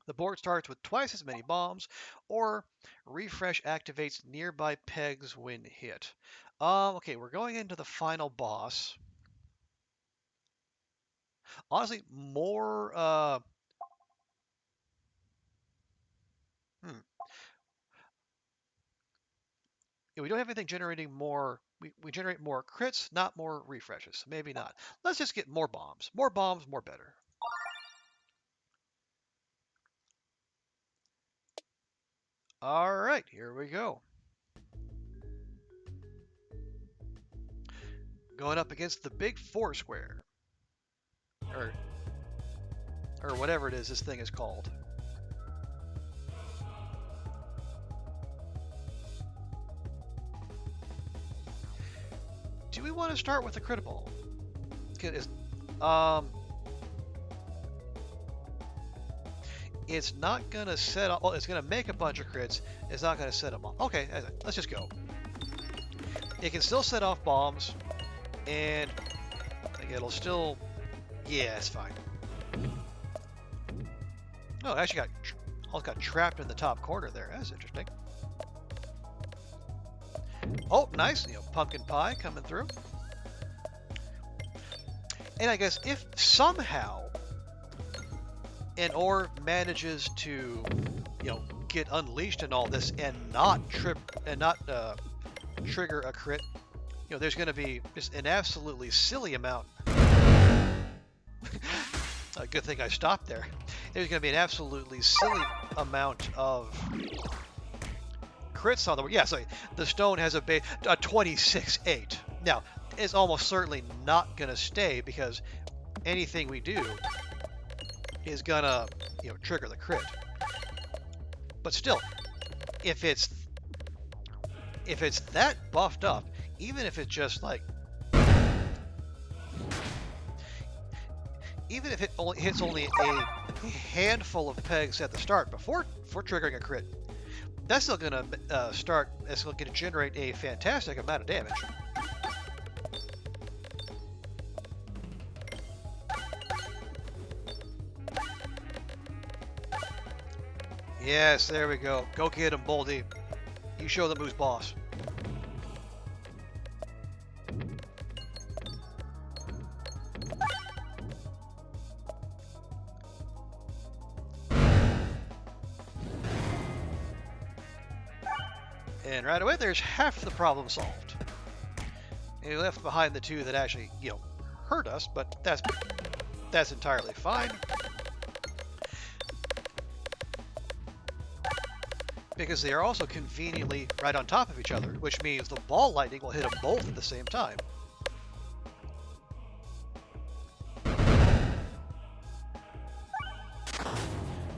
The board starts with twice as many bombs, or refresh activates nearby pegs when hit. Okay, we're going into the final boss. Honestly, more, Yeah, we don't have anything generating more. We generate more crits, not more refreshes. Maybe not. Let's just get more bombs. More bombs, more better. All right, here we go. Going up against the big 4 square. Or whatever it is this thing is called. Do we want to start with the critical? It's not going to set up... Well, it's going to make a bunch of crits. It's not going to set them off. Okay, let's just go. It can still set off bombs. And it'll still... Yeah, it's fine. Oh, it actually got trapped in the top corner there. That's interesting. Oh, nice. Pumpkin pie coming through. And I guess if somehow an orb manages to, get unleashed and all this and not trigger a crit, there's going to be just an absolutely silly amount. A good thing I stopped there. There's going to be an absolutely silly amount of crits on the... Yeah, so the stone has a 26-8. Now, it's almost certainly not going to stay because anything we do is going to, trigger the crit. But still, if it's that buffed up, even if it's just like... Even if it hits only a handful of pegs at the start before triggering a crit, that's still going to it's going to generate a fantastic amount of damage. Yes, there we go. Go get him, Boldy. You show them who's boss. And right away, there's half the problem solved. And we left behind the 2 that actually, hurt us, but that's entirely fine. Because they are also conveniently right on top of each other, which means the ball lightning will hit them both at the same time.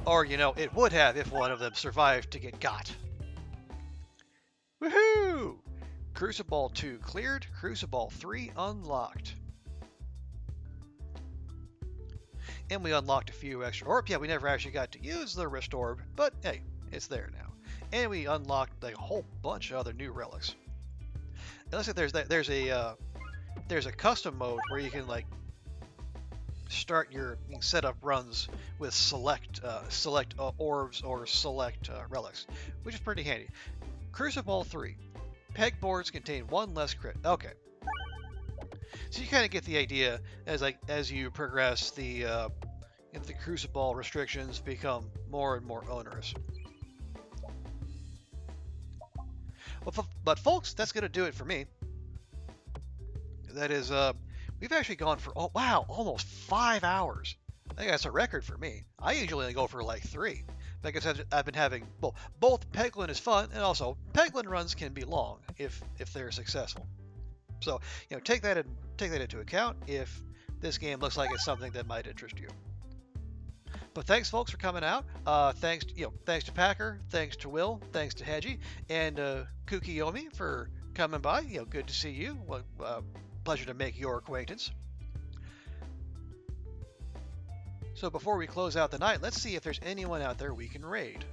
Or, it would have if one of them survived to get got. Woohoo! Crucible 2 cleared, Crucible 3 unlocked. And we unlocked a few extra orbs. Yeah, we never actually got to use the Wrist Orb, but hey, it's there now. And we unlocked a whole bunch of other new relics. And let's say there's a custom mode where you can start your setup runs with select orbs or select relics, which is pretty handy. Crucible 3. Pegboards contain one less crit. Okay. So you kind of get the idea as you progress, the Crucible restrictions become more and more onerous. Well, but folks, that's going to do it for me. That is, we've actually gone for, oh wow, almost 5 hours. I think that's a record for me. I usually only go for like 3. Like I said, I've been having, well, both Peglin is fun, and also Peglin runs can be long if they're successful. So, take that into account if this game looks like it's something that might interest you. But thanks, folks, for coming out. Thanks to Packer, thanks to Will, thanks to Hedgie, and Kukiyomi for coming by. Good to see you. Pleasure to make your acquaintance. So before we close out the night, let's see if there's anyone out there we can raid.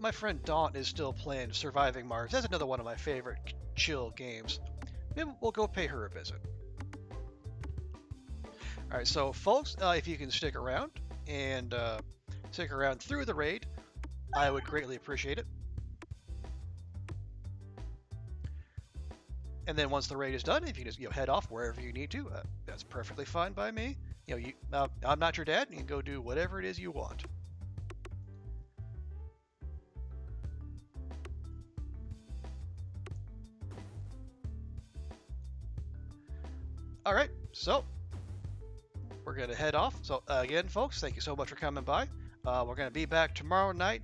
My friend Daunt is still playing Surviving Mars. That's another one of my favorite chill games. Maybe we'll go pay her a visit. Alright, so folks, if you can stick around and stick around through the raid, I would greatly appreciate it. And then once the raid is done, if you just head off wherever you need to, that's perfectly fine by me. I'm not your dad, and you can go do whatever it is you want. Alright, so we're going to head off. So again, folks, thank you so much for coming by. We're going to be back tomorrow night.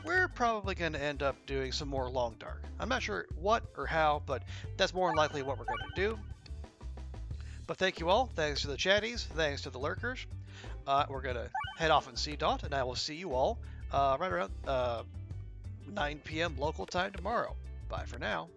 We're probably going to end up doing some more Long Dark. I'm not sure what or how, but that's more than likely what we're going to do. But thank you all. Thanks to the chatties. Thanks to the lurkers. We're going to head off and see Dot, and I will see you all right around 9 p.m. local time tomorrow. Bye for now.